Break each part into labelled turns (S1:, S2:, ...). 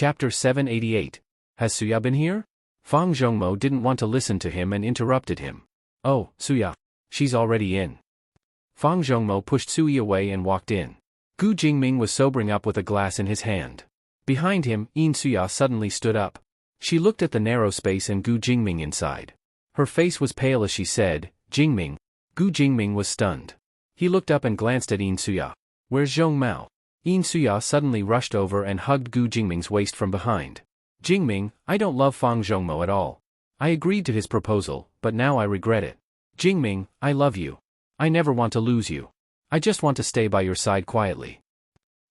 S1: Chapter 788. Has Suya been here? Fang Zhongmo didn't want to listen to him and interrupted him. Oh, Suya. She's already in. Fang Zhongmo pushed Sui away and walked in. Gu Jingming was sobering up with a glass in his hand. Behind him, Yin Suya suddenly stood up. She looked at the narrow space and Gu Jingming inside. Her face was pale as she said, Jingming. Gu Jingming was stunned. He looked up and glanced at Yin Suya. Where's Zhong Mao? Yin Suya suddenly rushed over and hugged Gu Jingming's waist from behind. Jingming, I don't love Fang Zhongmo at all. I agreed to his proposal, but now I regret it. Jingming, I love you. I never want to lose you. I just want to stay by your side quietly.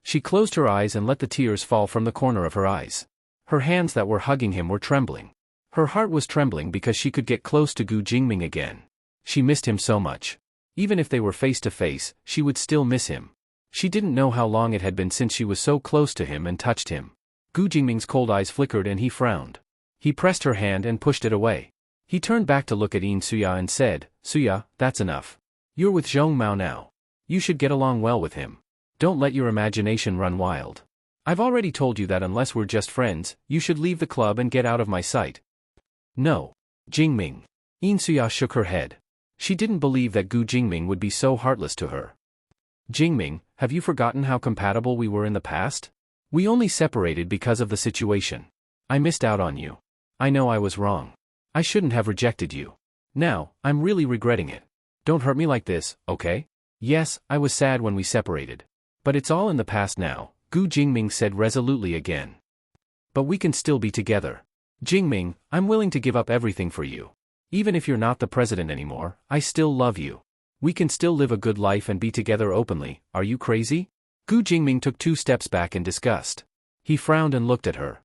S1: She closed her eyes and let the tears fall from the corner of her eyes. Her hands that were hugging him were trembling. Her heart was trembling because she could get close to Gu Jingming again. She missed him so much. Even if they were face to face, she would still miss him. She didn't know how long it had been since she was so close to him and touched him. Gu Jingming's cold eyes flickered and he frowned. He pressed her hand and pushed it away. He turned back to look at Yin Suya and said, Suya, that's enough. You're with Zhong Mao now. You should get along well with him. Don't let your imagination run wild. I've already told you that unless we're just friends, you should leave the club and get out of my sight. No. Jingming. Yin Suya shook her head. She didn't believe that Gu Jingming would be so heartless to her. Jingming, have you forgotten how compatible we were in the past? We only separated because of the situation. I missed out on you. I know I was wrong. I shouldn't have rejected you. Now, I'm really regretting it. Don't hurt me like this, okay? Yes, I was sad when we separated. But it's all in the past now, Gu Jingming said resolutely again. But we can still be together. Jingming, I'm willing to give up everything for you. Even if you're not the president anymore, I still love you. We can still live a good life and be together openly. Are you crazy? Gu Jingming took 2 steps back in disgust. He frowned and looked at her.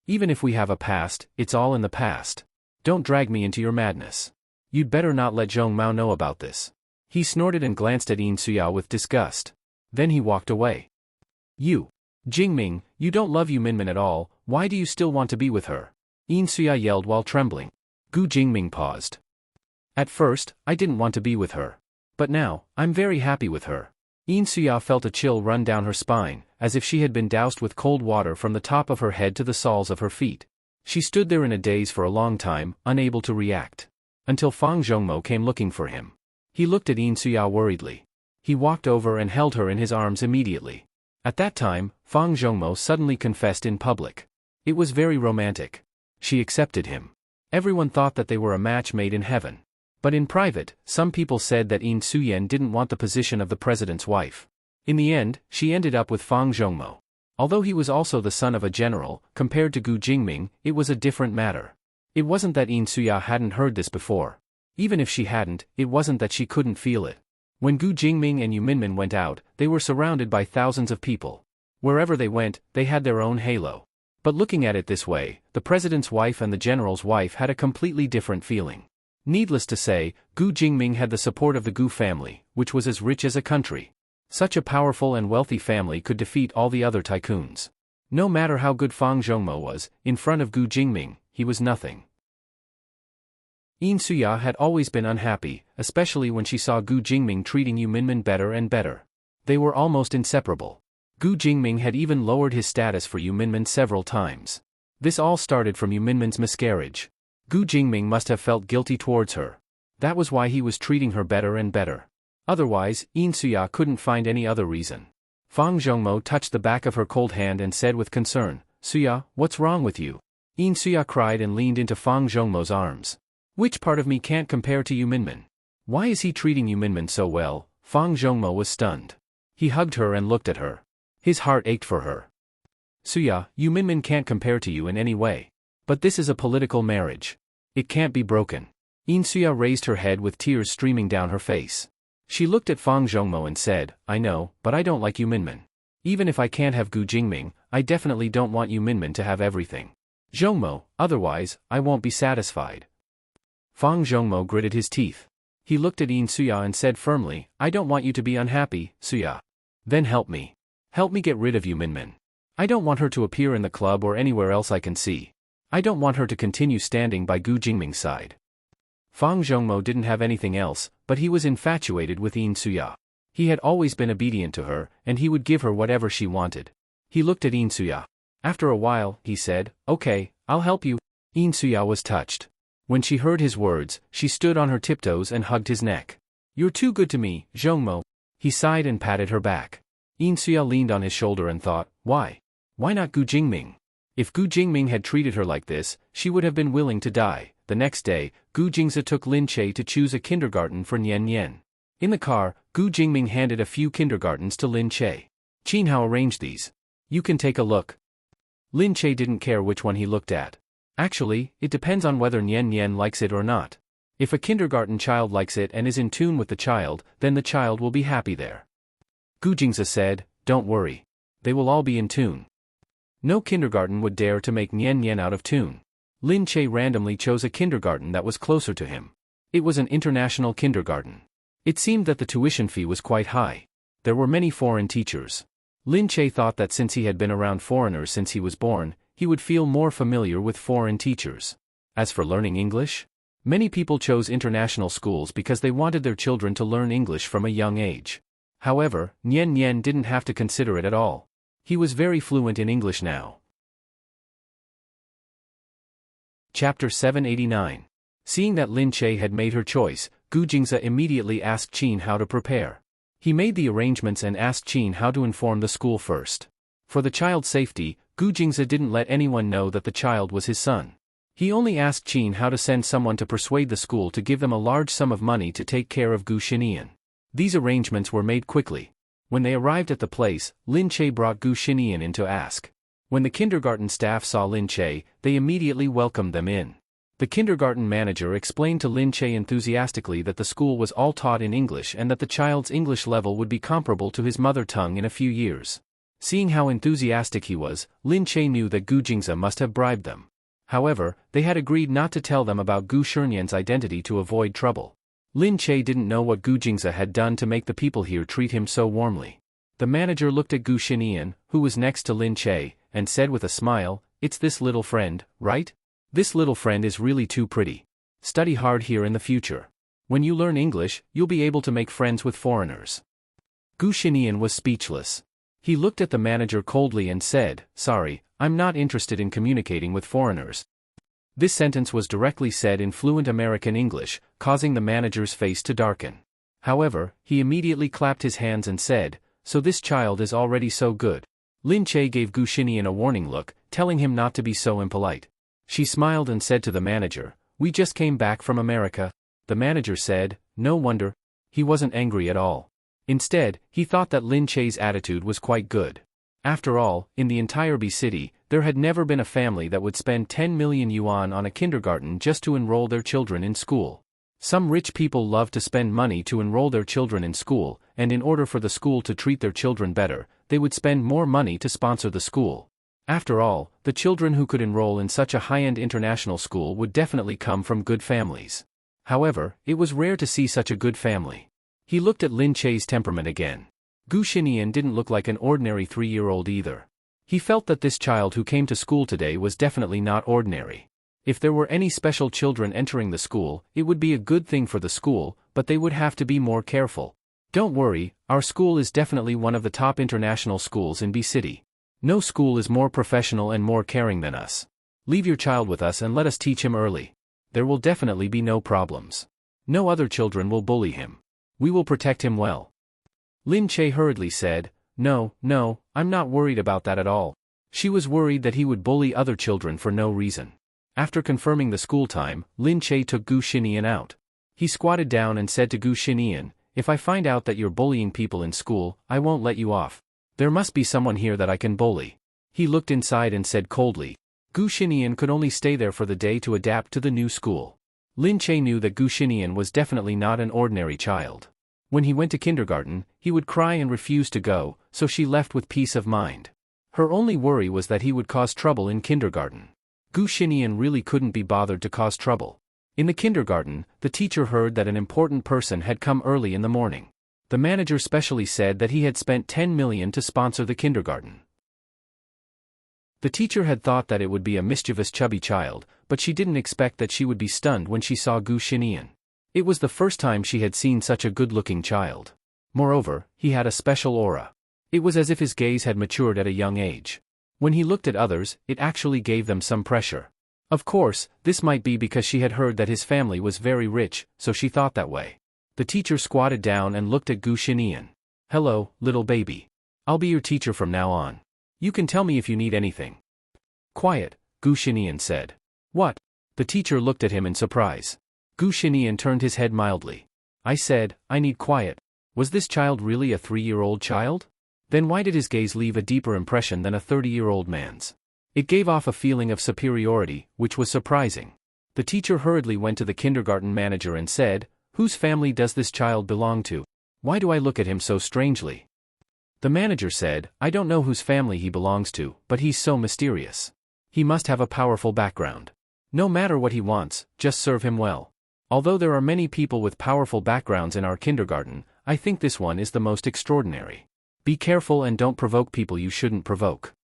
S1: Even if we have a past, it's all in the past. Don't drag me into your madness. You'd better not let Zhong Mao know about this. He snorted and glanced at Yin Suya with disgust. Then he walked away. You. Jingming, you don't love Yu Minmin at all, why do you still want to be with her? Yin Suya yelled while trembling. Gu Jingming paused. At first, I didn't want to be with her. But now, I'm very happy with her. Yin Suya felt a chill run down her spine, as if she had been doused with cold water from the top of her head to the soles of her feet. She stood there in a daze for a long time, unable to react. Until Fang Zhongmo came looking for him. He looked at Yin Suya worriedly. He walked over and held her in his arms immediately. At that time, Fang Zhongmo suddenly confessed in public. It was very romantic. She accepted him. Everyone thought that they were a match made in heaven. But in private, some people said that Yin Suyen didn't want the position of the president's wife. In the end, she ended up with Fang Zhongmo. Although he was also the son of a general, compared to Gu Jingming, it was a different matter. It wasn't that Yin Suya hadn't heard this before. Even if she hadn't, it wasn't that she couldn't feel it. When Gu Jingming and Yu Minmin went out, they were surrounded by thousands of people. Wherever they went, they had their own halo. But looking at it this way, the president's wife and the general's wife had a completely different feeling. Needless to say, Gu Jingming had the support of the Gu family, which was as rich as a country. Such a powerful and wealthy family could defeat all the other tycoons. No matter how good Fang Zhongmo was, in front of Gu Jingming, he was nothing. Yin Suya had always been unhappy, especially when she saw Gu Jingming treating Yu Minmin better and better. They were almost inseparable. Gu Jingming had even lowered his status for Yu Minmin several times. This all started from Yu Minmin's miscarriage. Gu Jingming must have felt guilty towards her. That was why he was treating her better and better. Otherwise, Yin Suya couldn't find any other reason. Fang Zhongmo touched the back of her cold hand and said with concern, Suya, what's wrong with you? Yin Suya cried and leaned into Fang Zhongmo's arms. Which part of me can't compare to Yu Minmin? Why is he treating Yu Minmin so well? Fang Zhongmo was stunned. He hugged her and looked at her. His heart ached for her. Suya, Yu Minmin can't compare to you in any way. But this is a political marriage. It can't be broken. Yin Suya raised her head with tears streaming down her face. She looked at Fang Zhongmo and said, I know, but I don't like Yu Minmin. Even if I can't have Gu Jingming, I definitely don't want Yu Minmin to have everything. Zhongmo, otherwise, I won't be satisfied. Fang Zhongmo gritted his teeth. He looked at Yin Suya and said firmly, I don't want you to be unhappy, Suya. Then help me. Help me get rid of Yu Minmin. I don't want her to appear in the club or anywhere else I can see. I don't want her to continue standing by Gu Jingming's side. Fang Zhongmo didn't have anything else, but he was infatuated with Yin Suya. He had always been obedient to her, and he would give her whatever she wanted. He looked at Yin Suya. After a while, he said, "Okay, I'll help you." Suya was touched. When she heard his words, she stood on her tiptoes and hugged his neck. "You're too good to me, Zhongmo." He sighed and patted her back. Suya leaned on his shoulder and thought, why? Why not Gu Jingming? If Gu Jingming had treated her like this, she would have been willing to die. The next day, Gu Jingze took Lin Che to choose a kindergarten for Nian Nian. In the car, Gu Jingming handed a few kindergartens to Lin Che. "Qin Hao arranged these. You can take a look." Lin Che didn't care which one he looked at. Actually, it depends on whether Nian Nian likes it or not. If a kindergarten child likes it and is in tune with the child, then the child will be happy there. Gu Jingze said, "Don't worry. They will all be in tune." No kindergarten would dare to make Nian Nian out of tune. Lin Che randomly chose a kindergarten that was closer to him. It was an international kindergarten. It seemed that the tuition fee was quite high. There were many foreign teachers. Lin Che thought that since he had been around foreigners since he was born, he would feel more familiar with foreign teachers. As for learning English, many people chose international schools because they wanted their children to learn English from a young age. However, Nian Nian didn't have to consider it at all. He was very fluent in English now. Chapter 789. Seeing that Lin Che had made her choice, Gu Jingze immediately asked Qin how to prepare. He made the arrangements and asked Qin how to inform the school first. For the child's safety, Gu Jingze didn't let anyone know that the child was his son. He only asked Qin how to send someone to persuade the school to give them a large sum of money to take care of Gu Xinian. These arrangements were made quickly. When they arrived at the place, Lin Che brought Gu Xinian in to ask. When the kindergarten staff saw Lin Che, they immediately welcomed them in. The kindergarten manager explained to Lin Che enthusiastically that the school was all taught in English and that the child's English level would be comparable to his mother tongue in a few years. Seeing how enthusiastic he was, Lin Che knew that Gu Jingze must have bribed them. However, they had agreed not to tell them about Gu Shinian's identity to avoid trouble. Lin Che didn't know what Gu Jingze had done to make the people here treat him so warmly. The manager looked at Gu Xinian, who was next to Lin Che, and said with a smile, "It's this little friend, right? This little friend is really too pretty. Study hard here in the future. When you learn English, you'll be able to make friends with foreigners." Gu Xinian was speechless. He looked at the manager coldly and said, "Sorry, I'm not interested in communicating with foreigners." This sentence was directly said in fluent American English, causing the manager's face to darken. However, he immediately clapped his hands and said, "So this child is already so good." Lin Che gave Gu Xinian a warning look, telling him not to be so impolite. She smiled and said to the manager, "We just came back from America." The manager said, "No wonder." He wasn't angry at all. Instead, he thought that Lin Che's attitude was quite good. After all, in the entire B city, there had never been a family that would spend 10 million yuan on a kindergarten just to enroll their children in school. Some rich people love to spend money to enroll their children in school, and in order for the school to treat their children better, they would spend more money to sponsor the school. After all, the children who could enroll in such a high-end international school would definitely come from good families. However, it was rare to see such a good family. He looked at Lin Che's temperament again. Gu Xinian didn't look like an ordinary 3-year-old either. He felt that this child who came to school today was definitely not ordinary. If there were any special children entering the school, it would be a good thing for the school, but they would have to be more careful. "Don't worry, our school is definitely one of the top international schools in B City. No school is more professional and more caring than us. Leave your child with us and let us teach him early. There will definitely be no problems. No other children will bully him. We will protect him well." Lin Che hurriedly said, No, I'm not worried about that at all." She was worried that he would bully other children for no reason. After confirming the school time, Lin Che took Gu Xinian out. He squatted down and said to Gu Xinian, "If I find out that you're bullying people in school, I won't let you off. There must be someone here that I can bully." He looked inside and said coldly. Gu Xinian could only stay there for the day to adapt to the new school. Lin Che knew that Gu Xinian was definitely not an ordinary child. When he went to kindergarten, he would cry and refuse to go, so she left with peace of mind. Her only worry was that he would cause trouble in kindergarten. Gu Xinian really couldn't be bothered to cause trouble. In the kindergarten, the teacher heard that an important person had come early in the morning. The manager specially said that he had spent 10 million to sponsor the kindergarten. The teacher had thought that it would be a mischievous chubby child, but she didn't expect that she would be stunned when she saw Gu Xinian. It was the first time she had seen such a good-looking child. Moreover, he had a special aura. It was as if his gaze had matured at a young age. When he looked at others, it actually gave them some pressure. Of course, this might be because she had heard that his family was very rich, so she thought that way. The teacher squatted down and looked at Gu Xinian. "Hello, little baby. I'll be your teacher from now on. You can tell me if you need anything." "Quiet," Gu Xinian said. "What?" The teacher looked at him in surprise. Gu Xinian turned his head mildly. "I said, I need quiet." Was this child really a 3-year-old child? Then why did his gaze leave a deeper impression than a 30-year-old man's? It gave off a feeling of superiority, which was surprising. The teacher hurriedly went to the kindergarten manager and said, "Whose family does this child belong to? Why do I look at him so strangely?" The manager said, "I don't know whose family he belongs to, but he's so mysterious. He must have a powerful background. No matter what he wants, just serve him well. Although there are many people with powerful backgrounds in our kindergarten, I think this one is the most extraordinary. Be careful and don't provoke people you shouldn't provoke."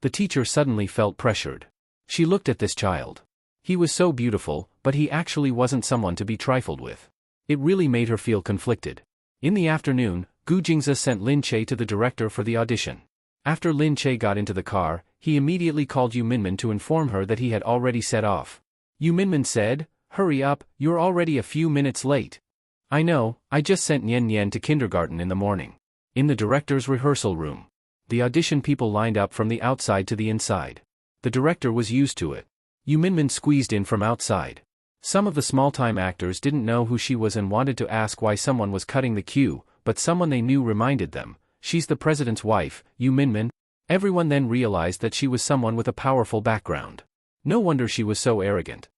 S1: The teacher suddenly felt pressured. She looked at this child. He was so beautiful, but he actually wasn't someone to be trifled with. It really made her feel conflicted. In the afternoon, Gu Jingze sent Lin Che to the director for the audition. After Lin Che got into the car, he immediately called Yu Minmin to inform her that he had already set off. Yu Minmin said, "Hurry up, you're already a few minutes late." "I know, I just sent Nian Nian to kindergarten in the morning." In the director's rehearsal room, the audition people lined up from the outside to the inside. The director was used to it. Yu Minmin squeezed in from outside. Some of the small-time actors didn't know who she was and wanted to ask why someone was cutting the queue, but someone they knew reminded them, "She's the president's wife, Yu Minmin." Everyone then realized that she was someone with a powerful background. No wonder she was so arrogant.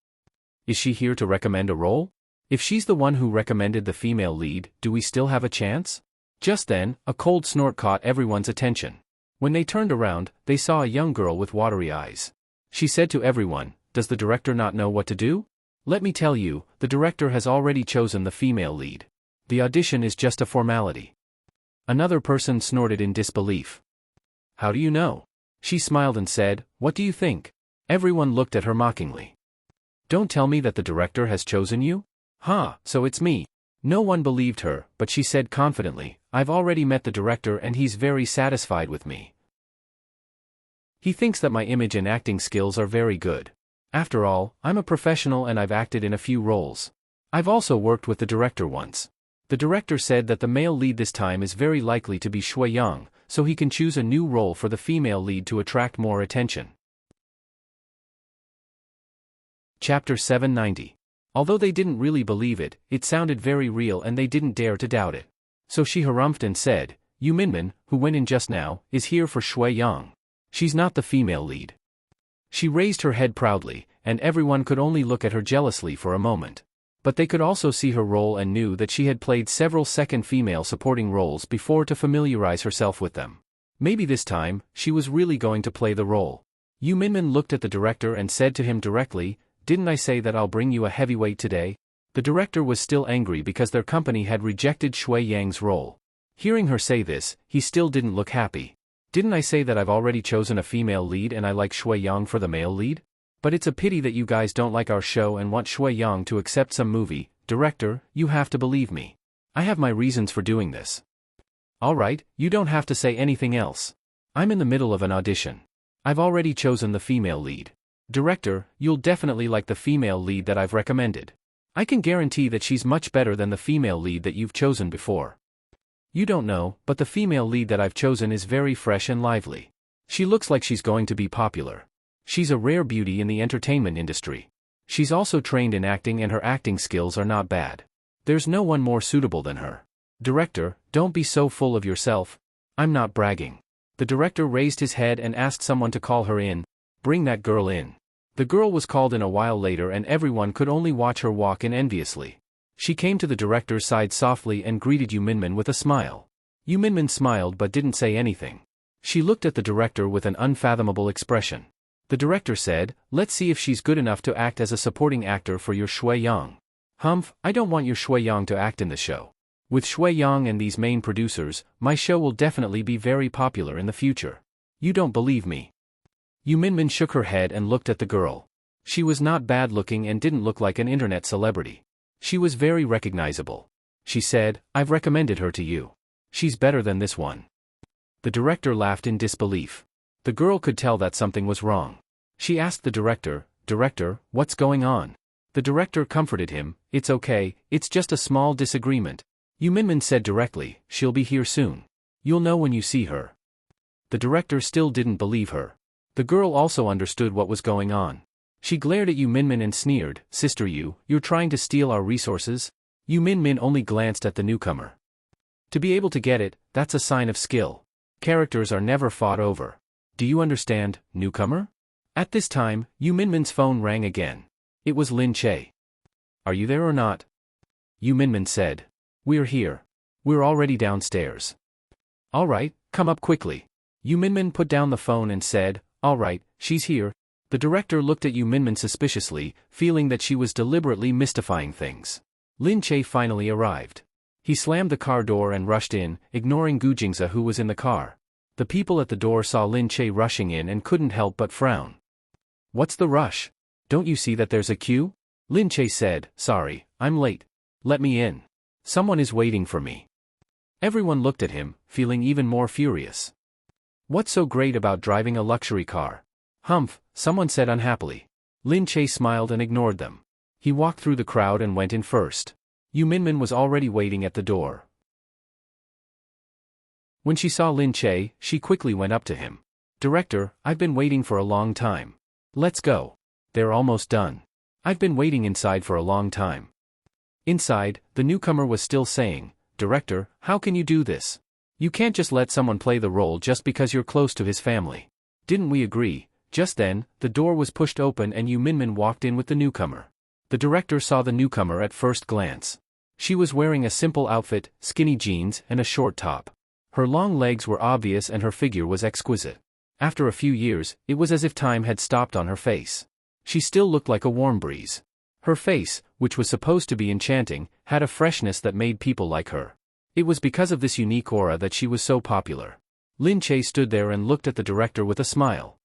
S1: Is she here to recommend a role? If she's the one who recommended the female lead, do we still have a chance? Just then, a cold snort caught everyone's attention. When they turned around, they saw a young girl with watery eyes. She said to everyone, "Does the director not know what to do? Let me tell you, the director has already chosen the female lead. The audition is just a formality." Another person snorted in disbelief. "How do you know?" She smiled and said, "What do you think?" Everyone looked at her mockingly. "Don't tell me that the director has chosen you? So it's me." No one believed her, but she said confidently, "I've already met the director and he's very satisfied with me. He thinks that my image and acting skills are very good. After all, I'm a professional and I've acted in a few roles. I've also worked with the director once. The director said that the male lead this time is very likely to be Shui Yang, so he can choose a new role for the female lead to attract more attention." Chapter 790. Although they didn't really believe it, it sounded very real and they didn't dare to doubt it. So she harumphed and said, "Yu Minmin, who went in just now, is here for Shui Yang. She's not the female lead." She raised her head proudly, and everyone could only look at her jealously for a moment. But they could also see her role and knew that she had played several second female supporting roles before to familiarize herself with them. Maybe this time, she was really going to play the role. Yu Minmin looked at the director and said to him directly, "Didn't I say that I'll bring you a heavyweight today?" The director was still angry because their company had rejected Shui Yang's role. Hearing her say this, he still didn't look happy. "Didn't I say that I've already chosen a female lead and I like Shui Yang for the male lead? But it's a pity that you guys don't like our show and want Shui Yang to accept some movie. Director, you have to believe me. I have my reasons for doing this." "Alright, you don't have to say anything else. I'm in the middle of an audition. I've already chosen the female lead. Director, you'll definitely like the female lead that I've recommended. I can guarantee that she's much better than the female lead that you've chosen before. You don't know, but the female lead that I've chosen is very fresh and lively. She looks like she's going to be popular. She's a rare beauty in the entertainment industry. She's also trained in acting and her acting skills are not bad. There's no one more suitable than her. Director, don't be so full of yourself. I'm not bragging." The director raised his head and asked someone to call her in. "Bring that girl in." The girl was called in a while later and everyone could only watch her walk in enviously. She came to the director's side softly and greeted Yu Minmin with a smile. Yu Minmin smiled but didn't say anything. She looked at the director with an unfathomable expression. The director said, "Let's see if she's good enough to act as a supporting actor for your Shui Yang." "Humph, I don't want your Shui Yang to act in the show. With Shui Yang and these main producers, my show will definitely be very popular in the future. You don't believe me." Yu Minmin shook her head and looked at the girl. She was not bad looking and didn't look like an internet celebrity. She was very recognizable. She said, "I've recommended her to you. She's better than this one." The director laughed in disbelief. The girl could tell that something was wrong. She asked the director, "Director, what's going on?" The director comforted him, "It's okay, it's just a small disagreement." Yu Minmin said directly, "She'll be here soon. You'll know when you see her." The director still didn't believe her. The girl also understood what was going on. She glared at Yu Minmin and sneered, "Sister Yu, you're trying to steal our resources?" Yu Minmin only glanced at the newcomer. To be able to get it, that's a sign of skill. Characters are never fought over. Do you understand, newcomer? At this time, Yu Minmin's phone rang again. It was Lin Che. "Are you there or not?" Yu Minmin said. "We're here. We're already downstairs." "All right, come up quickly." Yu Minmin put down the phone and said, "All right, she's here." The director looked at Yu Minmin suspiciously, feeling that she was deliberately mystifying things. Lin Che finally arrived. He slammed the car door and rushed in, ignoring Gu Jingze who was in the car. The people at the door saw Lin Che rushing in and couldn't help but frown. "What's the rush? Don't you see that there's a queue?" Lin Che said, "Sorry, I'm late. Let me in. Someone is waiting for me." Everyone looked at him, feeling even more furious. "What's so great about driving a luxury car?" "Humph," someone said unhappily. Lin Che smiled and ignored them. He walked through the crowd and went in first. Yu Minmin was already waiting at the door. When she saw Lin Che, she quickly went up to him. "Director, I've been waiting for a long time. Let's go. They're almost done. I've been waiting inside for a long time." Inside, the newcomer was still saying, "Director, how can you do this? You can't just let someone play the role just because you're close to his family. Didn't we agree?" Just then, the door was pushed open and Yu Minmin walked in with the newcomer. The director saw the newcomer at first glance. She was wearing a simple outfit, skinny jeans, and a short top. Her long legs were obvious and her figure was exquisite. After a few years, it was as if time had stopped on her face. She still looked like a warm breeze. Her face, which was supposed to be enchanting, had a freshness that made people like her. It was because of this unique aura that she was so popular. Lin Che stood there and looked at the director with a smile.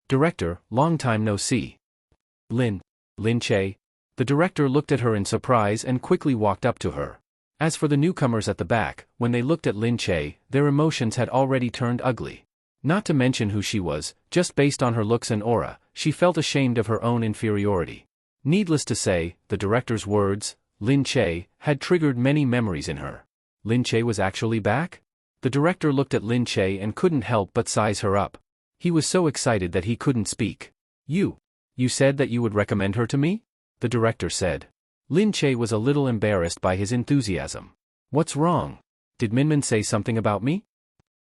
S1: "Director, long time no see." Lin Che." The director looked at her in surprise and quickly walked up to her. As for the newcomers at the back, when they looked at Lin Che, their emotions had already turned ugly. Not to mention who she was, just based on her looks and aura, she felt ashamed of her own inferiority. Needless to say, the director's words, Lin Che, had triggered many memories in her. Lin Che was actually back? The director looked at Lin Che and couldn't help but size her up. He was so excited that he couldn't speak. You said that you would recommend her to me?" the director said. Lin Che was a little embarrassed by his enthusiasm. "What's wrong? Did Minmin say something about me?"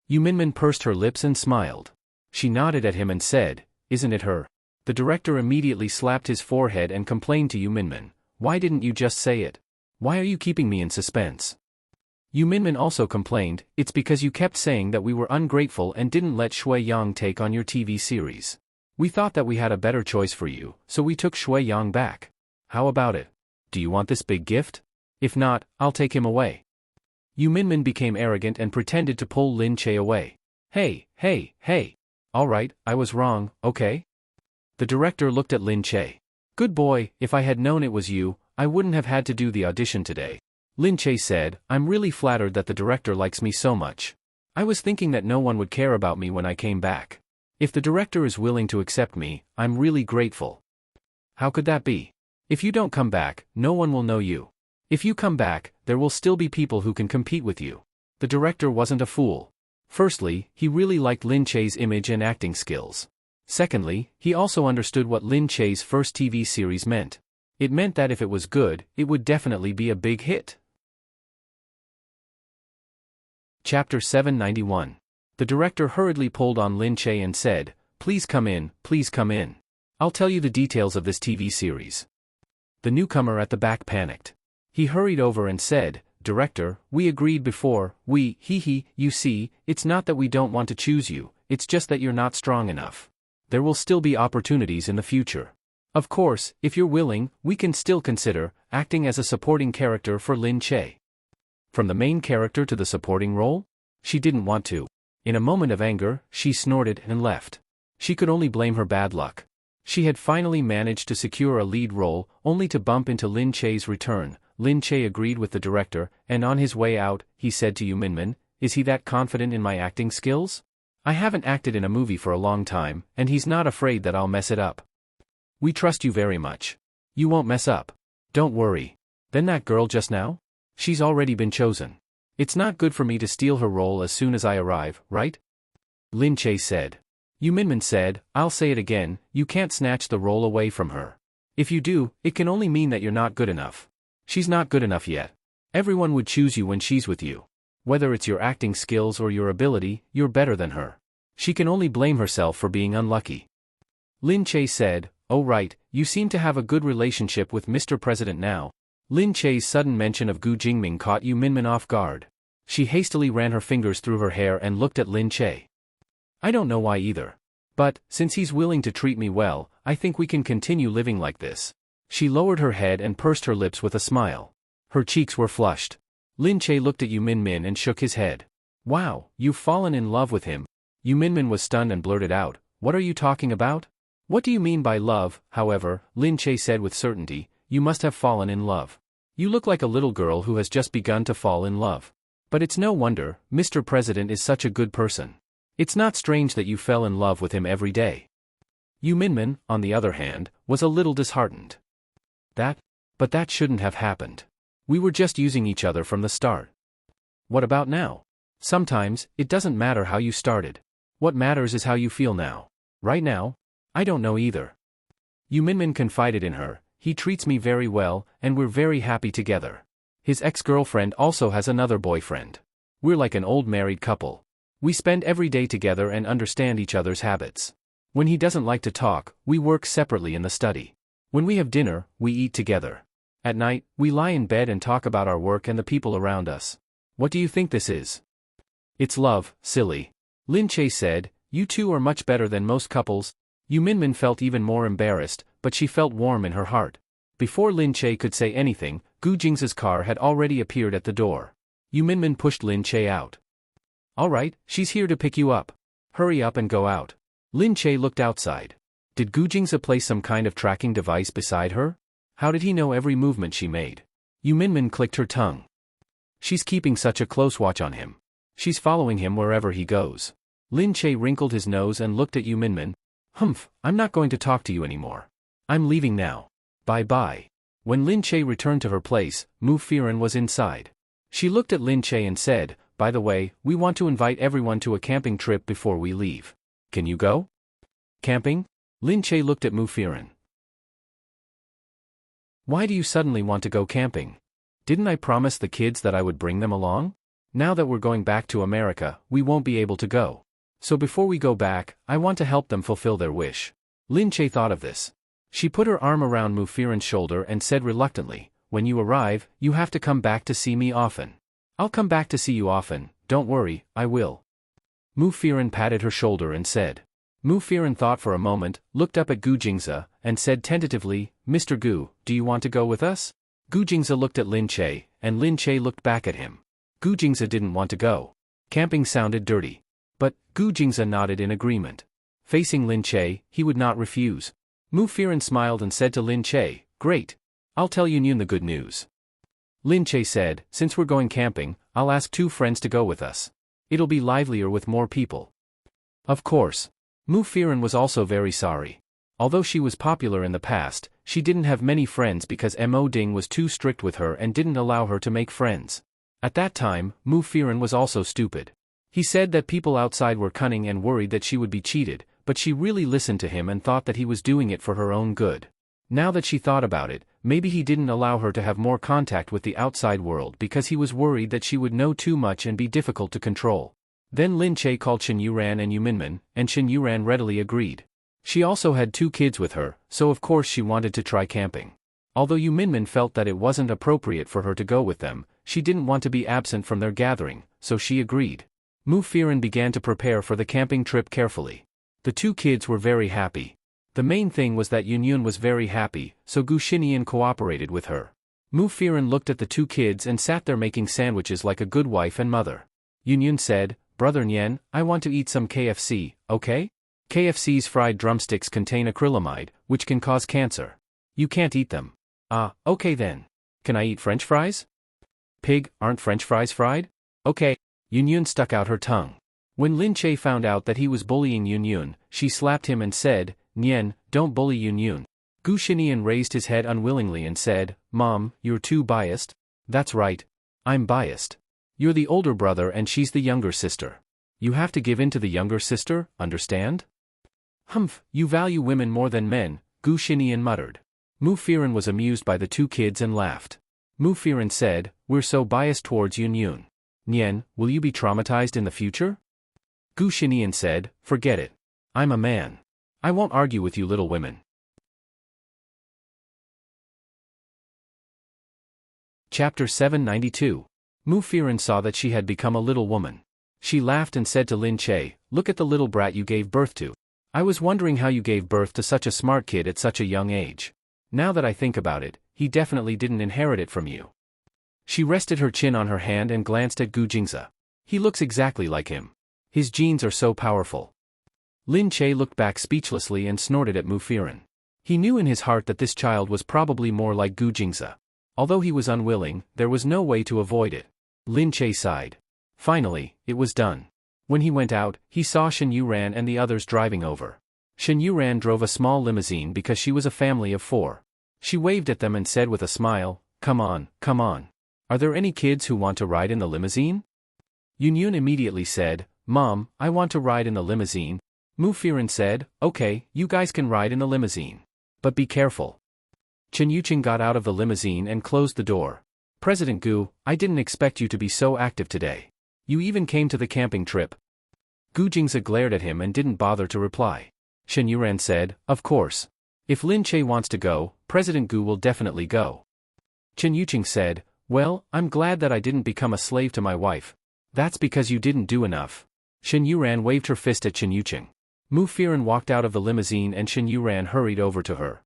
S1: Yu Minmin pursed her lips and smiled. She nodded at him and said, "Isn't it her?" The director immediately slapped his forehead and complained to Yu Minmin, "Why didn't you just say it? Why are you keeping me in suspense?" Yu Minmin also complained, "It's because you kept saying that we were ungrateful and didn't let Shui Yang take on your TV series. We thought that we had a better choice for you, so we took Shui Yang back. How about it? Do you want this big gift? If not, I'll take him away." Yu Minmin became arrogant and pretended to pull Lin Che away. Hey. All right, I was wrong, okay?" The director looked at Lin Che. "Good boy, if I had known it was you, I wouldn't have had to do the audition today." Lin Che said, "I'm really flattered that the director likes me so much. I was thinking that no one would care about me when I came back. If the director is willing to accept me, I'm really grateful." "How could that be? If you don't come back, no one will know you. If you come back, there will still be people who can compete with you." The director wasn't a fool. Firstly, he really liked Lin Che's image and acting skills. Secondly, he also understood what Lin Che's first TV series meant. It meant that if it was good, it would definitely be a big hit. Chapter 791. The director hurriedly pulled on Lin Che and said, please come in. I'll tell you the details of this TV series." The newcomer at the back panicked. He hurried over and said, "Director, we agreed before, you see, it's not that we don't want to choose you, it's just that you're not strong enough. There will still be opportunities in the future. Of course, if you're willing, we can still consider acting as a supporting character for Lin Che." From the main character to the supporting role? She didn't want to. In a moment of anger, she snorted and left. She could only blame her bad luck. She had finally managed to secure a lead role, only to bump into Lin Che's return. Lin Che agreed with the director, and on his way out, he said to Yu Minmin, "Is he that confident in my acting skills? I haven't acted in a movie for a long time, and he's not afraid that I'll mess it up. We trust you very much. You won't mess up. Don't worry. Then that girl just now? She's already been chosen. It's not good for me to steal her role as soon as I arrive, right? Lin Che said. Yu Minmin said, I'll say it again, you can't snatch the role away from her. If you do, it can only mean that you're not good enough. She's not good enough yet. Everyone would choose you when she's with you. Whether it's your acting skills or your ability, you're better than her. She can only blame herself for being unlucky. Lin Che said, oh right, you seem to have a good relationship with Mr. President now. Lin Che's sudden mention of Gu Jingming caught Yu Minmin off guard. She hastily ran her fingers through her hair and looked at Lin Che. I don't know why either. But, since he's willing to treat me well, I think we can continue living like this. She lowered her head and pursed her lips with a smile. Her cheeks were flushed. Lin Che looked at Yu Minmin and shook his head. Wow, you've fallen in love with him. Yu Minmin was stunned and blurted out, what are you talking about? What do you mean by love? However, Lin Che said with certainty, you must have fallen in love. You look like a little girl who has just begun to fall in love. But it's no wonder, Mr. President is such a good person. It's not strange that you fell in love with him every day. Yu Minmin, on the other hand, was a little disheartened. But that shouldn't have happened. We were just using each other from the start. What about now? Sometimes, it doesn't matter how you started. What matters is how you feel now. Right now? I don't know either. Yu Minmin confided in her, he treats me very well, and we're very happy together. His ex-girlfriend also has another boyfriend. We're like an old married couple. We spend every day together and understand each other's habits. When he doesn't like to talk, we work separately in the study. When we have dinner, we eat together. At night, we lie in bed and talk about our work and the people around us. What do you think this is? It's love, silly. Lin Che said, you two are much better than most couples. Yu Minmin felt even more embarrassed, but she felt warm in her heart. Before Lin Che could say anything, Gu Jing's car had already appeared at the door. Yu Minmin pushed Lin Che out. All right, she's here to pick you up. Hurry up and go out. Lin Che looked outside. Did Gu Jing's place some kind of tracking device beside her? How did he know every movement she made? Yu Minmin clicked her tongue. She's keeping such a close watch on him. She's following him wherever he goes. Lin Che wrinkled his nose and looked at Yu Minmin. Humph, I'm not going to talk to you anymore. I'm leaving now. Bye-bye. When Lin Che returned to her place, Mu Firen was inside. She looked at Lin Che and said, by the way, we want to invite everyone to a camping trip before we leave. Can you go? Camping? Lin Che looked at Mu Firen. Why do you suddenly want to go camping? Didn't I promise the kids that I would bring them along? Now that we're going back to America, we won't be able to go. So before we go back, I want to help them fulfill their wish. Lin Che thought of this. She put her arm around Mu Firen's shoulder and said reluctantly, when you arrive, you have to come back to see me often. I'll come back to see you often, don't worry, I will. Mu Firen patted her shoulder and said. Mu Firen thought for a moment, looked up at Gu Jingze, and said tentatively, Mr. Gu, do you want to go with us? Gu Jingze looked at Lin Che, and Lin Che looked back at him. Gu Jingze didn't want to go. Camping sounded dirty. But, Gu Jingze nodded in agreement. Facing Lin Che, he would not refuse. Mu Firen smiled and said to Lin Che, great. I'll tell Yunyun the good news. Lin Che said, since we're going camping, I'll ask 2 friends to go with us. It'll be livelier with more people. Of course. Mu Firen was also very sorry. Although she was popular in the past, she didn't have many friends because Mo Ding was too strict with her and didn't allow her to make friends. At that time, Mu Firen was also stupid. He said that people outside were cunning and worried that she would be cheated, but she really listened to him and thought that he was doing it for her own good. Now that she thought about it, maybe he didn't allow her to have more contact with the outside world because he was worried that she would know too much and be difficult to control. Then Lin Che called Shen Yuran and Yu Minmin, and Shen Yuran readily agreed. She also had 2 kids with her, so of course she wanted to try camping. Although Yu Minmin felt that it wasn't appropriate for her to go with them, she didn't want to be absent from their gathering, so she agreed. Mu Firen began to prepare for the camping trip carefully. The 2 kids were very happy. The main thing was that Yunyun was very happy, so Gu Xinian cooperated with her. Mu Firen looked at the 2 kids and sat there making sandwiches like a good wife and mother. Yunyun said, Brother Nyen, I want to eat some KFC, okay? KFC's fried drumsticks contain acrylamide, which can cause cancer. You can't eat them. Ah, okay then. Can I eat French fries? Pig, aren't French fries fried? Okay. Yunyun stuck out her tongue. When Lin Che found out that he was bullying Yun Yun, she slapped him and said, "Nian, don't bully Yun Yun." Gu Xinian raised his head unwillingly and said, "Mom, you're too biased." "That's right. I'm biased. You're the older brother and she's the younger sister. You have to give in to the younger sister, understand?" "Humph, you value women more than men," Gu Xinian muttered. Mu Firen was amused by the two kids and laughed. Mu Firen said, "We're so biased towards Yun Yun. Nian, will you be traumatized in the future?" Gu Xinian said, "Forget it. I'm a man. I won't argue with you little women." Chapter 792. Mu Firen saw that she had become a little woman. She laughed and said to Lin Che, "Look at the little brat you gave birth to. I was wondering how you gave birth to such a smart kid at such a young age. Now that I think about it, he definitely didn't inherit it from you." She rested her chin on her hand and glanced at Gu Jingze. "He looks exactly like him. His genes are so powerful." Lin Che looked back speechlessly and snorted at Mu Firen. He knew in his heart that this child was probably more like Gu Jingze. Although he was unwilling, there was no way to avoid it. Lin Che sighed. Finally, it was done. When he went out, he saw Shen Yuran and the others driving over. Shen Yuran drove a small limousine because she was a family of 4. She waved at them and said with a smile, come on. Are there any kids who want to ride in the limousine?" Yun Yun immediately said, "Mom, I want to ride in the limousine." Mu Firen said, "Okay, you guys can ride in the limousine. But be careful." Chen Yuqing got out of the limousine and closed the door. "President Gu, I didn't expect you to be so active today. You even came to the camping trip." Gu Jingze glared at him and didn't bother to reply. Shen Yuran said, "Of course. If Lin Che wants to go, President Gu will definitely go." Chen Yuqing said, "Well, I'm glad that I didn't become a slave to my wife. That's because you didn't do enough." Shen Yuran waved her fist at Chen Yuqing. Mu Firen walked out of the limousine and Shen Yuran hurried over to her.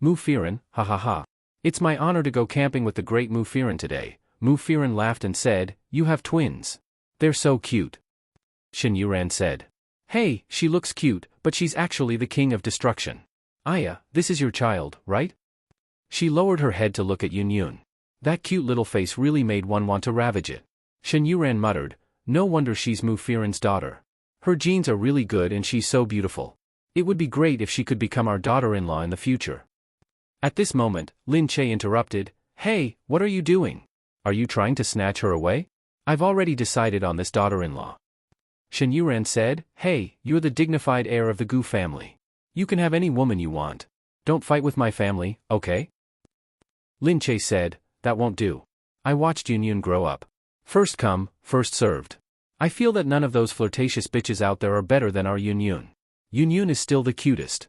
S1: "Mu Firen, ha ha ha. It's my honor to go camping with the great Mu Firen today." Mu Firen laughed and said, "You have twins. They're so cute." Shen Yuran said, "Hey, she looks cute, but she's actually the king of destruction. Aya, this is your child, right?" She lowered her head to look at Yun Yun. That cute little face really made one want to ravage it. Shen Yuran muttered, "No wonder she's Mu Firen's daughter. Her genes are really good and she's so beautiful. It would be great if she could become our daughter-in-law in the future." At this moment, Lin Che interrupted, "Hey, what are you doing? Are you trying to snatch her away? I've already decided on this daughter-in-law." Shen Yuran said, "Hey, you're the dignified heir of the Gu family. You can have any woman you want. Don't fight with my family, okay?" Lin Che said, "That won't do. I watched Yun Yun grow up. First come, first served. I feel that none of those flirtatious bitches out there are better than our Yun Yun. Yun Yun is still the cutest."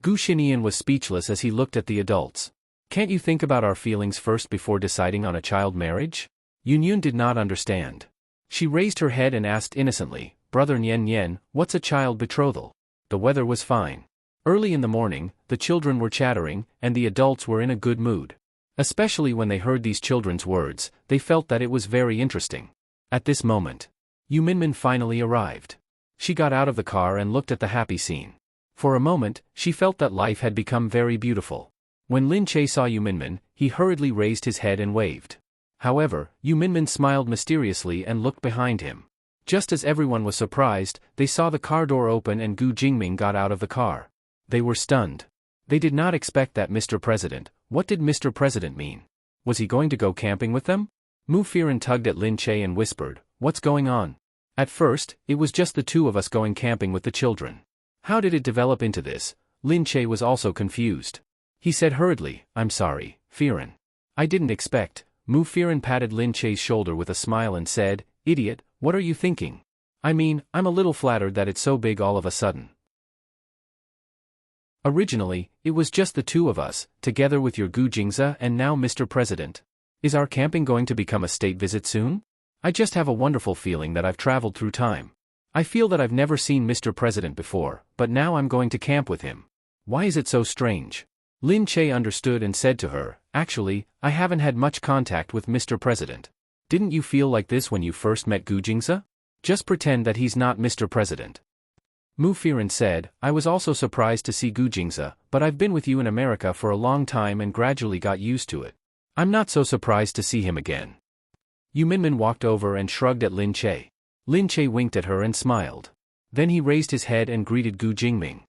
S1: Gu Xinian was speechless as he looked at the adults. "Can't you think about our feelings first before deciding on a child marriage?" Yun Yun did not understand. She raised her head and asked innocently, "Brother Nian, what's a child betrothal?" The weather was fine. Early in the morning, the children were chattering, and the adults were in a good mood. Especially when they heard these children's words, they felt that it was very interesting. At this moment, Yu Minmin finally arrived. She got out of the car and looked at the happy scene. For a moment, she felt that life had become very beautiful. When Lin Che saw Yu Minmin, he hurriedly raised his head and waved. However, Yu Minmin smiled mysteriously and looked behind him. Just as everyone was surprised, they saw the car door open and Gu Jingming got out of the car. They were stunned. They did not expect that. "Mr. President, what did Mr. President mean? Was he going to go camping with them?" Mu Firen tugged at Lin Che and whispered, "What's going on?" "At first, it was just the two of us going camping with the children. How did it develop into this?" Lin Che was also confused. He said hurriedly, "I'm sorry, Firen. I didn't expect." Mu Firen patted Lin Che's shoulder with a smile and said, "Idiot, what are you thinking? I mean, I'm a little flattered that it's so big all of a sudden. Originally, it was just the two of us, together with your Gu Jingze and now Mr. President. Is our camping going to become a state visit soon? I just have a wonderful feeling that I've traveled through time. I feel that I've never seen Mr. President before, but now I'm going to camp with him. Why is it so strange?" Lin Che understood and said to her, "Actually, I haven't had much contact with Mr. President. Didn't you feel like this when you first met Gu Jingze? Just pretend that he's not Mr. President." Mu Firen said, "I was also surprised to see Gu Jingze, but I've been with you in America for a long time and gradually got used to it. I'm not so surprised to see him again." Yu Minmin walked over and shrugged at Lin Che. Lin Che winked at her and smiled. Then he raised his head and greeted Gu Jingming.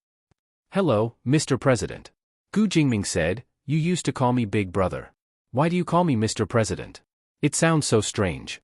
S1: "Hello, Mr. President." Gu Jingming said, "You used to call me Big Brother. Why do you call me Mr. President? It sounds so strange."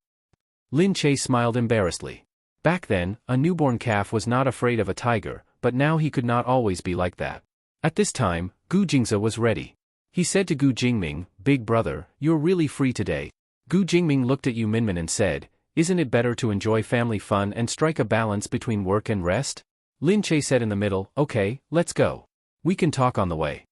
S1: Lin Che smiled embarrassedly. Back then, a newborn calf was not afraid of a tiger, but now he could not always be like that. At this time, Gu Jingze was ready. He said to Gu Jingming, "Big Brother, you're really free today." Gu Jingming looked at Yu Minmin and said, "Isn't it better to enjoy family fun and strike a balance between work and rest?" Lin Che said in the middle, "Okay, let's go. We can talk on the way."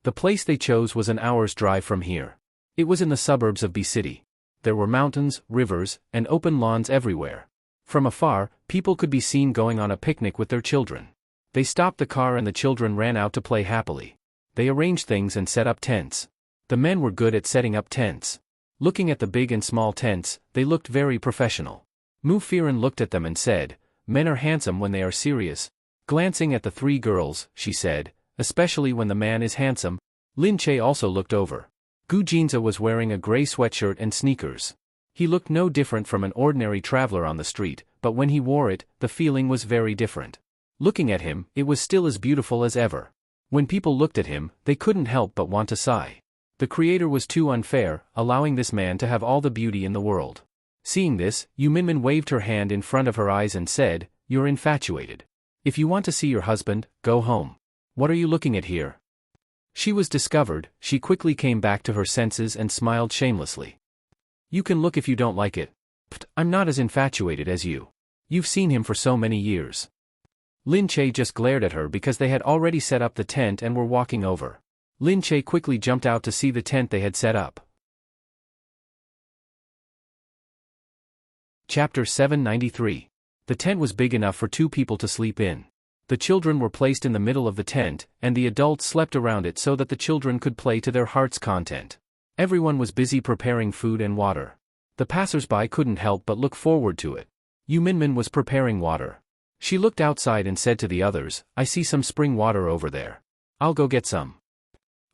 S1: The place they chose was an hour's drive from here. It was in the suburbs of B City. There were mountains, rivers, and open lawns everywhere. From afar, people could be seen going on a picnic with their children. They stopped the car and the children ran out to play happily. They arranged things and set up tents. The men were good at setting up tents. Looking at the big and small tents, they looked very professional. Mu Firen looked at them and said, "Men are handsome when they are serious." Glancing at the three girls, she said, "Especially when the man is handsome." Lin Che also looked over. Gu Jinze was wearing a gray sweatshirt and sneakers. He looked no different from an ordinary traveler on the street, but when he wore it, the feeling was very different. Looking at him, it was still as beautiful as ever. When people looked at him, they couldn't help but want to sigh. The Creator was too unfair, allowing this man to have all the beauty in the world. Seeing this, Yu Minmin waved her hand in front of her eyes and said, "You're infatuated. If you want to see your husband, go home. What are you looking at here?" She was discovered. She quickly came back to her senses and smiled shamelessly. "You can look if you don't like it. But I'm not as infatuated as you. You've seen him for so many years." Lin Che just glared at her because they had already set up the tent and were walking over. Lin Che quickly jumped out to see the tent they had set up. Chapter 793. The tent was big enough for 2 people to sleep in. The children were placed in the middle of the tent, and the adults slept around it so that the children could play to their heart's content. Everyone was busy preparing food and water. The passers-by couldn't help but look forward to it. Yu Minmin was preparing water. She looked outside and said to the others, "I see some spring water over there. I'll go get some."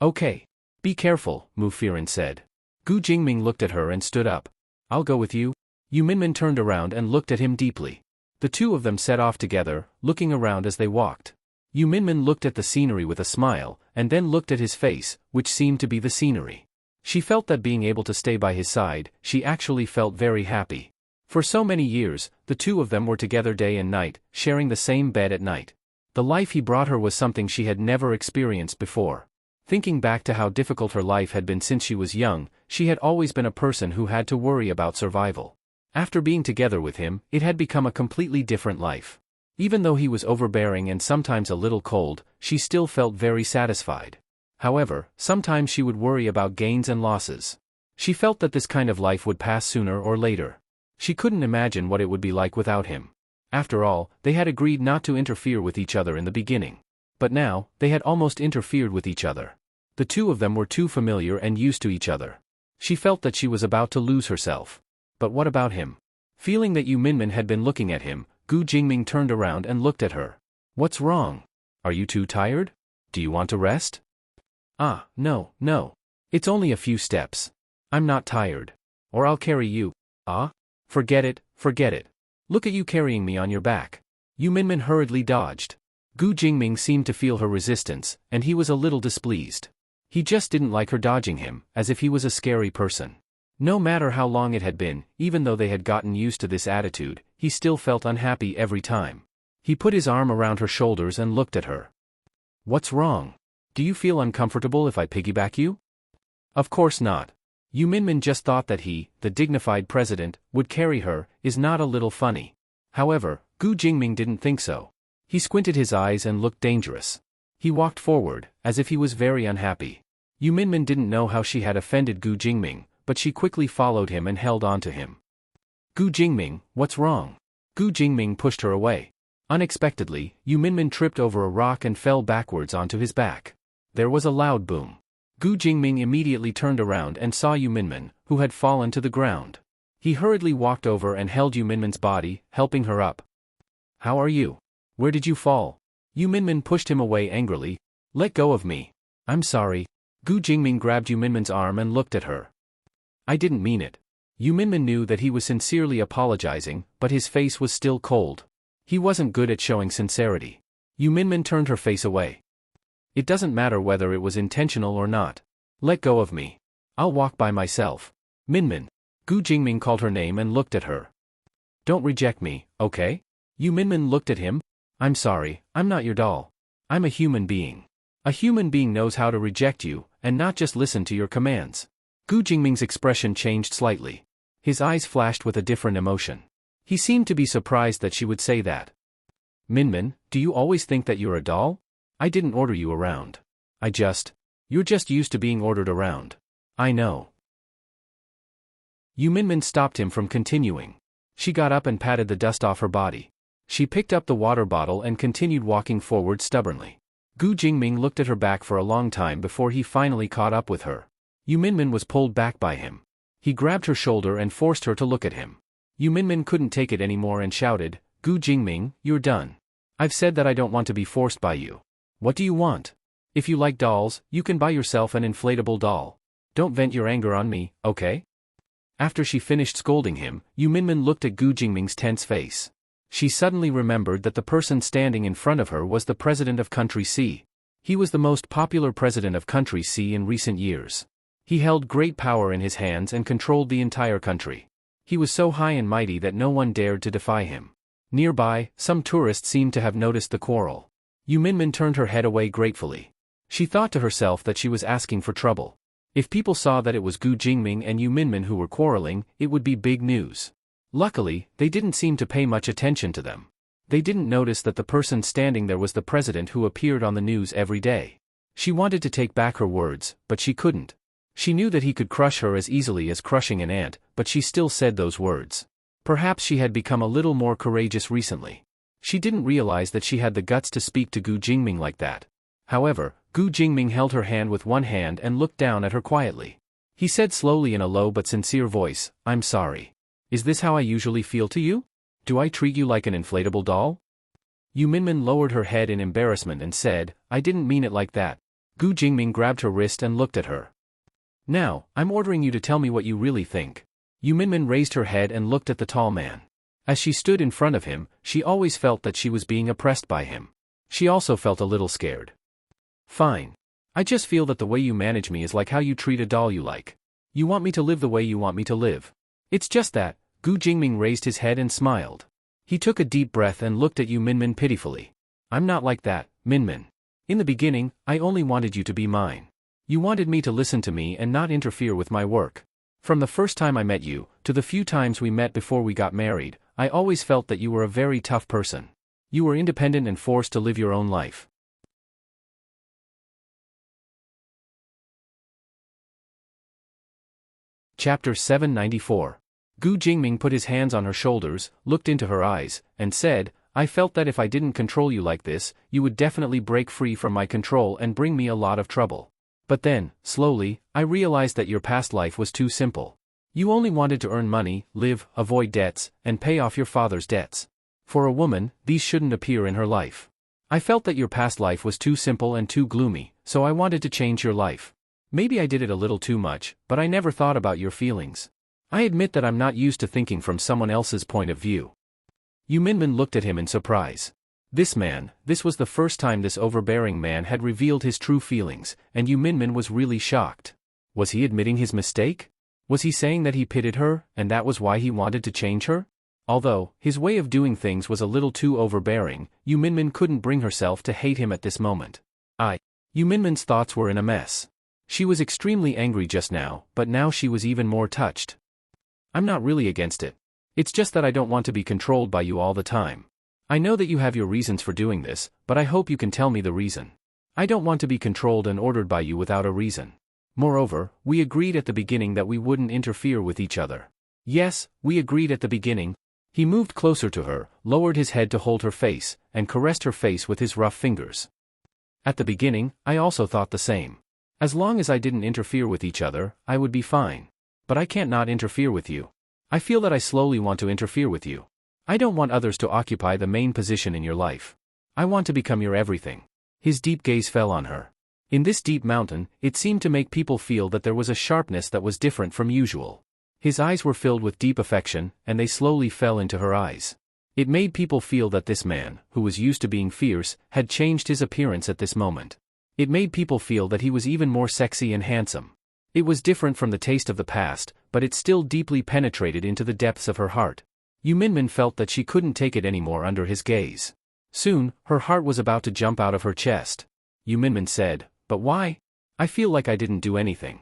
S1: "Okay. Be careful," Mu Firen said. Gu Jingming looked at her and stood up. "I'll go with you." Yu Minmin turned around and looked at him deeply. The two of them set off together, looking around as they walked. Yu Minmin looked at the scenery with a smile, and then looked at his face, which seemed to be the scenery. She felt that being able to stay by his side, she actually felt very happy. For so many years, the two of them were together day and night, sharing the same bed at night. The life he brought her was something she had never experienced before. Thinking back to how difficult her life had been since she was young, she had always been a person who had to worry about survival. After being together with him, it had become a completely different life. Even though he was overbearing and sometimes a little cold, she still felt very satisfied. However, sometimes she would worry about gains and losses. She felt that this kind of life would pass sooner or later. She couldn't imagine what it would be like without him. After all, they had agreed not to interfere with each other in the beginning. But now, they had almost interfered with each other. The two of them were too familiar and used to each other. She felt that she was about to lose herself. But what about him? Feeling that Yu Minmin had been looking at him, Gu Jingming turned around and looked at her. "What's wrong? Are you too tired? Do you want to rest?" "Ah, no. It's only a few steps. I'm not tired. Or I'll carry you." "Ah? Forget it. Look at you carrying me on your back." Yu Minmin hurriedly dodged. Gu Jingming seemed to feel her resistance, and he was a little displeased. He just didn't like her dodging him, as if he was a scary person. No matter how long it had been, even though they had gotten used to this attitude, he still felt unhappy every time. He put his arm around her shoulders and looked at her. "What's wrong? Do you feel uncomfortable if I piggyback you?" "Of course not." Yu Minmin just thought that he, the dignified president, would carry her, is not a little funny. However, Gu Jingming didn't think so. He squinted his eyes and looked dangerous. He walked forward, as if he was very unhappy. Yu Minmin didn't know how she had offended Gu Jingming, but she quickly followed him and held on to him. "Gu Jingming, what's wrong?" Gu Jingming pushed her away. Unexpectedly, Yu Minmin tripped over a rock and fell backwards onto his back. There was a loud boom. Gu Jingming immediately turned around and saw Yu Minmin, who had fallen to the ground. He hurriedly walked over and held Yu Minmin's body, helping her up. "How are you? Where did you fall?" Yu Minmin pushed him away angrily. "Let go of me." "I'm sorry." Gu Jingming grabbed Yu Minmin's arm and looked at her. "I didn't mean it. Yu Minmin knew that he was sincerely apologizing, but his face was still cold. He wasn't good at showing sincerity. Yu Minmin turned her face away. It doesn't matter whether it was intentional or not. Let go of me. I'll walk by myself. Minmin. Gu Jingming called her name and looked at her. Don't reject me, okay? Yu Minmin looked at him. I'm sorry, I'm not your doll. I'm a human being. A human being knows how to reject you, and not just listen to your commands. Gu Jingming's expression changed slightly. His eyes flashed with a different emotion. He seemed to be surprised that she would say that. Minmin, do you always think that you're a doll? I didn't order you around. You're just used to being ordered around. I know. Yu Minmin stopped him from continuing. She got up and patted the dust off her body. She picked up the water bottle and continued walking forward stubbornly. Gu Jingming looked at her back for a long time before he finally caught up with her. Yu Minmin was pulled back by him. He grabbed her shoulder and forced her to look at him. Yu Minmin couldn't take it anymore and shouted, Gu Jingming, you're done. I've said that I don't want to be forced by you. What do you want? If you like dolls, you can buy yourself an inflatable doll. Don't vent your anger on me, okay? After she finished scolding him, Yu Minmin looked at Gu Jingming's tense face. She suddenly remembered that the person standing in front of her was the president of Country C. He was the most popular president of Country C in recent years. He held great power in his hands and controlled the entire country. He was so high and mighty that no one dared to defy him. Nearby, some tourists seemed to have noticed the quarrel. Yu Minmin turned her head away gratefully. She thought to herself that she was asking for trouble. If people saw that it was Gu Jingming and Yu Minmin who were quarreling, it would be big news. Luckily, they didn't seem to pay much attention to them. They didn't notice that the person standing there was the president who appeared on the news every day. She wanted to take back her words, but she couldn't. She knew that he could crush her as easily as crushing an ant, but she still said those words. Perhaps she had become a little more courageous recently. She didn't realize that she had the guts to speak to Gu Jingming like that. However, Gu Jingming held her hand with one hand and looked down at her quietly. He said slowly in a low but sincere voice, I'm sorry. Is this how I usually feel to you? Do I treat you like an inflatable doll? Yu Minmin lowered her head in embarrassment and said, I didn't mean it like that. Gu Jingming grabbed her wrist and looked at her. Now, I'm ordering you to tell me what you really think. Yu Minmin raised her head and looked at the tall man. As she stood in front of him, she always felt that she was being oppressed by him. She also felt a little scared. Fine. I just feel that the way you manage me is like how you treat a doll you like. You want me to live the way you want me to live. It's just that. Gu Jingming raised his head and smiled. He took a deep breath and looked at Yu Minmin pitifully. I'm not like that, Minmin. In the beginning, I only wanted you to be mine. You wanted me to listen to me and not interfere with my work. From the first time I met you, to the few times we met before we got married, I always felt that you were a very tough person. You were independent and forced to live your own life. Chapter 794. Gu Jingming put his hands on her shoulders, looked into her eyes, and said, I felt that if I didn't control you like this, you would definitely break free from my control and bring me a lot of trouble. But then, slowly, I realized that your past life was too simple. You only wanted to earn money, live, avoid debts, and pay off your father's debts. For a woman, these shouldn't appear in her life. I felt that your past life was too simple and too gloomy, so I wanted to change your life. Maybe I did it a little too much, but I never thought about your feelings. I admit that I'm not used to thinking from someone else's point of view. Yu Minmin looked at him in surprise. This was the first time this overbearing man had revealed his true feelings, and Yu Minmin was really shocked. Was he admitting his mistake? Was he saying that he pitied her, and that was why he wanted to change her? Although, his way of doing things was a little too overbearing, Yu Minmin couldn't bring herself to hate him at this moment. Yu Minmin's thoughts were in a mess. She was extremely angry just now, but now she was even more touched. I'm not really against it. It's just that I don't want to be controlled by you all the time. I know that you have your reasons for doing this, but I hope you can tell me the reason. I don't want to be controlled and ordered by you without a reason. Moreover, we agreed at the beginning that we wouldn't interfere with each other. Yes, we agreed at the beginning. He moved closer to her, lowered his head to hold her face, and caressed her face with his rough fingers. At the beginning, I also thought the same. As long as I didn't interfere with each other, I would be fine. But I can't not interfere with you. I feel that I slowly want to interfere with you. I don't want others to occupy the main position in your life. I want to become your everything. His deep gaze fell on her. In this deep mountain, it seemed to make people feel that there was a sharpness that was different from usual. His eyes were filled with deep affection, and they slowly fell into her eyes. It made people feel that this man, who was used to being fierce, had changed his appearance at this moment. It made people feel that he was even more sexy and handsome. It was different from the taste of the past, but it still deeply penetrated into the depths of her heart. Yu Minmin felt that she couldn't take it anymore under his gaze. Soon, her heart was about to jump out of her chest. Yu Minmin said, "But why? I feel like I didn't do anything."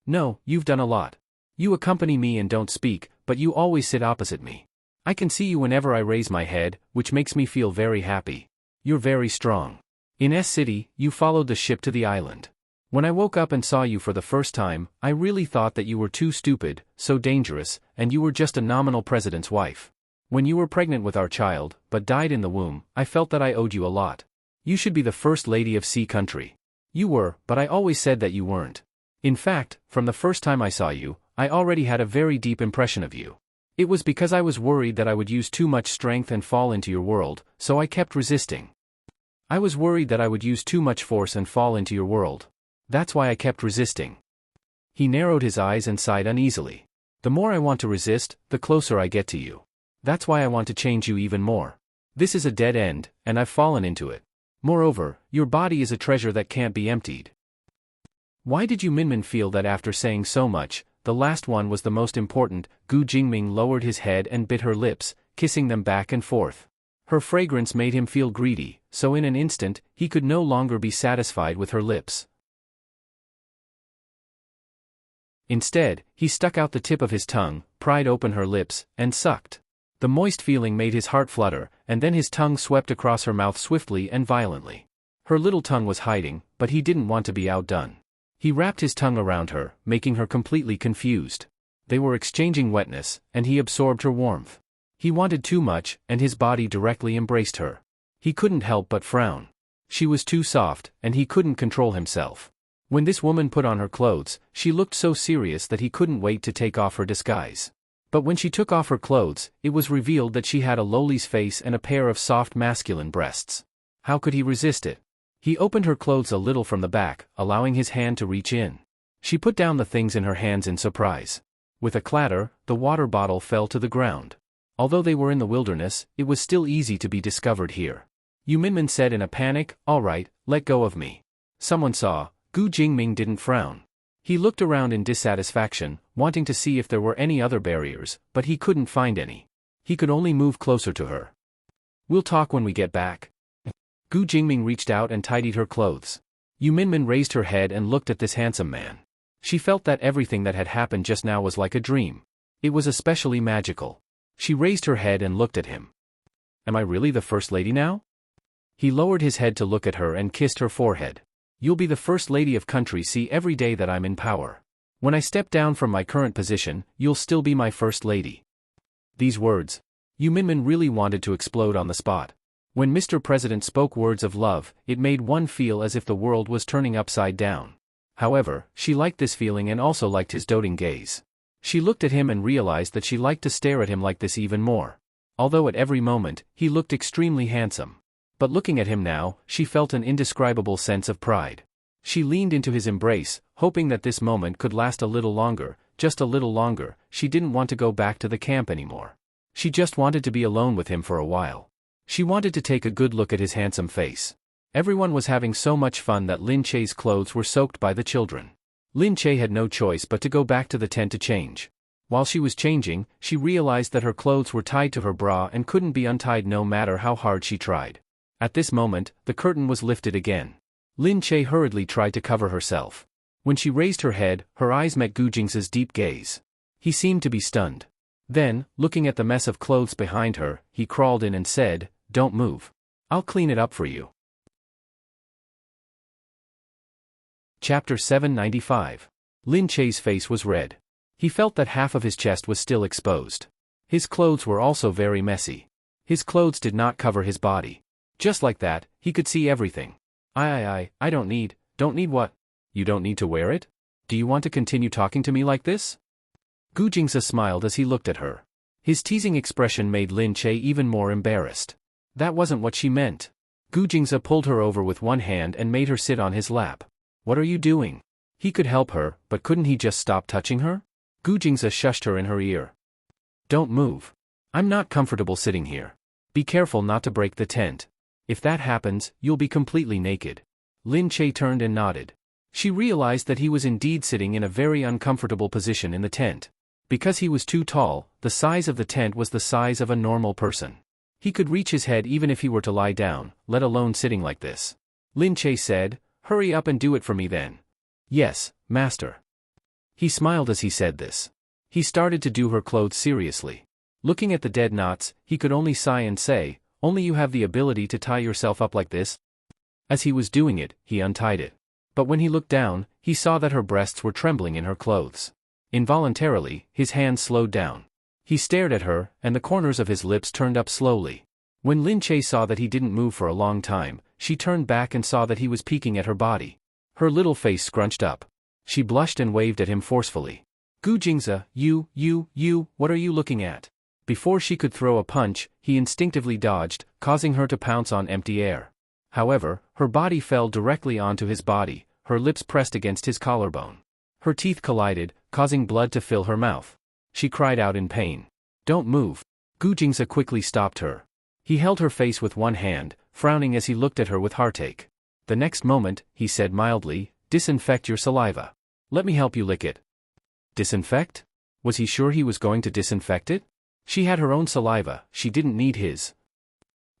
S1: "No, you've done a lot. You accompany me and don't speak, but you always sit opposite me. I can see you whenever I raise my head, which makes me feel very happy. You're very strong. In S-City, you followed the ship to the island. When I woke up and saw you for the first time, I really thought that you were too stupid, so dangerous, and you were just a nominal president's wife. When you were pregnant with our child, but died in the womb, I felt that I owed you a lot. You should be the first lady of Sea Country. You were, but I always said that you weren't. In fact, from the first time I saw you, I already had a very deep impression of you. It was because I was worried that I would use too much strength and fall into your world, so I kept resisting. I was worried that I would use too much force and fall into your world. That's why I kept resisting." He narrowed his eyes and sighed uneasily. "The more I want to resist, the closer I get to you. That's why I want to change you even more. This is a dead end, and I've fallen into it. Moreover, your body is a treasure that can't be emptied." Why did Yu Minmin feel that after saying so much, the last one was the most important? Gu Jingming lowered his head and bit her lips, kissing them back and forth. Her fragrance made him feel greedy, so in an instant, he could no longer be satisfied with her lips. Instead, he stuck out the tip of his tongue, pried open her lips, and sucked. The moist feeling made his heart flutter, and then his tongue swept across her mouth swiftly and violently. Her little tongue was hiding, but he didn't want to be outdone. He wrapped his tongue around her, making her completely confused. They were exchanging wetness, and he absorbed her warmth. He wanted too much, and his body directly embraced her. He couldn't help but frown. She was too soft, and he couldn't control himself. When this woman put on her clothes, she looked so serious that he couldn't wait to take off her disguise. But when she took off her clothes, it was revealed that she had a lowly's face and a pair of soft masculine breasts. How could he resist it? He opened her clothes a little from the back, allowing his hand to reach in. She put down the things in her hands in surprise. With a clatter, the water bottle fell to the ground. Although they were in the wilderness, it was still easy to be discovered here. Yu Minmin said in a panic, "All right, let go of me." Someone saw. Gu Jingming didn't frown. He looked around in dissatisfaction, wanting to see if there were any other barriers, but he couldn't find any. He could only move closer to her. "We'll talk when we get back." Gu Jingming reached out and tidied her clothes. Yu Minmin raised her head and looked at this handsome man. She felt that everything that had happened just now was like a dream. It was especially magical. She raised her head and looked at him. "Am I really the first lady now?" He lowered his head to look at her and kissed her forehead. "You'll be the first lady of Country C every day that I'm in power. When I step down from my current position, you'll still be my first lady." These words. Yu Minmin really wanted to explode on the spot. When Mr. President spoke words of love, it made one feel as if the world was turning upside down. However, she liked this feeling and also liked his doting gaze. She looked at him and realized that she liked to stare at him like this even more. Although at every moment, he looked extremely handsome. But looking at him now, she felt an indescribable sense of pride. She leaned into his embrace, hoping that this moment could last a little longer, just a little longer. She didn't want to go back to the camp anymore. She just wanted to be alone with him for a while. She wanted to take a good look at his handsome face. Everyone was having so much fun that Lin Che's clothes were soaked by the children. Lin Che had no choice but to go back to the tent to change. While she was changing, she realized that her clothes were tied to her bra and couldn't be untied no matter how hard she tried. At this moment, the curtain was lifted again. Lin Che hurriedly tried to cover herself. When she raised her head, her eyes met Gu Jing's deep gaze. He seemed to be stunned. Then, looking at the mess of clothes behind her, he crawled in and said, "Don't move. I'll clean it up for you." Chapter 795. Lin Che's face was red. He felt that half of his chest was still exposed. His clothes were also very messy. His clothes did not cover his body. Just like that, he could see everything. I don't need what? You don't need to wear it? Do you want to continue talking to me like this?" Gu Jingse smiled as he looked at her. His teasing expression made Lin Che even more embarrassed. That wasn't what she meant. Gu Jingse pulled her over with one hand and made her sit on his lap. "What are you doing?" He could help her, but couldn't he just stop touching her? Gu Jingze shushed her in her ear. Don't move. I'm not comfortable sitting here. Be careful not to break the tent. If that happens, you'll be completely naked. Lin Che turned and nodded. She realized that he was indeed sitting in a very uncomfortable position in the tent. Because he was too tall, the size of the tent was the size of a normal person. He could reach his head even if he were to lie down, let alone sitting like this. Lin Che said, "Hurry up and do it for me then." "Yes, master." He smiled as he said this. He started to do her clothes seriously. Looking at the dead knots, he could only sigh and say, "Only you have the ability to tie yourself up like this?" As he was doing it, he untied it. But when he looked down, he saw that her breasts were trembling in her clothes. Involuntarily, his hands slowed down. He stared at her, and the corners of his lips turned up slowly. When Lin Che saw that he didn't move for a long time, she turned back and saw that he was peeking at her body. Her little face scrunched up. She blushed and waved at him forcefully. "Gu Jingze, you, what are you looking at?" Before she could throw a punch, he instinctively dodged, causing her to pounce on empty air. However, her body fell directly onto his body, her lips pressed against his collarbone. Her teeth collided, causing blood to fill her mouth. She cried out in pain. "Don't move." Gu Jingze quickly stopped her. He held her face with one hand, frowning as he looked at her with heartache. The next moment, he said mildly, "Disinfect your saliva. Let me help you lick it." Disinfect? Was he sure he was going to disinfect it? She had her own saliva, she didn't need his.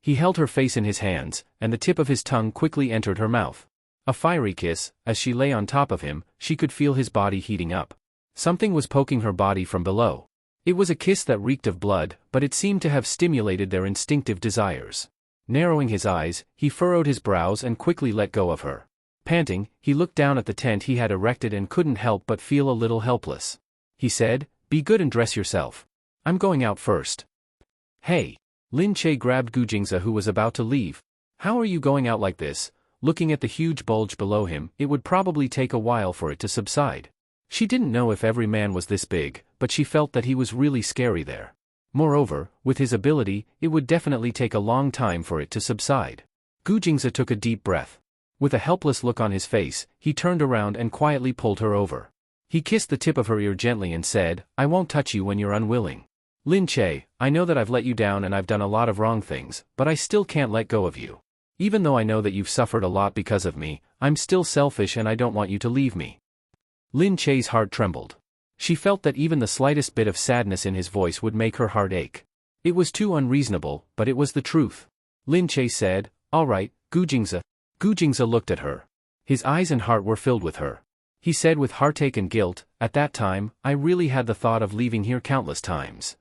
S1: He held her face in his hands, and the tip of his tongue quickly entered her mouth. A fiery kiss. As she lay on top of him, she could feel his body heating up. Something was poking her body from below. It was a kiss that reeked of blood, but it seemed to have stimulated their instinctive desires. Narrowing his eyes, he furrowed his brows and quickly let go of her. Panting, he looked down at the tent he had erected and couldn't help but feel a little helpless. He said, "Be good and dress yourself. I'm going out first." "Hey!" Lin Che grabbed Gu Jingze, who was about to leave. "How are you going out like this?" Looking at the huge bulge below him, it would probably take a while for it to subside. She didn't know if every man was this big, but she felt that he was really scary there. Moreover, with his ability, it would definitely take a long time for it to subside. Gu Jingze took a deep breath. With a helpless look on his face, he turned around and quietly pulled her over. He kissed the tip of her ear gently and said, "I won't touch you when you're unwilling. Lin Che, I know that I've let you down and I've done a lot of wrong things, but I still can't let go of you. Even though I know that you've suffered a lot because of me, I'm still selfish and I don't want you to leave me." Lin Che's heart trembled. She felt that even the slightest bit of sadness in his voice would make her heart ache. It was too unreasonable, but it was the truth. Lin Che said, "All right, Gu Jingze." Gu Jingze looked at her. His eyes and heart were filled with her. He said with heartache and guilt, "At that time, I really had the thought of leaving here countless times.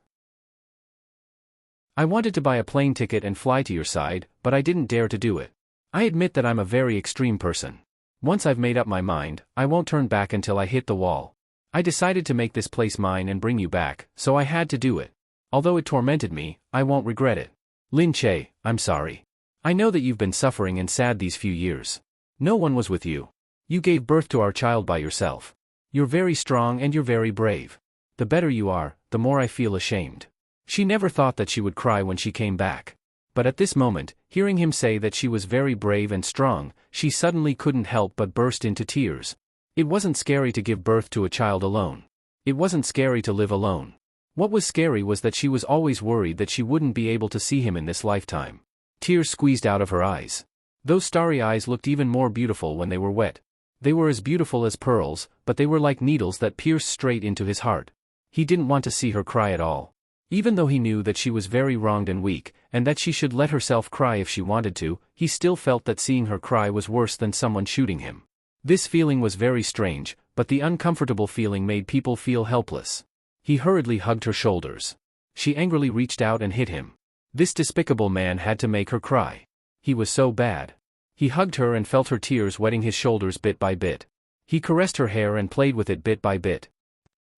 S1: I wanted to buy a plane ticket and fly to your side, but I didn't dare to do it. I admit that I'm a very extreme person. Once I've made up my mind, I won't turn back until I hit the wall. I decided to make this place mine and bring you back, so I had to do it. Although it tormented me, I won't regret it. Lin Che, I'm sorry. I know that you've been suffering and sad these few years. No one was with you. You gave birth to our child by yourself. You're very strong and you're very brave. The better you are, the more I feel ashamed." She never thought that she would cry when she came back. But at this moment, hearing him say that she was very brave and strong, she suddenly couldn't help but burst into tears. It wasn't scary to give birth to a child alone. It wasn't scary to live alone. What was scary was that she was always worried that she wouldn't be able to see him in this lifetime. Tears squeezed out of her eyes. Those starry eyes looked even more beautiful when they were wet. They were as beautiful as pearls, but they were like needles that pierced straight into his heart. He didn't want to see her cry at all. Even though he knew that she was very wronged and weak, and that she should let herself cry if she wanted to, he still felt that seeing her cry was worse than someone shooting him. This feeling was very strange, but the uncomfortable feeling made people feel helpless. He hurriedly hugged her shoulders. She angrily reached out and hit him. This despicable man had to make her cry. He was so bad. He hugged her and felt her tears wetting his shoulders bit by bit. He caressed her hair and played with it bit by bit.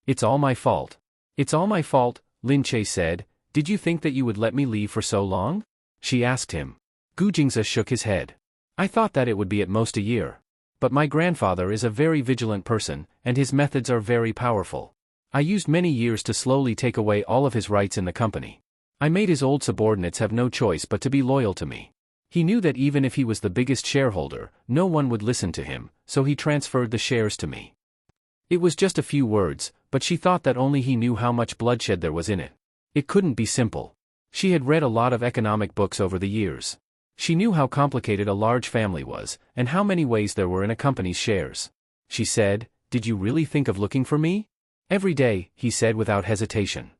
S1: "It's all my fault. It's all my fault," Lin Che said. "Did you think that you would let me leave for so long?" she asked him. Gu Jingze shook his head. "I thought that it would be at most a year. But my grandfather is a very vigilant person, and his methods are very powerful. I used many years to slowly take away all of his rights in the company. I made his old subordinates have no choice but to be loyal to me. He knew that even if he was the biggest shareholder, no one would listen to him, so he transferred the shares to me." It was just a few words, but she thought that only he knew how much bloodshed there was in it. It couldn't be simple. She had read a lot of economic books over the years. She knew how complicated a large family was, and how many ways there were in a company's shares. She said, "Did you really think of looking for me?" "Every day," he said without hesitation.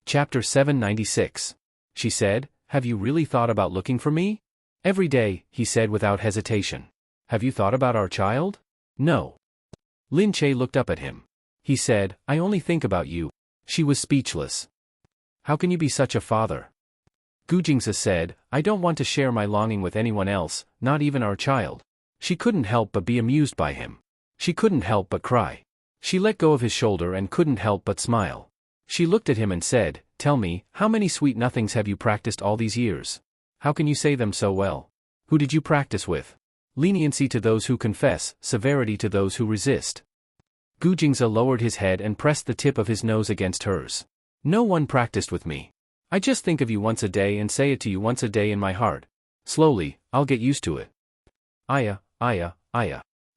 S1: Chapter 796. She said, "Have you really thought about looking for me?" "Every day," he said without hesitation. "Have you thought about our child?" "No." Lin Che looked up at him. He said, "I only think about you." She was speechless. "How can you be such a father?" Gu Jingzi said, "I don't want to share my longing with anyone else, not even our child." She couldn't help but be amused by him. She couldn't help but cry. She let go of his shoulder and couldn't help but smile. She looked at him and said, "Tell me, how many sweet nothings have you practiced all these years? How can you say them so well? Who did you practice with?" "Leniency to those who confess, severity to those who resist." Gu Jingzi lowered his head and pressed the tip of his nose against hers. "No one practiced with me. I just think of you once a day and say it to you once a day in my heart. Slowly, I'll get used to it." Aya.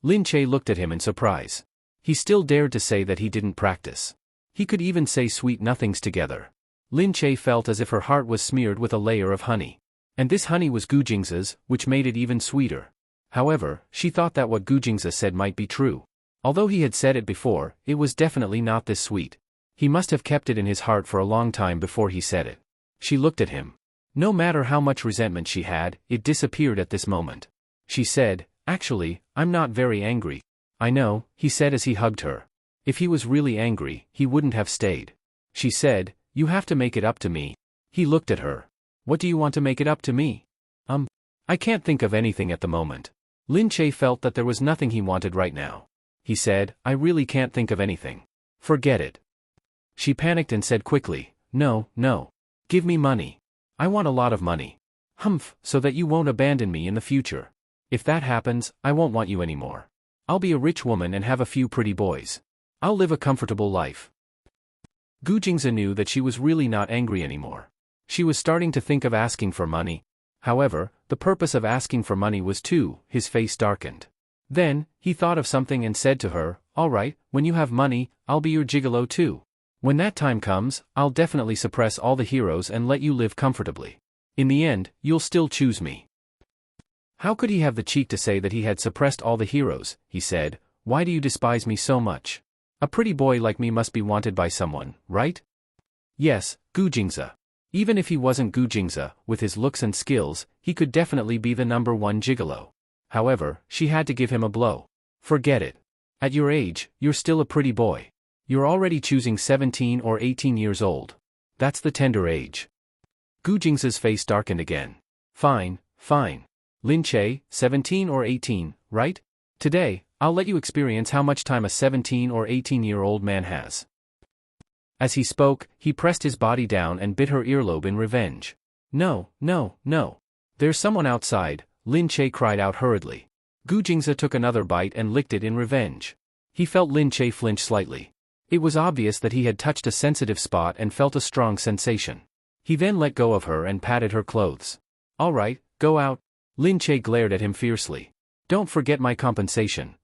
S1: Lin Che looked at him in surprise. He still dared to say that he didn't practice. He could even say sweet nothings together. Lin Che felt as if her heart was smeared with a layer of honey. And this honey was Gu Jingzi's, which made it even sweeter. However, she thought that what Gu Jingzi said might be true. Although he had said it before, it was definitely not this sweet. He must have kept it in his heart for a long time before he said it. She looked at him. No matter how much resentment she had, it disappeared at this moment. She said, "Actually, I'm not very angry." "I know," he said as he hugged her. If he was really angry, he wouldn't have stayed. She said, "You have to make it up to me." He looked at her. "What do you want to make it up to me?" I can't think of anything at the moment." Lin Che felt that there was nothing he wanted right now. He said, "I really can't think of anything." "Forget it." She panicked and said quickly, No. Give me money. I want a lot of money. So that you won't abandon me in the future. If that happens, I won't want you anymore. I'll be a rich woman and have a few pretty boys. I'll live a comfortable life." Gu Jingzi knew that she was really not angry anymore. She was starting to think of asking for money. However, the purpose of asking for money was his face darkened. Then, he thought of something and said to her, "All right, when you have money, I'll be your gigolo too. When that time comes, I'll definitely suppress all the heroes and let you live comfortably. In the end, you'll still choose me." How could he have the cheek to say that he had suppressed all the heroes? He said, "Why do you despise me so much? A pretty boy like me must be wanted by someone, right?" Yes, Gu Jingzi. Even if he wasn't Gu Jingzi, with his looks and skills, he could definitely be the #1 gigolo. However, she had to give him a blow. "Forget it. At your age, you're still a pretty boy. You're already choosing 17 or 18 years old. That's the tender age." Gu Jingzi's face darkened again. Fine. Lin Che, 17 or 18, right? Today, I'll let you experience how much time a 17 or 18-year-old man has." As he spoke, he pressed his body down and bit her earlobe in revenge. No. There's someone outside," Lin Che cried out hurriedly. Gu Jingzi took another bite and licked it in revenge. He felt Lin Che flinch slightly. It was obvious that he had touched a sensitive spot and felt a strong sensation. He then let go of her and patted her clothes. "All right, go out." Lin Che glared at him fiercely. "Don't forget my compensation."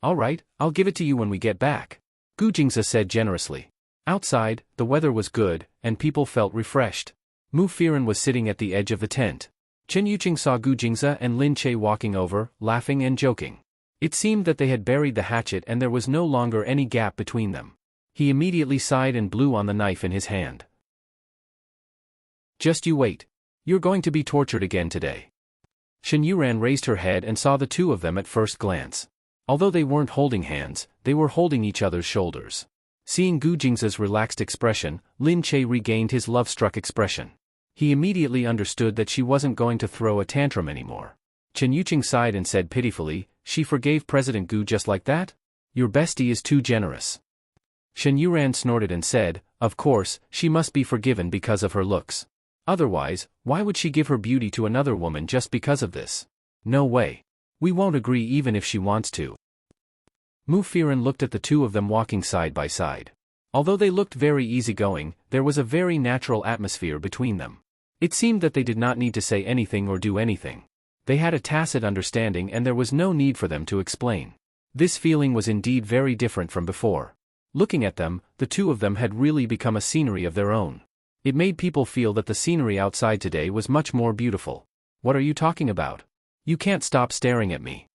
S1: "All right, I'll give it to you when we get back," Gu Jingzi said generously. Outside, the weather was good, and people felt refreshed. Mu Firen was sitting at the edge of the tent. Chen Yuqing saw Gu Jingzi and Lin Che walking over, laughing and joking. It seemed that they had buried the hatchet and there was no longer any gap between them. He immediately sighed and blew on the knife in his hand. "Just you wait. You're going to be tortured again today." Shen Yuran raised her head and saw the two of them at first glance. Although they weren't holding hands, they were holding each other's shoulders. Seeing Gu Jingzi's relaxed expression, Lin Che regained his love-struck expression. He immediately understood that she wasn't going to throw a tantrum anymore. Chen Yuqing sighed and said pitifully, "She forgave President Gu just like that? Your bestie is too generous." Shen Yuran snorted and said, "Of course, she must be forgiven because of her looks. Otherwise, why would she give her beauty to another woman just because of this? No way. We won't agree even if she wants to." Mu Firen looked at the two of them walking side by side. Although they looked very easygoing, there was a very natural atmosphere between them. It seemed that they did not need to say anything or do anything. They had a tacit understanding and there was no need for them to explain. This feeling was indeed very different from before. Looking at them, the two of them had really become a scenery of their own. It made people feel that the scenery outside today was much more beautiful. What are you talking about? You can't stop staring at me.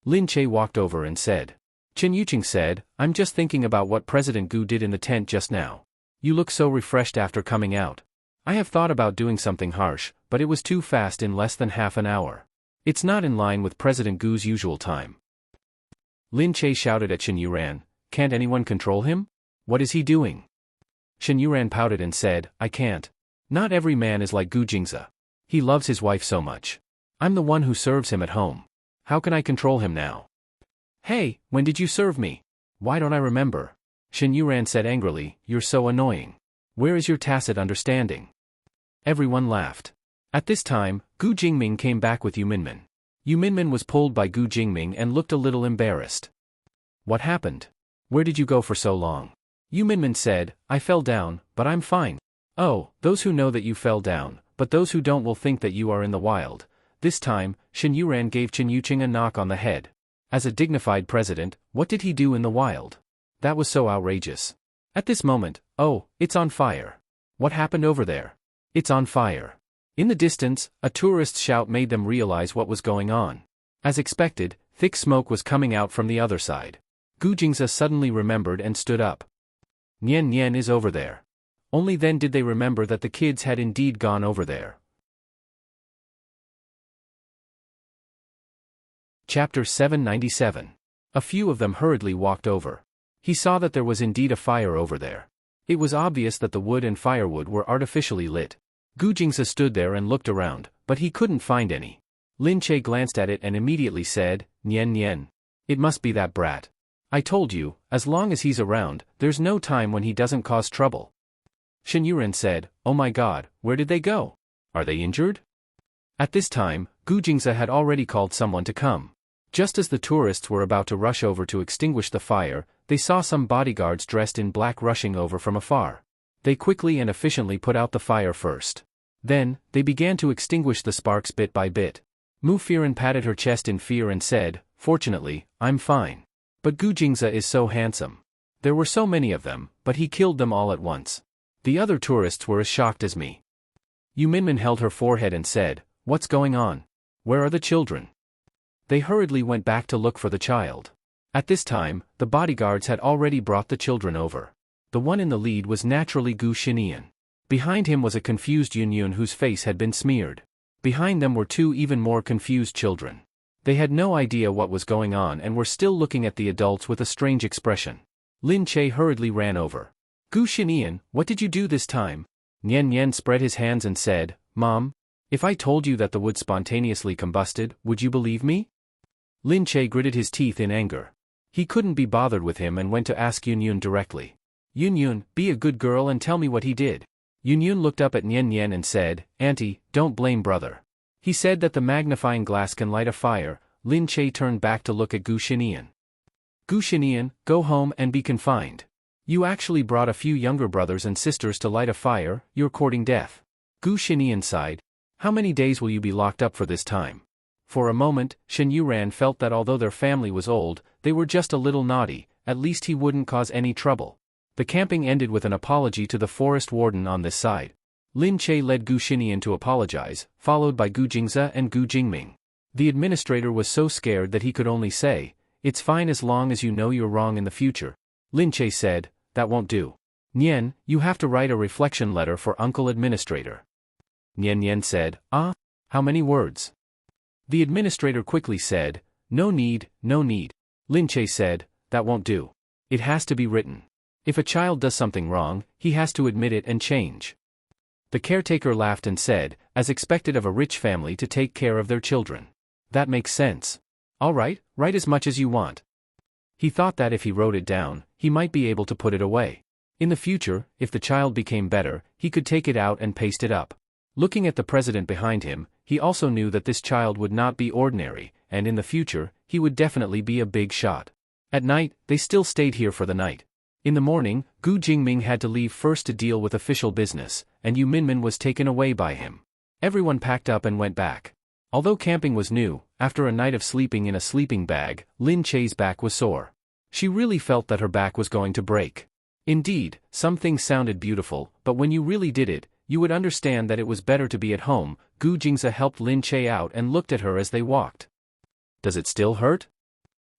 S1: Lin Che walked over and said. Chen Yuqing said, I'm just thinking about what President Gu did in the tent just now. You look so refreshed after coming out. I have thought about doing something harsh, but it was too fast in less than half an hour. It's not in line with President Gu's usual time. Lin Che shouted at Chen Yuran, can't anyone control him? What is he doing? Chen Yuran pouted and said, I can't. Not every man is like Gu Jingze. He loves his wife so much. I'm the one who serves him at home. How can I control him now? Hey, when did you serve me? Why don't I remember? Chen Yuran said angrily, you're so annoying. Where is your tacit understanding? Everyone laughed. At this time, Gu Jingming came back with Yu Minmin. Yu Minmin was pulled by Gu Jingming and looked a little embarrassed. What happened? Where did you go for so long? Yu Minmin said, I fell down, but I'm fine. Oh, those who know that you fell down, but those who don't will think that you are in the wild. This time, Chen Yuran gave Chen Yuqing a knock on the head. As a dignified president, what did he do in the wild? That was so outrageous. At this moment, oh, it's on fire. What happened over there? It's on fire. In the distance, a tourist's shout made them realize what was going on. As expected, thick smoke was coming out from the other side. Gu Jingze suddenly remembered and stood up. Nian Nian is over there. Only then did they remember that the kids had indeed gone over there. Chapter 797. A few of them hurriedly walked over. He saw that there was indeed a fire over there. It was obvious that the wood and firewood were artificially lit. Gu Jingze stood there and looked around, but he couldn't find any. Lin Che glanced at it and immediately said, Nian Nian. It must be that brat. I told you, as long as he's around, there's no time when he doesn't cause trouble. Shen Yuren said, oh my god, where did they go? Are they injured? At this time, Gu Jingze had already called someone to come. Just as the tourists were about to rush over to extinguish the fire, they saw some bodyguards dressed in black rushing over from afar. They quickly and efficiently put out the fire first. Then, they began to extinguish the sparks bit by bit. Mu Firen patted her chest in fear and said, fortunately, I'm fine. But Gu Jingze is so handsome. There were so many of them, but he killed them all at once. The other tourists were as shocked as me. Yu Minmin held her forehead and said, what's going on? Where are the children? They hurriedly went back to look for the child. At this time, the bodyguards had already brought the children over. The one in the lead was naturally Gu Xinian. Behind him was a confused Yunyun whose face had been smeared. Behind them were two even more confused children. They had no idea what was going on and were still looking at the adults with a strange expression. Lin Che hurriedly ran over. Gu Xinian, what did you do this time? Nian Nian spread his hands and said, Mom, if I told you that the wood spontaneously combusted, would you believe me? Lin Che gritted his teeth in anger. He couldn't be bothered with him and went to ask Yunyun directly. Yunyun, be a good girl and tell me what he did. Yunyun looked up at Nian Nian and said, Auntie, don't blame brother. He said that the magnifying glass can light a fire. Lin Che turned back to look at Gu Xinian. Gu Xinian, go home and be confined. You actually brought a few younger brothers and sisters to light a fire, you're courting death. Gu Xinian sighed. How many days will you be locked up for this time? For a moment, Shen Yuran felt that although their family was old, they were just a little naughty, at least he wouldn't cause any trouble. The camping ended with an apology to the forest warden on this side. Lin Che led Gu Xinian to apologize, followed by Gu Jingze and Gu Jingming. The administrator was so scared that he could only say, it's fine as long as you know you're wrong in the future. Lin Che said, that won't do. Nian, you have to write a reflection letter for Uncle Administrator. Nian Nian said, how many words? The administrator quickly said, no need, no need. Lin Che said, that won't do. It has to be written. If a child does something wrong, he has to admit it and change. The caretaker laughed and said, as expected of a rich family to take care of their children. That makes sense. All right, write as much as you want. He thought that if he wrote it down, he might be able to put it away. In the future, if the child became better, he could take it out and paste it up. Looking at the president behind him, he also knew that this child would not be ordinary, and in the future, he would definitely be a big shot. At night, they still stayed here for the night. In the morning, Gu Jingming had to leave first to deal with official business, and Yu Minmin was taken away by him. Everyone packed up and went back. Although camping was new, after a night of sleeping in a sleeping bag, Lin Che's back was sore. She really felt that her back was going to break. Indeed, some things sounded beautiful, but when you really did it, you would understand that it was better to be at home. Gu Jingze helped Lin Che out and looked at her as they walked. Does it still hurt?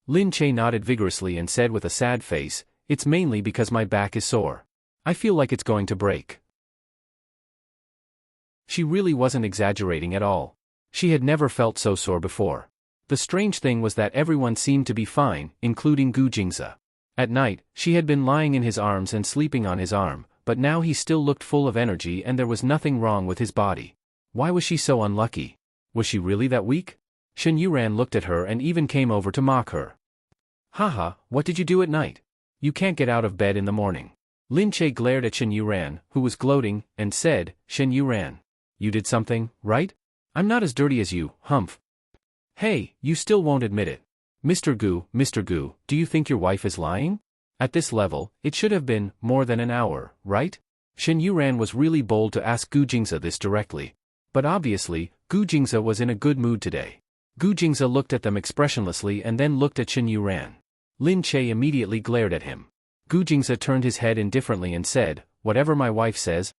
S1: Lin Che nodded vigorously and said with a sad face, it's mainly because my back is sore. I feel like it's going to break. She really wasn't exaggerating at all. She had never felt so sore before. The strange thing was that everyone seemed to be fine, including Gu Jingze. At night, she had been lying in his arms and sleeping on his arm, but now he still looked full of energy and there was nothing wrong with his body. Why was she so unlucky? Was she really that weak? Shen Yuran looked at her and even came over to mock her. Haha, what did you do at night? You can't get out of bed in the morning. Lin Che glared at Shen Yuran, who was gloating, and said, Shen Yuran, you did something, right? I'm not as dirty as you, humph. Hey, you still won't admit it. Mr. Gu, do you think your wife is lying? At this level, it should have been more than an hour, right? Shen Yuran was really bold to ask Gu Jingze this directly. But obviously, Gu Jingze was in a good mood today. Gu Jingze looked at them expressionlessly and then looked at Shen Yuran. Lin Che immediately glared at him. Gu Jingze turned his head indifferently and said, whatever my wife says.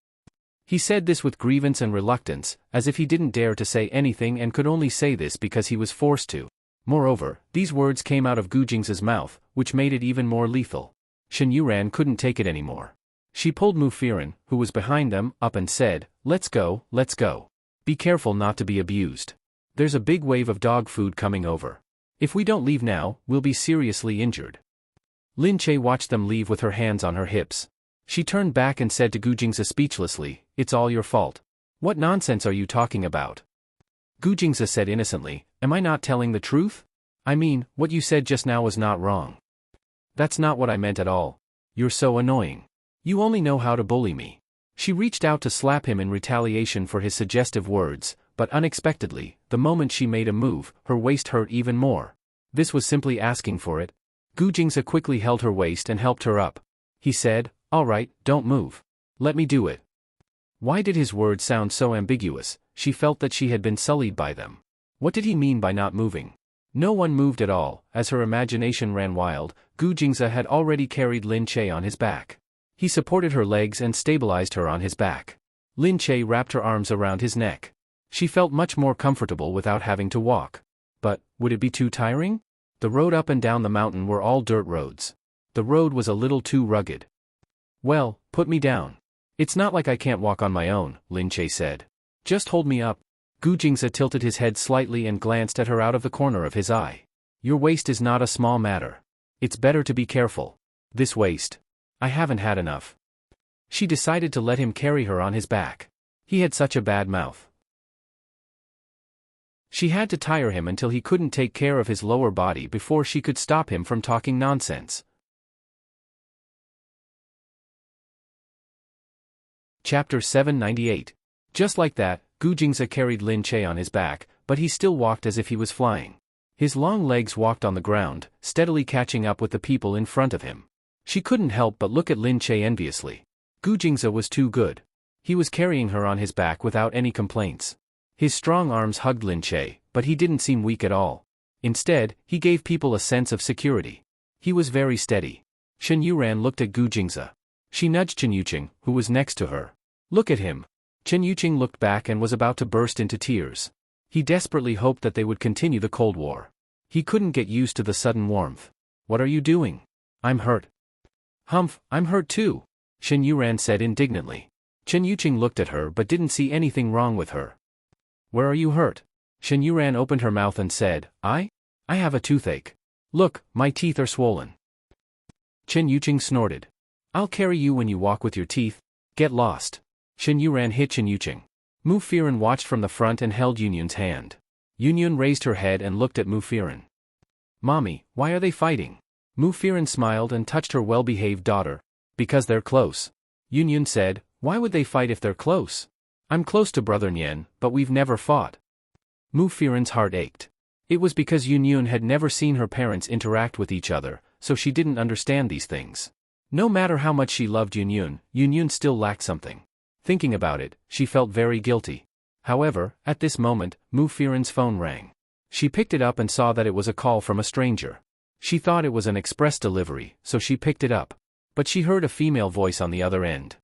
S1: He said this with grievance and reluctance, as if he didn't dare to say anything and could only say this because he was forced to. Moreover, these words came out of Gu Jingze's mouth, which made it even more lethal. Shen Yuran couldn't take it anymore. She pulled Mu Firen, who was behind them, up and said, let's go. Be careful not to be abused. There's a big wave of dog food coming over. If we don't leave now, we'll be seriously injured. Lin Che watched them leave with her hands on her hips. She turned back and said to Gu Jingze speechlessly, it's all your fault. What nonsense are you talking about? Gu Jingze said innocently, am I not telling the truth? I mean, what you said just now was not wrong. That's not what I meant at all. You're so annoying. You only know how to bully me. She reached out to slap him in retaliation for his suggestive words, but unexpectedly, the moment she made a move, her waist hurt even more. This was simply asking for it. Gu Jingze quickly held her waist and helped her up. He said, all right, don't move. Let me do it. Why did his words sound so ambiguous? She felt that she had been sullied by them. What did he mean by not moving? No one moved at all. As her imagination ran wild, Gu Jingze had already carried Lin Che on his back. He supported her legs and stabilized her on his back. Lin Che wrapped her arms around his neck. She felt much more comfortable without having to walk. But, would it be too tiring? The road up and down the mountain were all dirt roads. The road was a little too rugged. Well, put me down. It's not like I can't walk on my own, Lin Che said. Just hold me up. Gu Jingze tilted his head slightly and glanced at her out of the corner of his eye. Your waist is not a small matter. It's better to be careful. This waist. I haven't had enough. She decided to let him carry her on his back. He had such a bad mouth. She had to tire him until he couldn't take care of his lower body before she could stop him from talking nonsense. Chapter 798. Just like that, Gu Jingze carried Lin Che on his back, but he still walked as if he was flying. His long legs walked on the ground, steadily catching up with the people in front of him. She couldn't help but look at Lin Che enviously. Gu Jingze was too good. He was carrying her on his back without any complaints. His strong arms hugged Lin Che, but he didn't seem weak at all. Instead, he gave people a sense of security. He was very steady. Shen Yuran looked at Gu Jingze. She nudged Chen Yuqing, who was next to her. Look at him. Chen Yuqing looked back and was about to burst into tears. He desperately hoped that they would continue the Cold War. He couldn't get used to the sudden warmth. What are you doing? I'm hurt. Humph, I'm hurt too, Shen Yuran said indignantly. Chen Yuqing looked at her but didn't see anything wrong with her. Where are you hurt? Shen Yuran opened her mouth and said, I have a toothache. Look, my teeth are swollen. Chen Yuqing snorted. I'll carry you when you walk with your teeth. Get lost. Shen Yuran hit Chen Yuqing. Mu Firen watched from the front and held Yunyun's hand. Yunyun raised her head and looked at Mu Firen. Mommy, why are they fighting? Mu Firen smiled and touched her well-behaved daughter. Because they're close. Yunyun said, why would they fight if they're close? I'm close to Brother Nian, but we've never fought. Mu Firen's heart ached. It was because Yunyun had never seen her parents interact with each other, so she didn't understand these things. No matter how much she loved Yunyun, Yunyun still lacked something. Thinking about it, she felt very guilty. However, at this moment, Mu Firen's phone rang. She picked it up and saw that it was a call from a stranger. She thought it was an express delivery, so she picked it up. But she heard a female voice on the other end.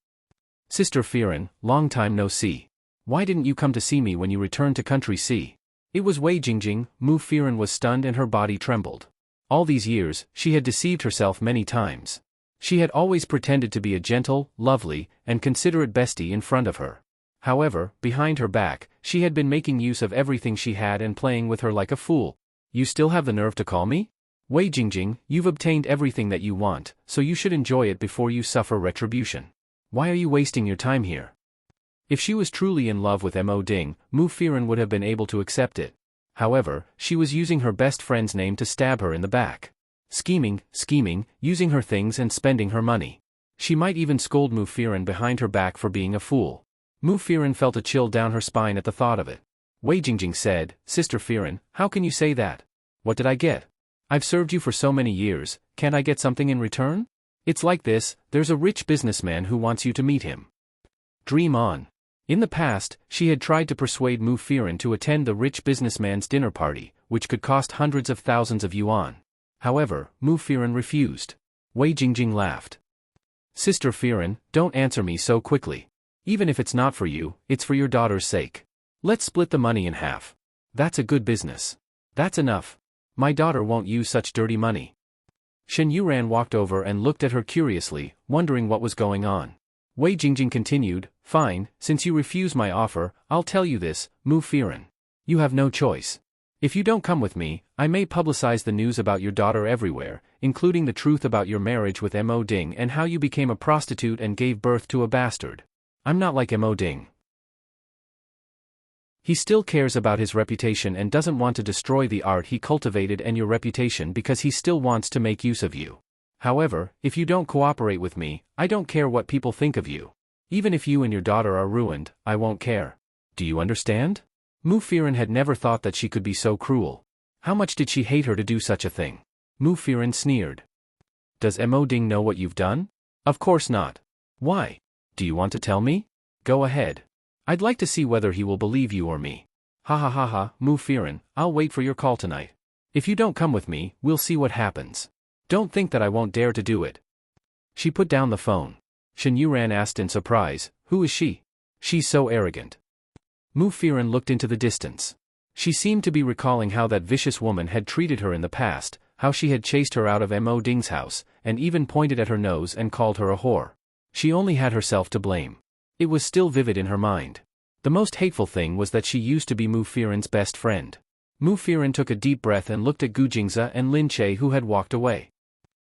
S1: Sister Firen, long time no see. Why didn't you come to see me when you returned to country C? It was Wei Jingjing. Mu Firen was stunned and her body trembled. All these years, she had deceived herself many times. She had always pretended to be a gentle, lovely, and considerate bestie in front of her. However, behind her back, she had been making use of everything she had and playing with her like a fool. You still have the nerve to call me? Wei Jingjing, you've obtained everything that you want, so you should enjoy it before you suffer retribution. Why are you wasting your time here? If she was truly in love with Mo Ding, Mu Firen would have been able to accept it. However, she was using her best friend's name to stab her in the back. Scheming, using her things and spending her money. She might even scold Mu Firen behind her back for being a fool. Mu Firen felt a chill down her spine at the thought of it. Wei Jingjing said, Sister Firen, how can you say that? What did I get? I've served you for so many years, can't I get something in return? It's like this, there's a rich businessman who wants you to meet him. Dream on. In the past, she had tried to persuade Mu Firen to attend the rich businessman's dinner party, which could cost hundreds of thousands of yuan. However, Mu Firen refused. Wei Jingjing laughed. Sister Firen, don't answer me so quickly. Even if it's not for you, it's for your daughter's sake. Let's split the money in half. That's a good business. That's enough. My daughter won't use such dirty money. Shen Yuran walked over and looked at her curiously, wondering what was going on. Wei Jingjing continued, Fine, since you refuse my offer, I'll tell you this, Mu Firen. You have no choice. If you don't come with me, I may publicize the news about your daughter everywhere, including the truth about your marriage with Mo Ding and how you became a prostitute and gave birth to a bastard. I'm not like Mo Ding. He still cares about his reputation and doesn't want to destroy the art he cultivated and your reputation because he still wants to make use of you. However, if you don't cooperate with me, I don't care what people think of you. Even if you and your daughter are ruined, I won't care. Do you understand? Mu Firen had never thought that she could be so cruel. How much did she hate her to do such a thing? Mu Firen sneered. Does Mo Ding know what you've done? Of course not. Why? Do you want to tell me? Go ahead. I'd like to see whether he will believe you or me. Ha ha ha ha, Mu Firen, I'll wait for your call tonight. If you don't come with me, we'll see what happens. Don't think that I won't dare to do it. She put down the phone. Shen Yuran asked in surprise, Who is she? She's so arrogant. Mu Firen looked into the distance. She seemed to be recalling how that vicious woman had treated her in the past, how she had chased her out of Mo Ding's house, and even pointed at her nose and called her a whore. She only had herself to blame. It was still vivid in her mind. The most hateful thing was that she used to be Mu Firen's best friend. Mu Firen took a deep breath and looked at Gu Jingze and Lin Che who had walked away.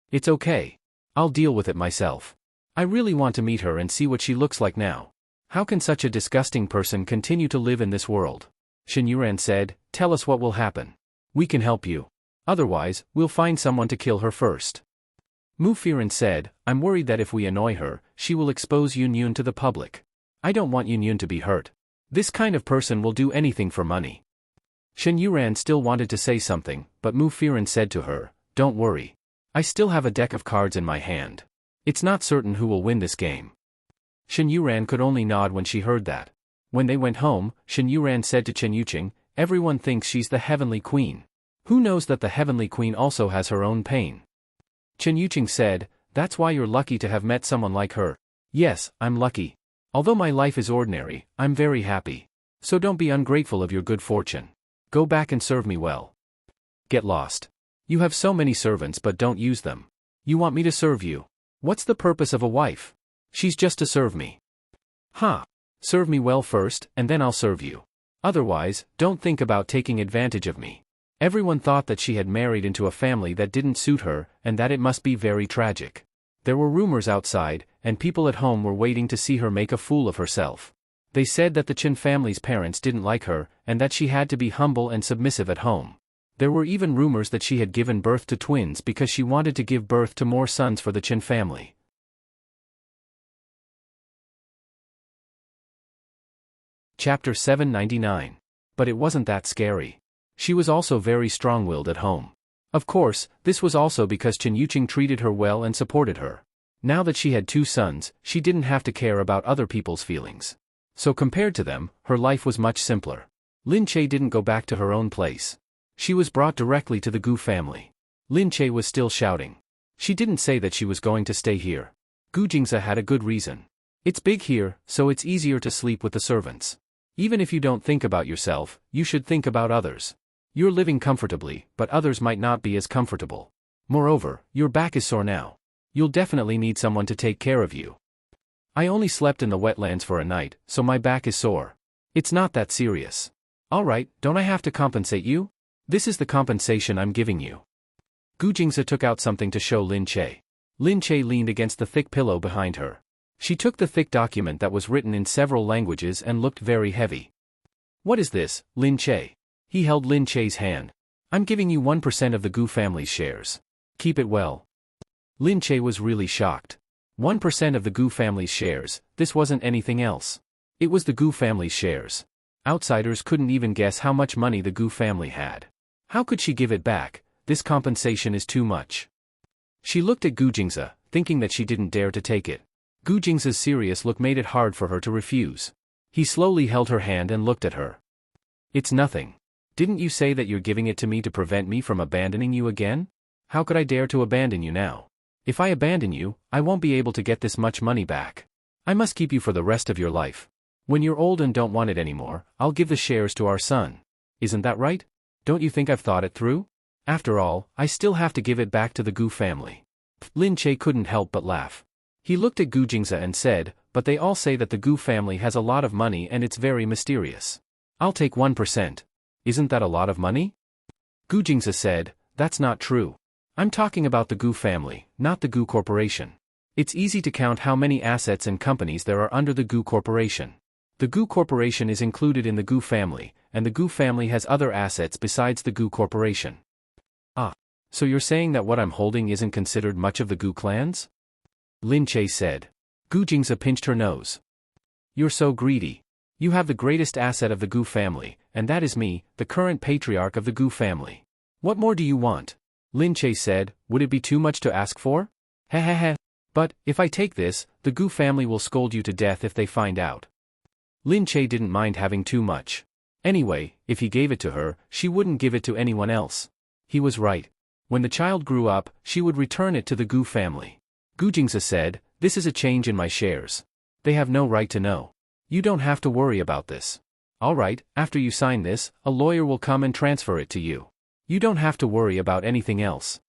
S1: It's okay. I'll deal with it myself. I really want to meet her and see what she looks like now. How can such a disgusting person continue to live in this world? Shen Yuran said, Tell us what will happen. We can help you. Otherwise, we'll find someone to kill her first. Mu Firen said, I'm worried that if we annoy her, she will expose Yun Yun to the public. I don't want Yun Yun to be hurt. This kind of person will do anything for money. Shen Yuran still wanted to say something, but Mu Firen said to her, Don't worry. I still have a deck of cards in my hand. It's not certain who will win this game. Shen Yuran could only nod when she heard that. When they went home, Shen Yuran said to Chen Yuqing, Everyone thinks she's the Heavenly Queen. Who knows that the Heavenly Queen also has her own pain? Chen Yuqing said, That's why you're lucky to have met someone like her. Yes, I'm lucky. Although my life is ordinary, I'm very happy. So don't be ungrateful of your good fortune. Go back and serve me well. Get lost. You have so many servants but don't use them. You want me to serve you. What's the purpose of a wife? She's just to serve me. Ha! Serve me well first, and then I'll serve you. Otherwise, don't think about taking advantage of me. Everyone thought that she had married into a family that didn't suit her, and that it must be very tragic. There were rumors outside, and people at home were waiting to see her make a fool of herself. They said that the Chen family's parents didn't like her, and that she had to be humble and submissive at home. There were even rumors that she had given birth to twins because she wanted to give birth to more sons for the Chen family. Chapter 799. But it wasn't that scary. She was also very strong-willed at home. Of course, this was also because Chen Yuqing treated her well and supported her. Now that she had 2 sons, she didn't have to care about other people's feelings. So compared to them, her life was much simpler. Lin Che didn't go back to her own place. She was brought directly to the Gu family. Lin Che was still shouting. She didn't say that she was going to stay here. Gu Jingze had a good reason. It's big here, so it's easier to sleep with the servants. Even if you don't think about yourself, you should think about others. You're living comfortably, but others might not be as comfortable. Moreover, your back is sore now. You'll definitely need someone to take care of you. I only slept in the wetlands for a night, so my back is sore. It's not that serious. Alright, don't I have to compensate you? This is the compensation I'm giving you. Gu Jingze took out something to show Lin Che. Lin Che leaned against the thick pillow behind her. She took the thick document that was written in several languages and looked very heavy. What is this, Lin Che? He held Lin Che's hand. I'm giving you 1% of the Gu family's shares. Keep it well. Lin Che was really shocked. 1% of the Gu family's shares, this wasn't anything else. It was the Gu family's shares. Outsiders couldn't even guess how much money the Gu family had. How could she give it back? This compensation is too much. She looked at Gu Jingze, thinking that she didn't dare to take it. Gu Jingze's serious look made it hard for her to refuse. He slowly held her hand and looked at her. It's nothing. Didn't you say that you're giving it to me to prevent me from abandoning you again? How could I dare to abandon you now? If I abandon you, I won't be able to get this much money back. I must keep you for the rest of your life. When you're old and don't want it anymore, I'll give the shares to our son. Isn't that right? Don't you think I've thought it through? After all, I still have to give it back to the Gu family. Lin Che couldn't help but laugh. He looked at Gu Jingze and said, but they all say that the Gu family has a lot of money and it's very mysterious. I'll take 1%. Isn't that a lot of money? Gu Jingze said, that's not true. I'm talking about the Gu family, not the Gu Corporation. It's easy to count how many assets and companies there are under the Gu Corporation. The Gu Corporation is included in the Gu family, and the Gu family has other assets besides the Gu Corporation. Ah, so you're saying that what I'm holding isn't considered much of the Gu clans? Lin Che said. Gu Jingze pinched her nose. You're so greedy. You have the greatest asset of the Gu family, and that is me, the current patriarch of the Gu family. What more do you want? Lin Che said, would it be too much to ask for? Heh. But, if I take this, the Gu family will scold you to death if they find out. Lin Che didn't mind having too much. Anyway, if he gave it to her, she wouldn't give it to anyone else. He was right. When the child grew up, she would return it to the Gu family. Gu Jingze said, this is a change in my shares. They have no right to know. You don't have to worry about this. Alright, after you sign this, a lawyer will come and transfer it to you. You don't have to worry about anything else.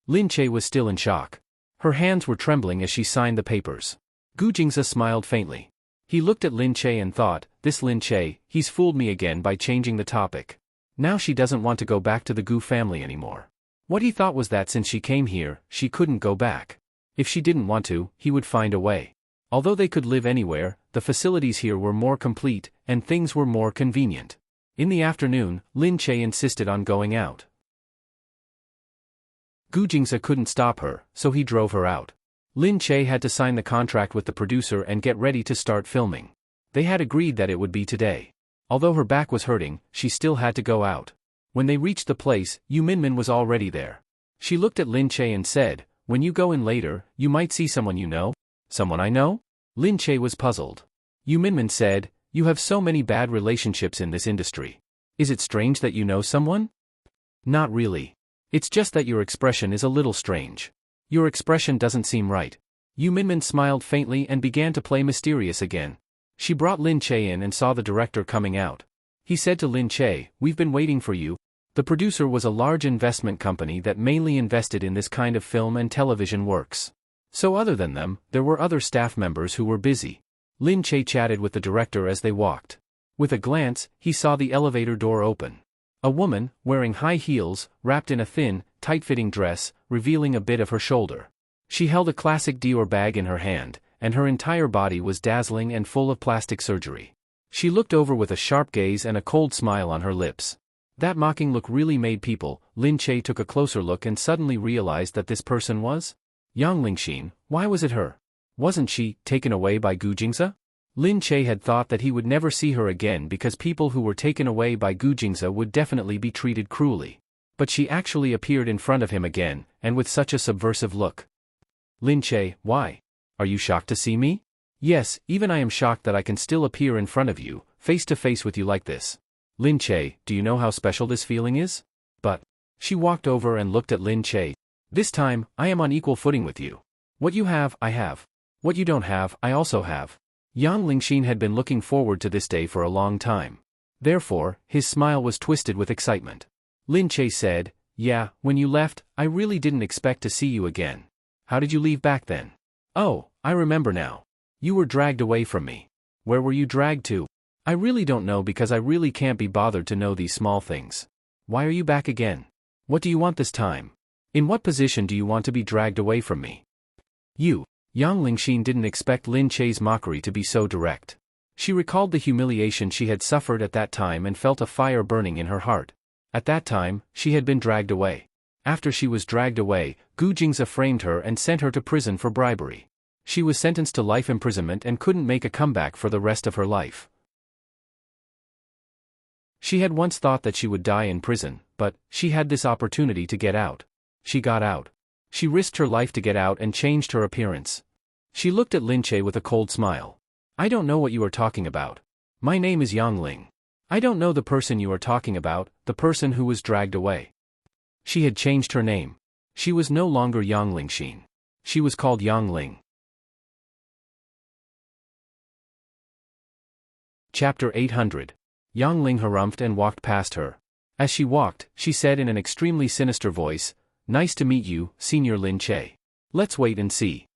S1: Lin Che was still in shock. Her hands were trembling as she signed the papers. Gu Jingze smiled faintly. He looked at Lin Che and thought, this Lin Che, he's fooled me again by changing the topic. Now she doesn't want to go back to the Gu family anymore. What he thought was that since she came here, she couldn't go back. If she didn't want to, he would find a way. Although they could live anywhere, the facilities here were more complete, and things were more convenient. In the afternoon, Lin Che insisted on going out. Gu Jingze couldn't stop her, so he drove her out. Lin Che had to sign the contract with the producer and get ready to start filming. They had agreed that it would be today. Although her back was hurting, she still had to go out. When they reached the place, Yu Minmin was already there. She looked at Lin Che and said, when you go in later, you might see someone you know? Someone I know? Lin Che was puzzled. Yu Minmin said, you have so many bad relationships in this industry. Is it strange that you know someone? Not really. It's just that your expression is a little strange. Your expression doesn't seem right. Yu Minmin smiled faintly and began to play mysterious again. She brought Lin Che in and saw the director coming out. He said to Lin Che, we've been waiting for you. The producer was a large investment company that mainly invested in this kind of film and television works. So other than them, there were other staff members who were busy. Lin Che chatted with the director as they walked. With a glance, he saw the elevator door open. A woman, wearing high heels, wrapped in a thin, tight-fitting dress, revealing a bit of her shoulder. She held a classic Dior bag in her hand, and her entire body was dazzling and full of plastic surgery. She looked over with a sharp gaze and a cold smile on her lips. That mocking look really made people. Lin Che took a closer look and suddenly realized that this person was Yang Lingxin. Why was it her? Wasn't she taken away by Gu Jingze? Lin Che had thought that he would never see her again because people who were taken away by Gu Jingze would definitely be treated cruelly. But she actually appeared in front of him again, and with such a subversive look. Lin Che, why? Are you shocked to see me? Yes, even I am shocked that I can still appear in front of you, face to face with you like this. Lin Che, do you know how special this feeling is? But, she walked over and looked at Lin Che. This time, I am on equal footing with you. What you have, I have. What you don't have, I also have. Yang Lingxin had been looking forward to this day for a long time. Therefore, his smile was twisted with excitement. Lin Che said, yeah, when you left, I really didn't expect to see you again. How did you leave back then? Oh, I remember now. You were dragged away from me. Where were you dragged to? I really don't know because I really can't be bothered to know these small things. Why are you back again? What do you want this time? In what position do you want to be dragged away from me? You. Yang Lingxin didn't expect Lin Che's mockery to be so direct. She recalled the humiliation she had suffered at that time and felt a fire burning in her heart. At that time, she had been dragged away. After she was dragged away, Gu Jingze framed her and sent her to prison for bribery. She was sentenced to life imprisonment and couldn't make a comeback for the rest of her life. She had once thought that she would die in prison, but she had this opportunity to get out. She got out. She risked her life to get out and changed her appearance. She looked at Lin Che with a cold smile. I don't know what you are talking about. My name is Yang Ling. I don't know the person you are talking about, the person who was dragged away. She had changed her name. She was no longer Yang Lingxin. She was called Yang Ling. Chapter 800. Yang Ling harumphed and walked past her. As she walked, she said in an extremely sinister voice, Nice to meet you, Senior Lin Che. Let's wait and see.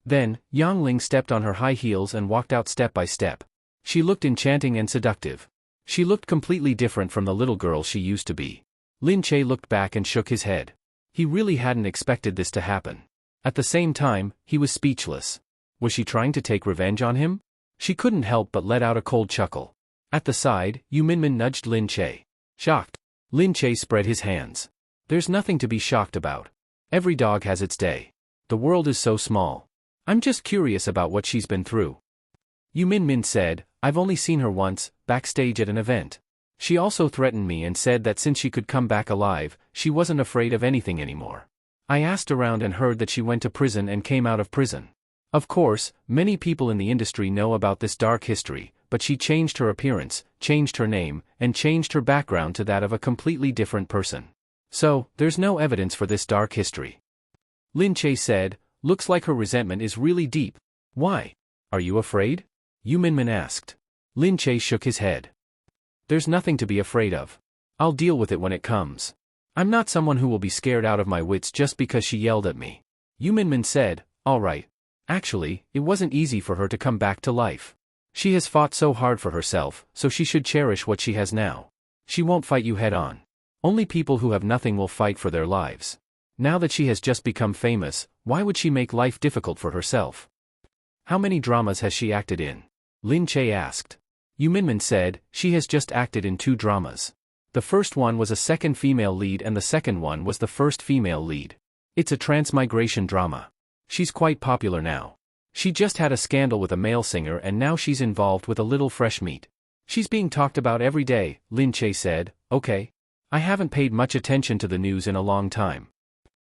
S1: Then, Yang Ling stepped on her high heels and walked out step by step. She looked enchanting and seductive. She looked completely different from the little girl she used to be. Lin Che looked back and shook his head. He really hadn't expected this to happen. At the same time, he was speechless. Was she trying to take revenge on him? She couldn't help but let out a cold chuckle. At the side, Yu Minmin nudged Lin Che. Shocked. Lin Che spread his hands. There's nothing to be shocked about. Every dog has its day. The world is so small. I'm just curious about what she's been through. Yu Minmin said, I've only seen her once, backstage at an event. She also threatened me and said that since she could come back alive, she wasn't afraid of anything anymore. I asked around and heard that she went to prison and came out of prison. Of course, many people in the industry know about this dark history, but she changed her appearance, changed her name, and changed her background to that of a completely different person. So, there's no evidence for this dark history. Lin Che said, looks like her resentment is really deep. Why? Are you afraid? Yu Minmin asked. Lin Che shook his head. There's nothing to be afraid of. I'll deal with it when it comes. I'm not someone who will be scared out of my wits just because she yelled at me. Yu Minmin said, all right. Actually, it wasn't easy for her to come back to life. She has fought so hard for herself, so she should cherish what she has now. She won't fight you head on. Only people who have nothing will fight for their lives. Now that she has just become famous, why would she make life difficult for herself? How many dramas has she acted in? Lin Che asked. Yu Minmin said, she has just acted in 2 dramas. The first one was a second female lead and the second one was the first female lead. It's a transmigration drama. She's quite popular now. She just had a scandal with a male singer and now she's involved with a little fresh meat. She's being talked about every day, Lin Che said, okay. I haven't paid much attention to the news in a long time.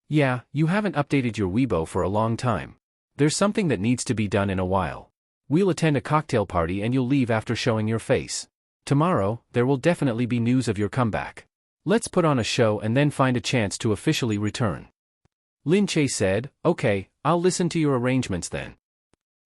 S1: Yeah, you haven't updated your Weibo for a long time. There's something that needs to be done in a while. We'll attend a cocktail party and you'll leave after showing your face. Tomorrow, there will definitely be news of your comeback. Let's put on a show and then find a chance to officially return. Lin Che said, okay, I'll listen to your arrangements then.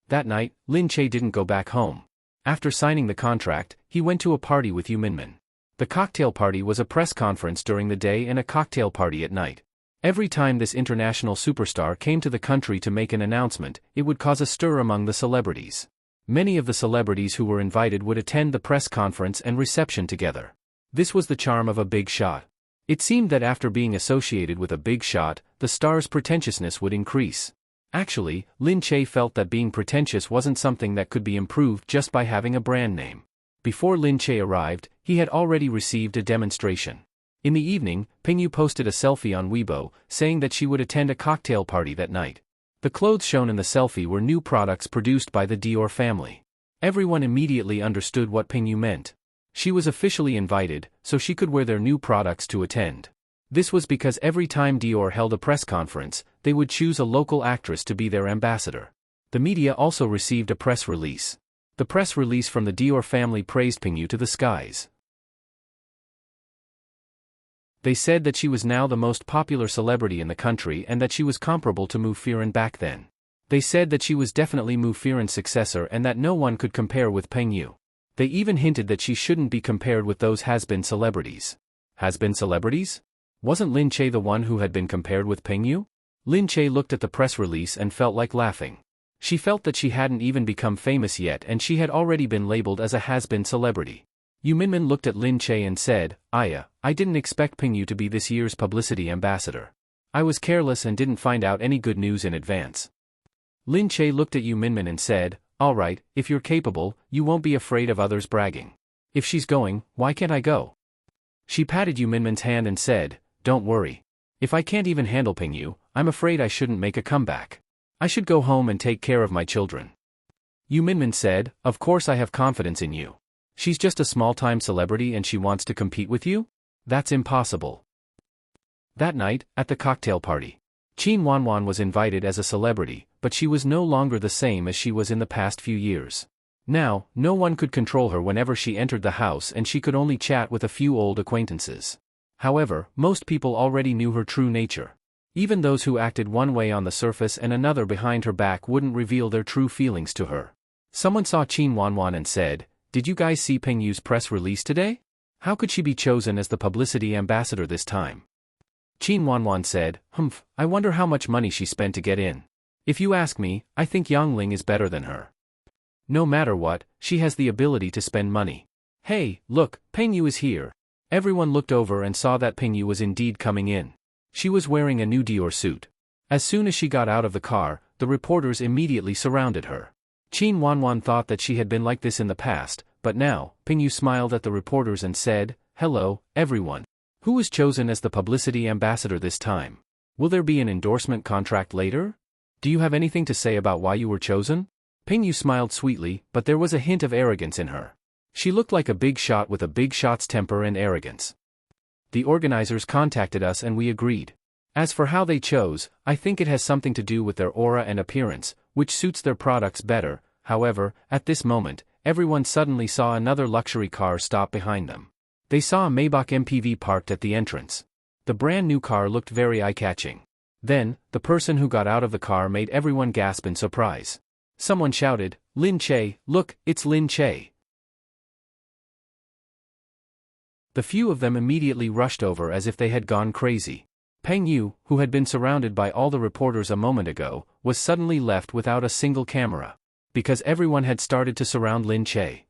S1: That night, Lin Che didn't go back home. After signing the contract, he went to a party with Yu Minmin. The cocktail party was a press conference during the day and a cocktail party at night. Every time this international superstar came to the country to make an announcement, it would cause a stir among the celebrities. Many of the celebrities who were invited would attend the press conference and reception together. This was the charm of a big shot. It seemed that after being associated with a big shot, the star's pretentiousness would increase. Actually, Lin Che felt that being pretentious wasn't something that could be improved just by having a brand name. Before Lin Che arrived, he had already received a demonstration. In the evening, Pingyu posted a selfie on Weibo, saying that she would attend a cocktail party that night. The clothes shown in the selfie were new products produced by the Dior family. Everyone immediately understood what Pingyu meant. She was officially invited, so she could wear their new products to attend. This was because every time Dior held a press conference, they would choose a local actress to be their ambassador. The media also received a press release. The press release from the Dior family praised Pingyu to the skies. They said that she was now the most popular celebrity in the country and that she was comparable to Mu Firen back then. They said that she was definitely Mu Firen's successor and that no one could compare with Pingyu. They even hinted that she shouldn't be compared with those has-been celebrities. Has-been celebrities? Wasn't Lin Che the one who had been compared with Pingyu? Lin Che looked at the press release and felt like laughing. She felt that she hadn't even become famous yet and she had already been labeled as a has-been celebrity. Yu Minmin looked at Lin Che and said, "Aya, I didn't expect Pingyu to be this year's publicity ambassador. I was careless and didn't find out any good news in advance." Lin Che looked at Yu Minmin and said, "Alright, if you're capable, you won't be afraid of others bragging. If she's going, why can't I go?" She patted Yu Minmin's hand and said, "Don't worry. If I can't even handle Pingyu, I'm afraid I shouldn't make a comeback. I should go home and take care of my children." Yu Minmin said, "Of course I have confidence in you. She's just a small-time celebrity and she wants to compete with you? That's impossible." That night, at the cocktail party, Qin Wanwan was invited as a celebrity, but she was no longer the same as she was in the past few years. Now, no one could control her whenever she entered the house and she could only chat with a few old acquaintances. However, most people already knew her true nature. Even those who acted one way on the surface and another behind her back wouldn't reveal their true feelings to her. Someone saw Qin Wanwan and said, "Did you guys see Pingyu's press release today? How could she be chosen as the publicity ambassador this time?" Qin Wanwan said, "Humph, I wonder how much money she spent to get in. If you ask me, I think Yang Ling is better than her. No matter what, she has the ability to spend money. Hey, look, Pingyu is here." Everyone looked over and saw that Pingyu was indeed coming in. She was wearing a new Dior suit. As soon as she got out of the car, the reporters immediately surrounded her. Qin Wanwan thought that she had been like this in the past, but now, Pingyu smiled at the reporters and said, "Hello, everyone. Who was chosen as the publicity ambassador this time? Will there be an endorsement contract later? Do you have anything to say about why you were chosen?" Pingyu smiled sweetly, but there was a hint of arrogance in her. She looked like a big shot with a big shot's temper and arrogance. "The organizers contacted us and we agreed. As for how they chose, I think it has something to do with their aura and appearance, which suits their products better." However, at this moment, everyone suddenly saw another luxury car stop behind them. They saw a Maybach MPV parked at the entrance. The brand new car looked very eye-catching. Then, the person who got out of the car made everyone gasp in surprise. Someone shouted, "Lin Che, look, it's Lin Che." The few of them immediately rushed over as if they had gone crazy. Pingyu, who had been surrounded by all the reporters a moment ago, was suddenly left without a single camera. Because everyone had started to surround Lin Che.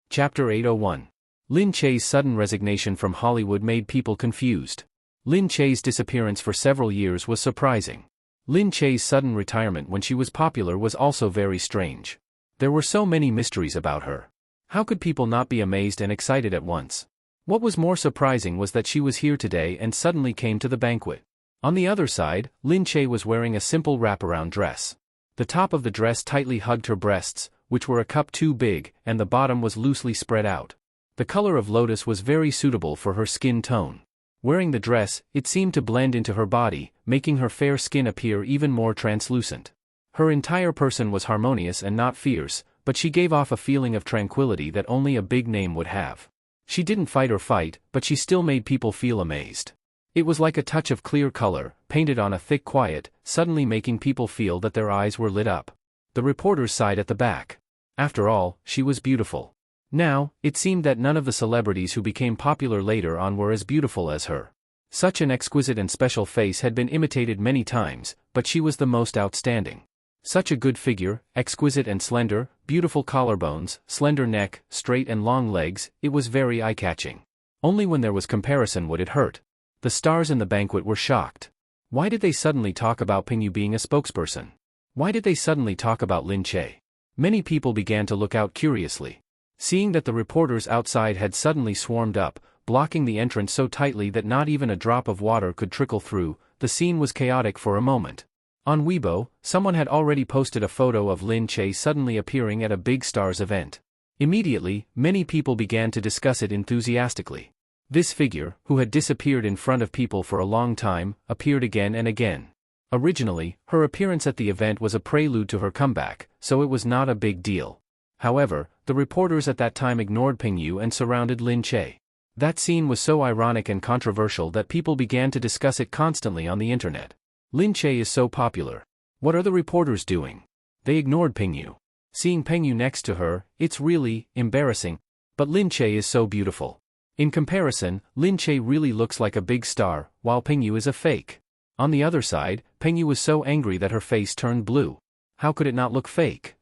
S1: Chapter 801. Lin Che's sudden resignation from Hollywood made people confused. Lin Che's disappearance for several years was surprising. Lin Che's sudden retirement when she was popular was also very strange. There were so many mysteries about her. How could people not be amazed and excited at once? What was more surprising was that she was here today and suddenly came to the banquet. On the other side, Lin Che was wearing a simple wraparound dress. The top of the dress tightly hugged her breasts, which were a cup too big, and the bottom was loosely spread out. The color of lotus was very suitable for her skin tone. Wearing the dress, it seemed to blend into her body, making her fair skin appear even more translucent. Her entire person was harmonious and not fierce, but she gave off a feeling of tranquility that only a big name would have. She didn't fight or fight, but she still made people feel amazed. It was like a touch of clear color, painted on a thick quiet, suddenly making people feel that their eyes were lit up. The reporters sighed at the back. After all, she was beautiful. Now, it seemed that none of the celebrities who became popular later on were as beautiful as her. Such an exquisite and special face had been imitated many times, but she was the most outstanding. Such a good figure, exquisite and slender, beautiful collarbones, slender neck, straight and long legs, it was very eye-catching. Only when there was comparison would it hurt. The stars in the banquet were shocked. Why did they suddenly talk about Pingyu being a spokesperson? Why did they suddenly talk about Lin Che? Many people began to look out curiously. Seeing that the reporters outside had suddenly swarmed up, blocking the entrance so tightly that not even a drop of water could trickle through, the scene was chaotic for a moment. On Weibo, someone had already posted a photo of Lin Che suddenly appearing at a big stars event. Immediately, many people began to discuss it enthusiastically. This figure, who had disappeared in front of people for a long time, appeared again and again. Originally, her appearance at the event was a prelude to her comeback, so it was not a big deal. However, the reporters at that time ignored Pengyu and surrounded Lin Che. That scene was so ironic and controversial that people began to discuss it constantly on the internet. Lin Che is so popular. What are the reporters doing? They ignored Pengyu. Seeing Pengyu next to her, it's really embarrassing. But Lin Che is so beautiful. In comparison, Lin Che really looks like a big star, while Pengyu is a fake. On the other side, Pengyu was so angry that her face turned blue. How could it not look fake?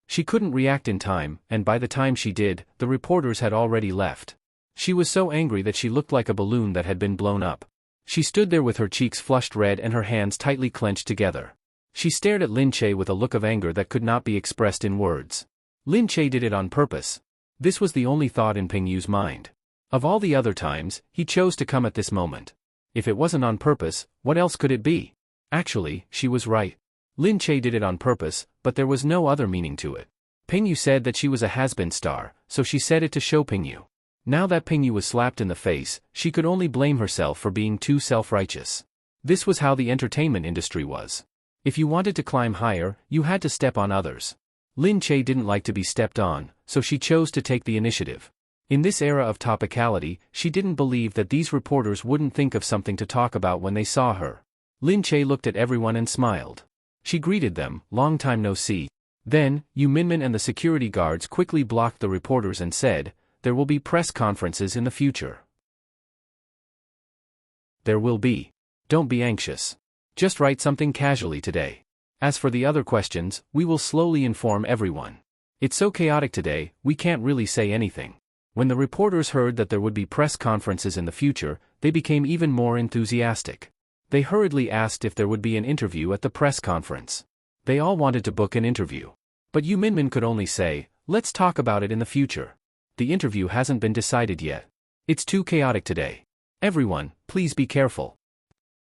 S1: She couldn't react in time, and by the time she did, the reporters had already left. She was so angry that she looked like a balloon that had been blown up. She stood there with her cheeks flushed red and her hands tightly clenched together. She stared at Lin Che with a look of anger that could not be expressed in words. Lin Che did it on purpose. This was the only thought in Pengyu's mind. Of all the other times, he chose to come at this moment. If it wasn't on purpose, what else could it be? Actually, she was right. Lin Che did it on purpose, but there was no other meaning to it. Pengyu said that she was a has-been star, so she said it to show Pengyu. Now that Pengyu was slapped in the face, she could only blame herself for being too self-righteous. This was how the entertainment industry was. If you wanted to climb higher, you had to step on others. Lin Che didn't like to be stepped on, so she chose to take the initiative. In this era of topicality, she didn't believe that these reporters wouldn't think of something to talk about when they saw her. Lin Che looked at everyone and smiled. She greeted them, "Long time no see." Then, Yu Minmin and the security guards quickly blocked the reporters and said, "There will be press conferences in the future." There will be. Don't be anxious. Just write something casually today. As for the other questions, we will slowly inform everyone. It's so chaotic today, we can't really say anything. When the reporters heard that there would be press conferences in the future, they became even more enthusiastic. They hurriedly asked if there would be an interview at the press conference. They all wanted to book an interview. But Yu Minmin could only say, "Let's talk about it in the future. The interview hasn't been decided yet. It's too chaotic today. Everyone, please be careful."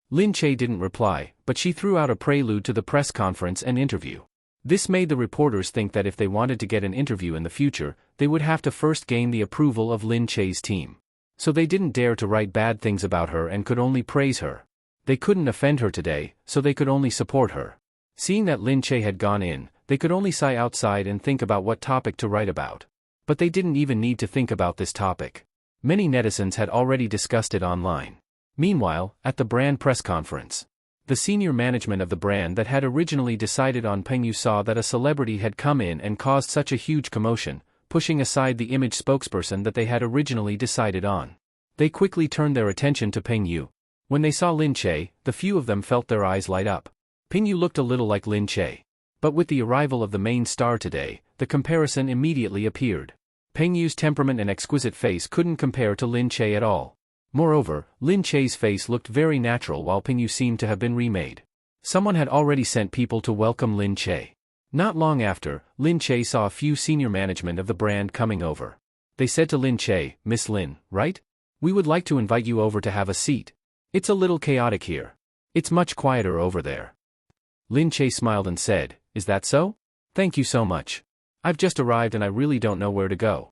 S1: Lin Che didn't reply, but she threw out a prelude to the press conference and interview. This made the reporters think that if they wanted to get an interview in the future, they would have to first gain the approval of Lin Che's team. So they didn't dare to write bad things about her and could only praise her. They couldn't offend her today, so they could only support her. Seeing that Lin Che had gone in, they could only sigh outside and think about what topic to write about. But they didn't even need to think about this topic. Many netizens had already discussed it online. Meanwhile, at the brand press conference, the senior management of the brand that had originally decided on Pengyu saw that a celebrity had come in and caused such a huge commotion, pushing aside the image spokesperson that they had originally decided on. They quickly turned their attention to Pengyu. When they saw Lin Che, the few of them felt their eyes light up. Pengyu looked a little like Lin Che. But with the arrival of the main star today, the comparison immediately appeared. Pengyu's temperament and exquisite face couldn't compare to Lin Che at all. Moreover, Lin Che's face looked very natural while Pengyu seemed to have been remade. Someone had already sent people to welcome Lin Che. Not long after, Lin Che saw a few senior management of the brand coming over. They said to Lin Che, "Miss Lin, right? We would like to invite you over to have a seat. It's a little chaotic here. It's much quieter over there." Lin Che smiled and said, "Is that so? Thank you so much. I've just arrived and I really don't know where to go."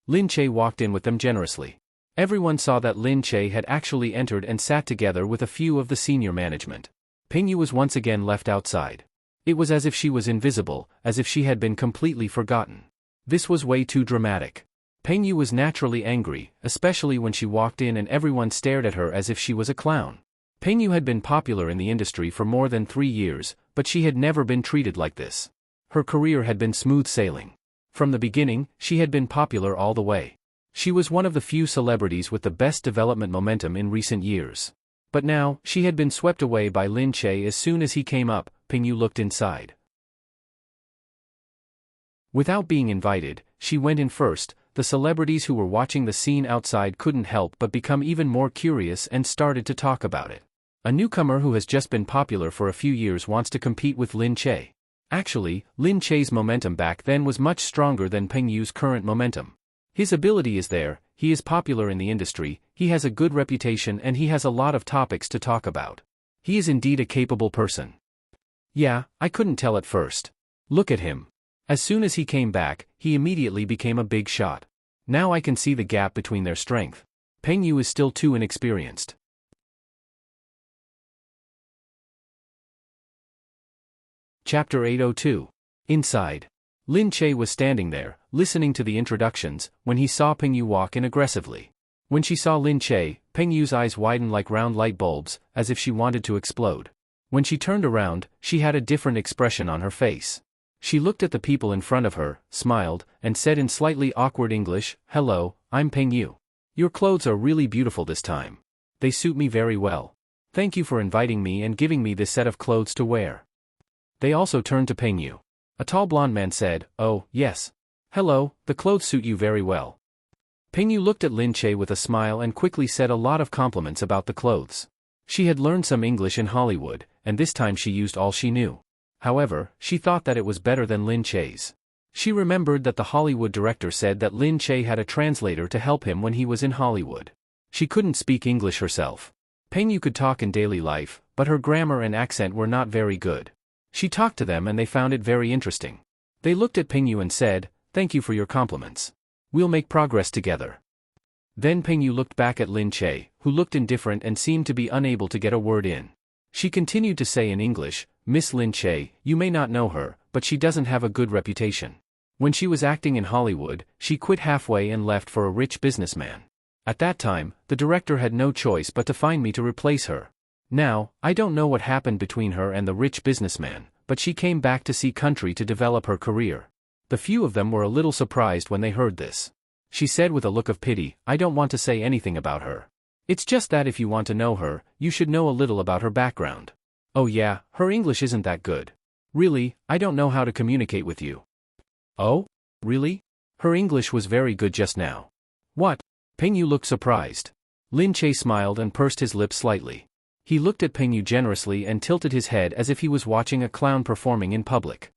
S1: Lin Che walked in with them generously. Everyone saw that Lin Che had actually entered and sat together with a few of the senior management. Pengyu was once again left outside. It was as if she was invisible, as if she had been completely forgotten. This was way too dramatic. Pengyu was naturally angry, especially when she walked in and everyone stared at her as if she was a clown. Pengyu had been popular in the industry for more than 3 years, but she had never been treated like this. Her career had been smooth sailing. From the beginning, she had been popular all the way. She was one of the few celebrities with the best development momentum in recent years. But now, she had been swept away by Lin Che as soon as he came up. Pengyu looked inside. Without being invited, she went in first. The celebrities who were watching the scene outside couldn't help but become even more curious and started to talk about it. A newcomer who has just been popular for a few years wants to compete with Lin Che. Actually, Lin Che's momentum back then was much stronger than Pengyu's current momentum. His ability is there, he is popular in the industry, he has a good reputation and he has a lot of topics to talk about. He is indeed a capable person. Yeah, I couldn't tell at first. Look at him. As soon as he came back, he immediately became a big shot. Now I can see the gap between their strength. Peng Yu is still too inexperienced. Chapter 802. Inside. Lin Che was standing there, listening to the introductions, when he saw Peng Yu walk in aggressively. When she saw Lin Che, Peng Yu's eyes widened like round light bulbs, as if she wanted to explode. When she turned around, she had a different expression on her face. She looked at the people in front of her, smiled, and said in slightly awkward English, "Hello, I'm Peng Yu. Your clothes are really beautiful this time. They suit me very well. Thank you for inviting me and giving me this set of clothes to wear." They also turned to Peng Yu. A tall blonde man said, "Oh, yes. Hello, the clothes suit you very well." Peng Yu looked at Lin Che with a smile and quickly said a lot of compliments about the clothes. She had learned some English in Hollywood, and this time she used all she knew. However, she thought that it was better than Lin Che's. She remembered that the Hollywood director said that Lin Che had a translator to help him when he was in Hollywood. She couldn't speak English herself. Peng Yu could talk in daily life, but her grammar and accent were not very good. She talked to them and they found it very interesting. They looked at Peng Yu and said, "Thank you for your compliments. We'll make progress together." Then Peng Yu looked back at Lin Che, who looked indifferent and seemed to be unable to get a word in. She continued to say in English, "Miss Lin Che, you may not know her, but she doesn't have a good reputation. When she was acting in Hollywood, she quit halfway and left for a rich businessman. At that time, the director had no choice but to find me to replace her. Now, I don't know what happened between her and the rich businessman, but she came back to see country to develop her career." The few of them were a little surprised when they heard this. She said with a look of pity, "I don't want to say anything about her. It's just that if you want to know her, you should know a little about her background. Oh yeah, her English isn't that good. Really, I don't know how to communicate with you." "Oh? Really? Her English was very good just now." "What?" Peng Yu looked surprised. Lin Che smiled and pursed his lips slightly. He looked at Peng Yu generously and tilted his head as if he was watching a clown performing in public.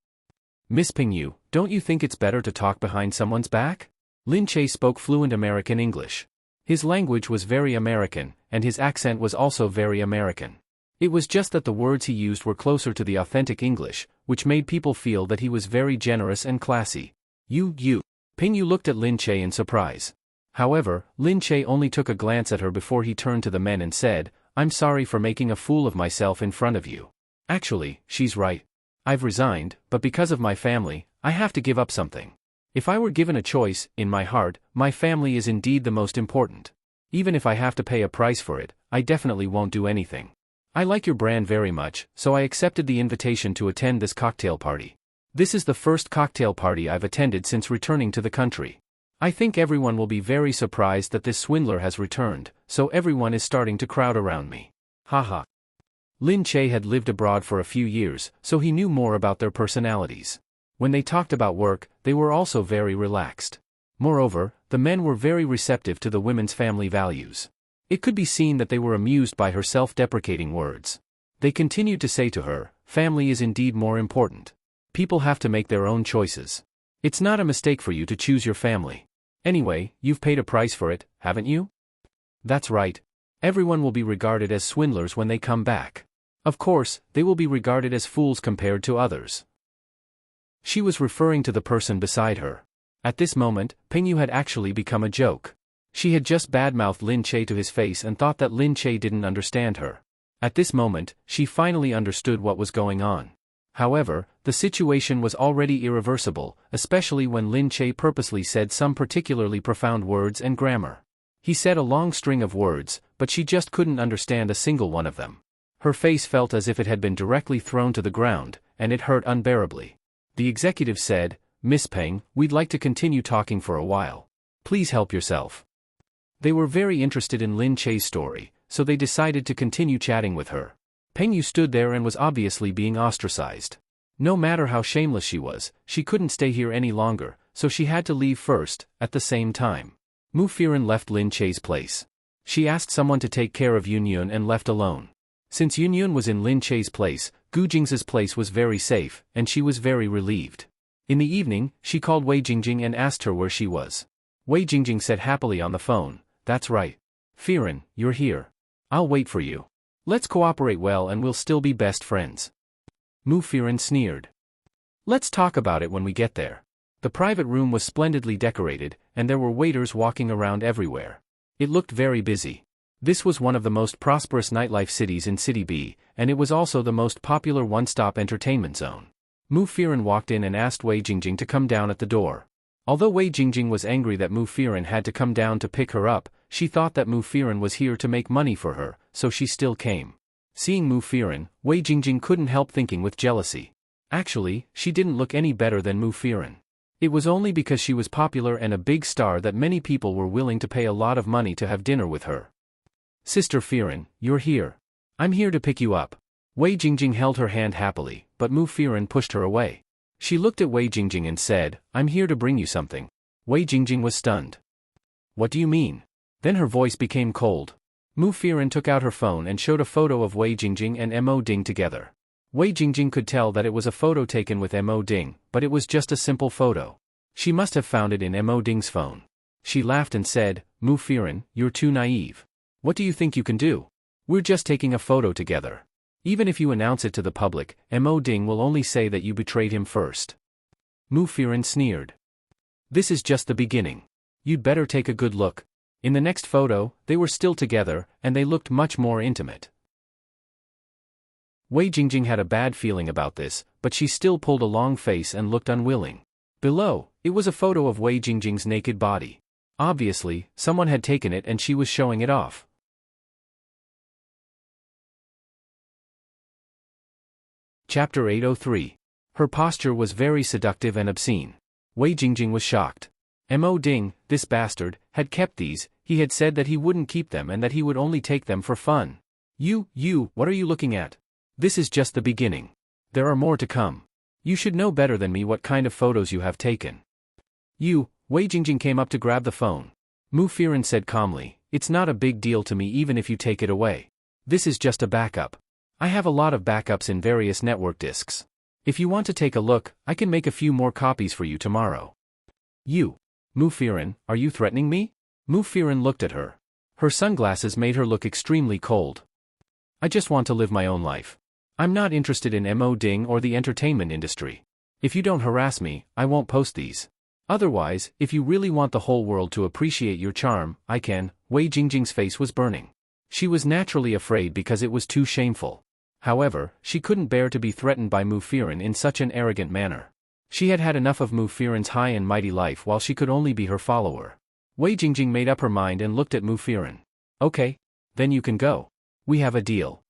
S1: "Miss Peng Yu, don't you think it's better to talk behind someone's back?" Lin Che spoke fluent American English. His language was very American, and his accent was also very American. It was just that the words he used were closer to the authentic English, which made people feel that he was very generous and classy. You. Peng Yu looked at Lin Che in surprise. However, Lin Che only took a glance at her before he turned to the men and said, "I'm sorry for making a fool of myself in front of you. Actually, she's right. I've resigned, but because of my family, I have to give up something. If I were given a choice, in my heart, my family is indeed the most important. Even if I have to pay a price for it, I definitely won't do anything. I like your brand very much, so I accepted the invitation to attend this cocktail party. This is the first cocktail party I've attended since returning to the country. I think everyone will be very surprised that this swindler has returned, so everyone is starting to crowd around me. Haha." Lin Che had lived abroad for a few years, so he knew more about their personalities. When they talked about work, they were also very relaxed. Moreover, the men were very receptive to the women's family values. It could be seen that they were amused by her self-deprecating words. They continued to say to her, "Family is indeed more important. People have to make their own choices. It's not a mistake for you to choose your family. Anyway, you've paid a price for it, haven't you?" "That's right. Everyone will be regarded as swindlers when they come back. Of course, they will be regarded as fools compared to others." She was referring to the person beside her. At this moment, Peng Yu had actually become a joke. She had just badmouthed Lin Che to his face and thought that Lin Che didn't understand her. At this moment, she finally understood what was going on. However, the situation was already irreversible, especially when Lin Che purposely said some particularly profound words and grammar. He said a long string of words, but she just couldn't understand a single one of them. Her face felt as if it had been directly thrown to the ground, and it hurt unbearably. The executive said, "Miss Peng, we'd like to continue talking for a while. Please help yourself." They were very interested in Lin Che's story, so they decided to continue chatting with her. Peng Yu stood there and was obviously being ostracized. No matter how shameless she couldn't stay here any longer, so she had to leave first. At the same time, Mu Firen left Lin Che's place. She asked someone to take care of Yun Yun and left alone. Since Yun Yun was in Lin Che's place, Gu Jing's place was very safe, and she was very relieved. In the evening, she called Wei Jingjing and asked her where she was. Wei Jingjing said happily on the phone, "That's right. Firen, you're here. I'll wait for you. Let's cooperate well and we'll still be best friends." Mu Firen sneered. "Let's talk about it when we get there." The private room was splendidly decorated, and there were waiters walking around everywhere. It looked very busy. This was one of the most prosperous nightlife cities in City B, and it was also the most popular one-stop entertainment zone. Mu Firen walked in and asked Wei Jingjing to come down at the door. Although Wei Jingjing was angry that Mu Firen had to come down to pick her up, she thought that Mu Firen was here to make money for her, so she still came. Seeing Mu Firen, Wei Jingjing couldn't help thinking with jealousy. Actually, she didn't look any better than Mu Firen. It was only because she was popular and a big star that many people were willing to pay a lot of money to have dinner with her. Sister Firen, you're here. I'm here to pick you up. Wei Jingjing held her hand happily, but Mu Firen pushed her away. She looked at Wei Jingjing and said, I'm here to bring you something. Wei Jingjing was stunned. What do you mean? Then her voice became cold. Mu Firen took out her phone and showed a photo of Wei Jingjing and Mo Ding together. Wei Jingjing could tell that it was a photo taken with Mo Ding, but it was just a simple photo. She must have found it in Mo Ding's phone. She laughed and said, Mu Firen, you're too naive. What do you think you can do? We're just taking a photo together. Even if you announce it to the public, Mo Ding will only say that you betrayed him first. Mu Firen sneered. This is just the beginning. You'd better take a good look. In the next photo, they were still together, and they looked much more intimate. Wei Jingjing had a bad feeling about this, but she still pulled a long face and looked unwilling. Below, it was a photo of Wei Jingjing's naked body. Obviously, someone had taken it and she was showing it off. Chapter 803. Her posture was very seductive and obscene. Wei Jingjing was shocked. Mo Ding, this bastard, had kept these. He had said that he wouldn't keep them and that he would only take them for fun. You, what are you looking at? This is just the beginning. There are more to come. You should know better than me what kind of photos you have taken. Wei Jingjing came up to grab the phone. Mu Firen said calmly, it's not a big deal to me even if you take it away. This is just a backup. I have a lot of backups in various network disks. If you want to take a look, I can make a few more copies for you tomorrow. Mu Firen, are you threatening me? Mu Firen looked at her. Her sunglasses made her look extremely cold. I just want to live my own life. I'm not interested in Mo Ding or the entertainment industry. If you don't harass me, I won't post these. Otherwise, if you really want the whole world to appreciate your charm, I can. Wei Jingjing's face was burning. She was naturally afraid because it was too shameful. However, she couldn't bear to be threatened by Mu Firen in such an arrogant manner. She had had enough of Mu Firen's high and mighty life while she could only be her follower. Wei Jingjing made up her mind and looked at Mu Firen. Okay. Then you can go. We have a deal.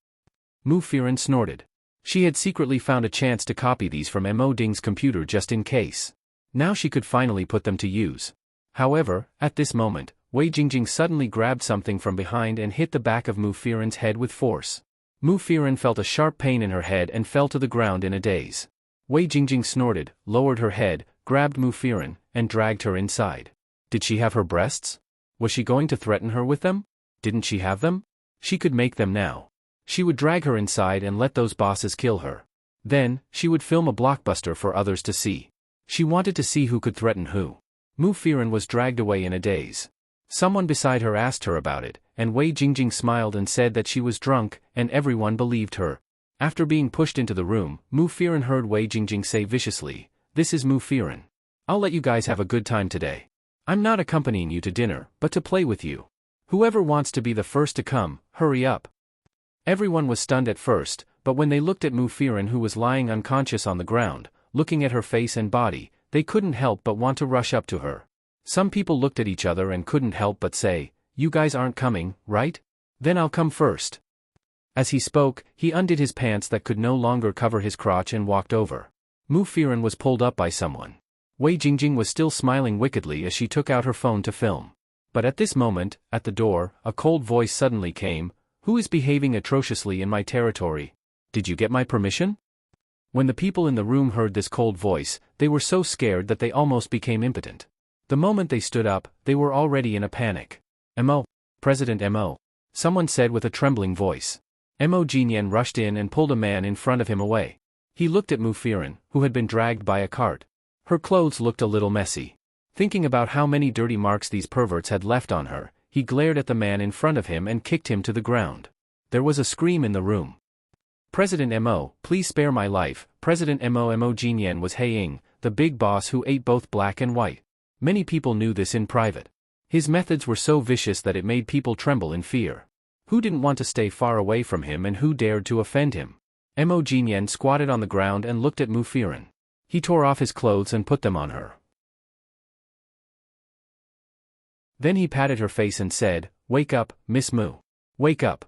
S1: Mu Firen snorted. She had secretly found a chance to copy these from Mo Ding's computer just in case. Now she could finally put them to use. However, at this moment, Wei Jingjing suddenly grabbed something from behind and hit the back of Mu Firen's head with force. Mu Firen felt a sharp pain in her head and fell to the ground in a daze. Wei Jingjing snorted, lowered her head, grabbed Mu Firen, and dragged her inside. Did she have her breasts? Was she going to threaten her with them? Didn't she have them? She could make them now. She would drag her inside and let those bosses kill her. Then, she would film a blockbuster for others to see. She wanted to see who could threaten who. Mu Firen was dragged away in a daze. Someone beside her asked her about it, and Wei Jingjing smiled and said that she was drunk, and everyone believed her. After being pushed into the room, Mu Firen heard Wei Jingjing say viciously, "This is Mu Firen. I'll let you guys have a good time today. I'm not accompanying you to dinner, but to play with you. Whoever wants to be the first to come, hurry up." Everyone was stunned at first, but when they looked at Mu Firen who was lying unconscious on the ground, looking at her face and body, they couldn't help but want to rush up to her. Some people looked at each other and couldn't help but say, "You guys aren't coming, right? Then I'll come first." As he spoke, he undid his pants that could no longer cover his crotch and walked over. Mu Firen was pulled up by someone. Wei Jingjing was still smiling wickedly as she took out her phone to film. But at this moment, at the door, a cold voice suddenly came, "Who is behaving atrociously in my territory? Did you get my permission?" When the people in the room heard this cold voice, they were so scared that they almost became impotent. The moment they stood up, they were already in a panic. "Mo, President Mo," someone said with a trembling voice. Mo Jinyan rushed in and pulled a man in front of him away. He looked at Mu Firen, who had been dragged by a cart. Her clothes looked a little messy. Thinking about how many dirty marks these perverts had left on her, he glared at the man in front of him and kicked him to the ground. There was a scream in the room. "President Mo, please spare my life." President Mo Jinyan was He Ying, the big boss who ate both black and white. Many people knew this in private. His methods were so vicious that it made people tremble in fear. Who didn't want to stay far away from him and who dared to offend him? Mo Jinyan squatted on the ground and looked at Mu Firen. He tore off his clothes and put them on her. Then he patted her face and said, "Wake up, Miss Mu. Wake up."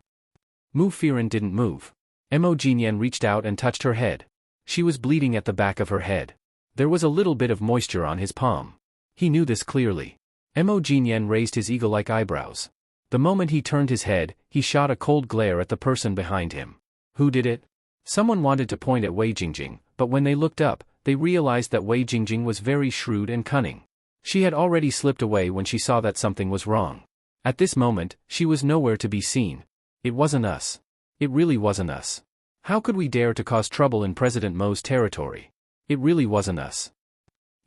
S1: Mu Firen didn't move. Mo Jinyan reached out and touched her head. She was bleeding at the back of her head. There was a little bit of moisture on his palm. He knew this clearly. Mo Jinyan raised his eagle-like eyebrows. The moment he turned his head, he shot a cold glare at the person behind him. Who did it? Someone wanted to point at Wei Jingjing, but when they looked up, they realized that Wei Jingjing was very shrewd and cunning. She had already slipped away when she saw that something was wrong. At this moment, she was nowhere to be seen. It wasn't us. It really wasn't us. How could we dare to cause trouble in President Mo's territory? It really wasn't us.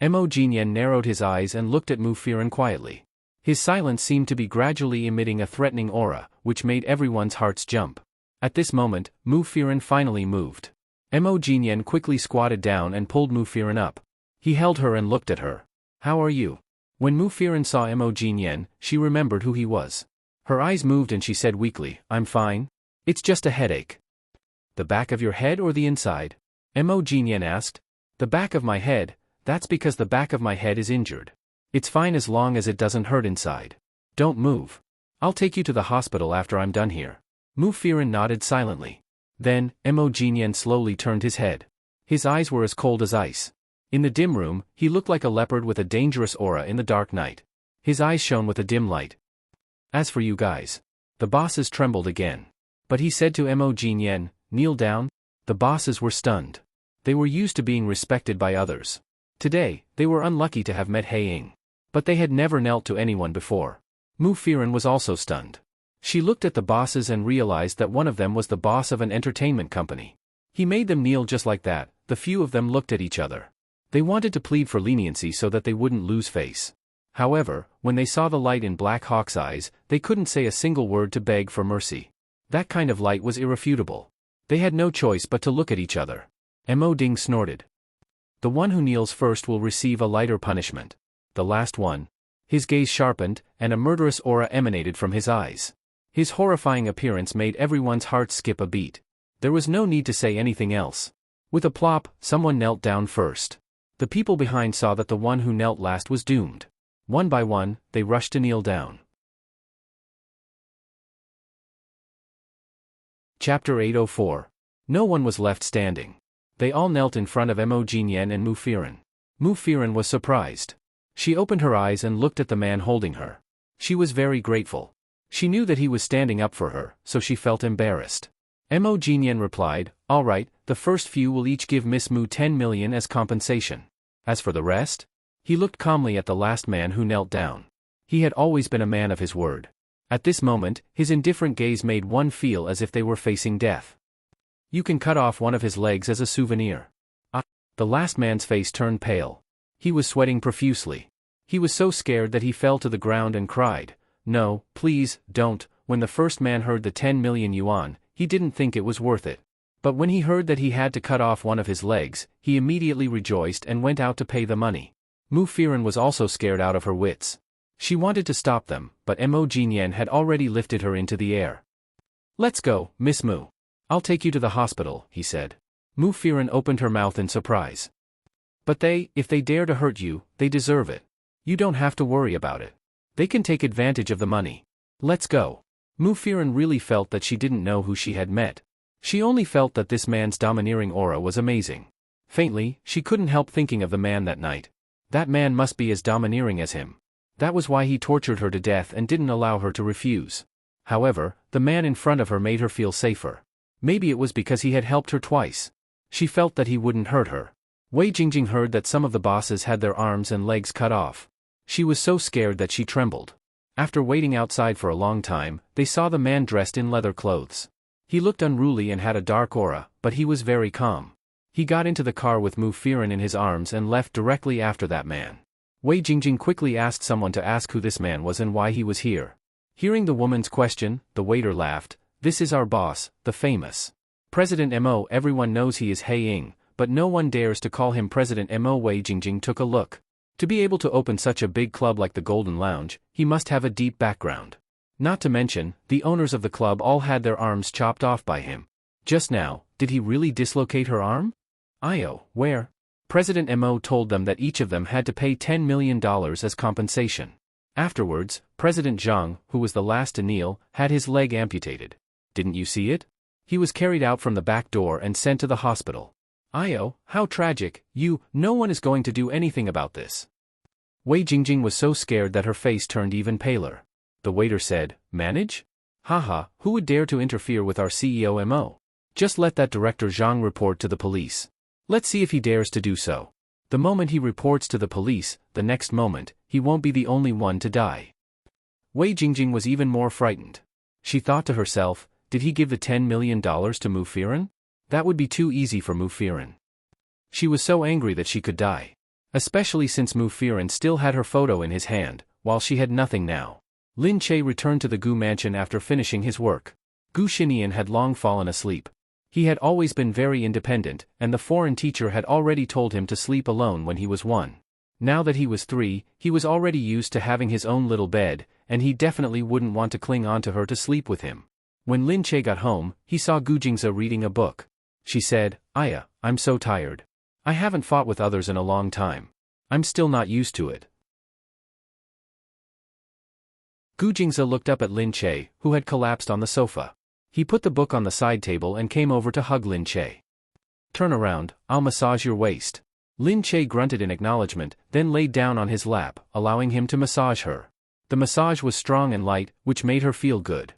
S1: Mo Jinyan narrowed his eyes and looked at Mu Firen quietly. His silence seemed to be gradually emitting a threatening aura, which made everyone's hearts jump. At this moment, Mu Firen finally moved. Mo Jinyan quickly squatted down and pulled Mu Firen up. He held her and looked at her. "How are you?" When Mu Firen saw Mo Jinyan, she remembered who he was. Her eyes moved and she said weakly, "I'm fine. It's just a headache." "The back of your head or the inside?" Mo Jinyan asked. "The back of my head. That's because the back of my head is injured. It's fine as long as it doesn't hurt inside. Don't move. I'll take you to the hospital after I'm done here." Mu Firen nodded silently. Then, Mo Jinyan slowly turned his head. His eyes were as cold as ice. In the dim room, he looked like a leopard with a dangerous aura in the dark night. His eyes shone with a dim light. "As for you guys." The bosses trembled again. But he said to Mo Jinyan, "Kneel down." The bosses were stunned. They were used to being respected by others. Today, they were unlucky to have met He Ying. But they had never knelt to anyone before. Mu Firen was also stunned. She looked at the bosses and realized that one of them was the boss of an entertainment company. He made them kneel just like that. The few of them looked at each other. They wanted to plead for leniency so that they wouldn't lose face. However, when they saw the light in Black Hawk's eyes, they couldn't say a single word to beg for mercy. That kind of light was irrefutable. They had no choice but to look at each other. Mo Ding snorted. "The one who kneels first will receive a lighter punishment. The last one." His gaze sharpened, and a murderous aura emanated from his eyes. His horrifying appearance made everyone's heart skip a beat. There was no need to say anything else. With a plop, someone knelt down first. The people behind saw that the one who knelt last was doomed. One by one, they rushed to kneel down. Chapter 804. No one was left standing. They all knelt in front of Mo Jinyan and Mu Firen. Mu Firen was surprised. She opened her eyes and looked at the man holding her. She was very grateful. She knew that he was standing up for her, so she felt embarrassed. Mo Jinyan replied, "All right, the first few will each give Miss Mu 10 million as compensation. As for the rest?" He looked calmly at the last man who knelt down. He had always been a man of his word. At this moment, his indifferent gaze made one feel as if they were facing death. "You can cut off one of his legs as a souvenir." The last man's face turned pale. He was sweating profusely. He was so scared that he fell to the ground and cried, "No, please, don't." When the first man heard the 10 million yuan, he didn't think it was worth it. But when he heard that he had to cut off one of his legs, he immediately rejoiced and went out to pay the money. Mu Firen was also scared out of her wits. She wanted to stop them, but Mo Jinyan had already lifted her into the air. "Let's go, Miss Mu. I'll take you to the hospital," he said. Mu Firen opened her mouth in surprise. "But if they dare to hurt you, they deserve it. You don't have to worry about it. They can take advantage of the money. Let's go." Mu Firen really felt that she didn't know who she had met. She only felt that this man's domineering aura was amazing. Faintly, she couldn't help thinking of the man that night. That man must be as domineering as him. That was why he tortured her to death and didn't allow her to refuse. However, the man in front of her made her feel safer. Maybe it was because he had helped her twice. She felt that he wouldn't hurt her. Wei Jingjing heard that some of the bosses had their arms and legs cut off. She was so scared that she trembled. After waiting outside for a long time, they saw the man dressed in leather clothes. He looked unruly and had a dark aura, but he was very calm. He got into the car with Mu Firen in his arms and left directly after that man. Wei Jingjing quickly asked someone to ask who this man was and why he was here. Hearing the woman's question, the waiter laughed. "This is our boss, the famous President Mo. Everyone knows he is He Ying, but no one dares to call him President Mo." Wei Jingjing took a look. To be able to open such a big club like the Golden Lounge, he must have a deep background. Not to mention, the owners of the club all had their arms chopped off by him. Just now, did he really dislocate her arm? Io, where? President Mo told them that each of them had to pay $10 million as compensation. Afterwards, President Zhang, who was the last to kneel, had his leg amputated. Didn't you see it? He was carried out from the back door and sent to the hospital. Io, how tragic, no one is going to do anything about this. Wei Jingjing was so scared that her face turned even paler. The waiter said, manage? Haha, who would dare to interfere with our CEO Mo? Just let that director Zhang report to the police. Let's see if he dares to do so. The moment he reports to the police, the next moment, he won't be the only one to die. Wei Jingjing was even more frightened. She thought to herself, did he give the $10 million to Mu Firen? That would be too easy for Mu Firen. She was so angry that she could die. Especially since Mu Firen still had her photo in his hand, while she had nothing now. Lin Che returned to the Gu mansion after finishing his work. Gu Xinian had long fallen asleep. He had always been very independent, and the foreign teacher had already told him to sleep alone when he was 1. Now that he was 3, he was already used to having his own little bed, and he definitely wouldn't want to cling on to her to sleep with him. When Lin Che got home, he saw Gu Jingze reading a book. She said, Aya, I'm so tired. I haven't fought with others in a long time. I'm still not used to it. Gu Jingze looked up at Lin Che, who had collapsed on the sofa. He put the book on the side table and came over to hug Lin Che. Turn around, I'll massage your waist. Lin Che grunted in acknowledgement, then laid down on his lap, allowing him to massage her. The massage was strong and light, which made her feel good.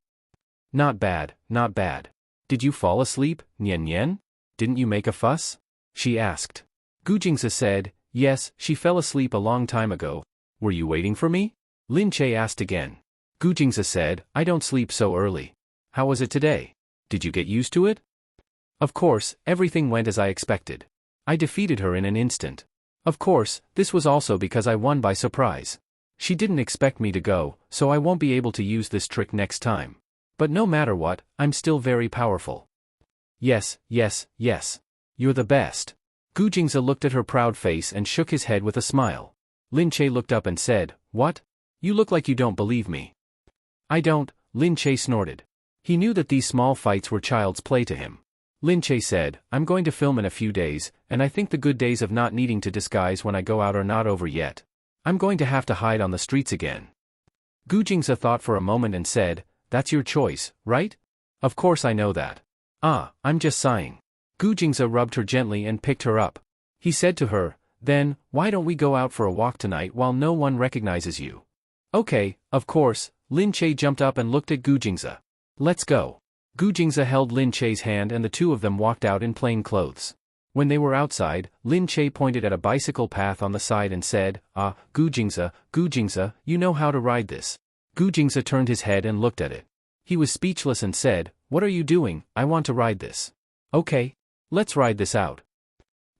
S1: Not bad, not bad. Did you fall asleep, Nian Nian? Didn't you make a fuss? She asked. Gu Jingze said, yes, she fell asleep a long time ago. Were you waiting for me? Lin Che asked again. Gu Jingze said, I don't sleep so early. How was it today? Did you get used to it? Of course, everything went as I expected. I defeated her in an instant. Of course, this was also because I won by surprise. She didn't expect me to go, so I won't be able to use this trick next time. But no matter what, I'm still very powerful. Yes, yes, yes. You're the best. Gu Jingze looked at her proud face and shook his head with a smile. Lin Che looked up and said, what? You look like you don't believe me. I don't, Lin Che snorted. He knew that these small fights were child's play to him. Lin Che said, I'm going to film in a few days, and I think the good days of not needing to disguise when I go out are not over yet. I'm going to have to hide on the streets again. Gu Jingze thought for a moment and said, that's your choice, right? Of course I know that. I'm just sighing. Gu Jingze rubbed her gently and picked her up. He said to her, then, why don't we go out for a walk tonight while no one recognizes you? Okay, of course. Lin Che jumped up and looked at Gu Jingze. Let's go. Gu Jingze held Lin Che's hand and the two of them walked out in plain clothes. When they were outside, Lin Che pointed at a bicycle path on the side and said, Gu Jingze, you know how to ride this. Gu Jingze turned his head and looked at it. He was speechless and said, what are you doing? I want to ride this. Okay. Let's ride this out.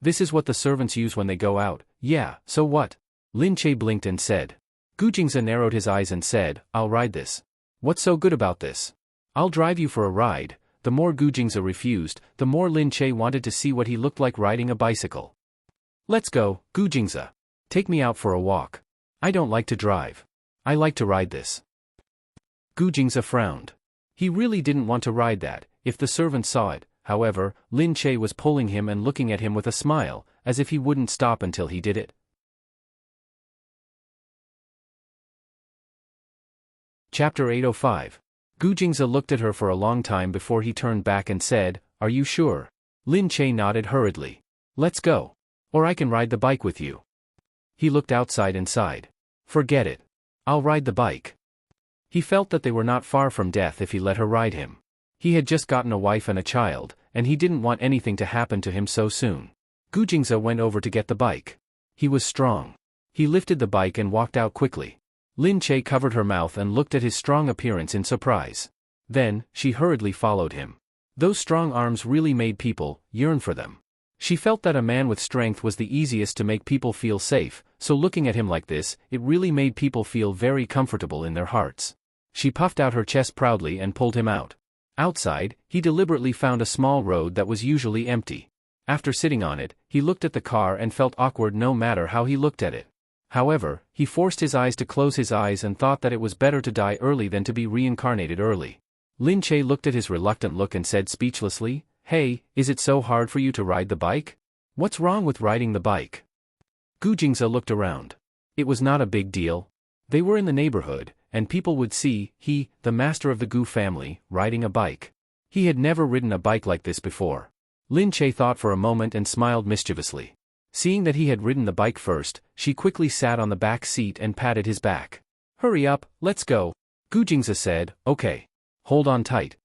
S1: This is what the servants use when they go out. Yeah, so what? Lin Che blinked and said. Gu Jingze narrowed his eyes and said, I'll ride this. What's so good about this? I'll drive you for a ride. The more Gu Jingze refused, the more Lin Che wanted to see what he looked like riding a bicycle. Let's go, Gu Jingze. Take me out for a walk. I don't like to drive. I like to ride this. Gu Jingze frowned. He really didn't want to ride that, if the servants saw it. However, Lin Che was pulling him and looking at him with a smile, as if he wouldn't stop until he did it. Chapter 805. Gu Jingze looked at her for a long time before he turned back and said, are you sure? Lin Che nodded hurriedly. Let's go. Or I can ride the bike with you. He looked outside and sighed. Forget it. I'll ride the bike. He felt that they were not far from death if he let her ride him. He had just gotten a wife and a child, and he didn't want anything to happen to him so soon. Gu Jingze went over to get the bike. He was strong. He lifted the bike and walked out quickly. Lin Che covered her mouth and looked at his strong appearance in surprise. Then, she hurriedly followed him. Those strong arms really made people yearn for them. She felt that a man with strength was the easiest to make people feel safe, so looking at him like this, it really made people feel very comfortable in their hearts. She puffed out her chest proudly and pulled him out. Outside, he deliberately found a small road that was usually empty. After sitting on it, he looked at the car and felt awkward no matter how he looked at it. However, he forced his eyes to close his eyes and thought that it was better to die early than to be reincarnated early. Lin Che looked at his reluctant look and said speechlessly, "Hey, is it so hard for you to ride the bike? What's wrong with riding the bike?" Gu Jingze looked around. It was not a big deal. They were in the neighborhood, and people would see he, the master of the Gu family, riding a bike. He had never ridden a bike like this before. Lin Che thought for a moment and smiled mischievously. Seeing that he had ridden the bike first, she quickly sat on the back seat and patted his back. "Hurry up, let's go," Gu Jingze said. "Okay. Hold on tight."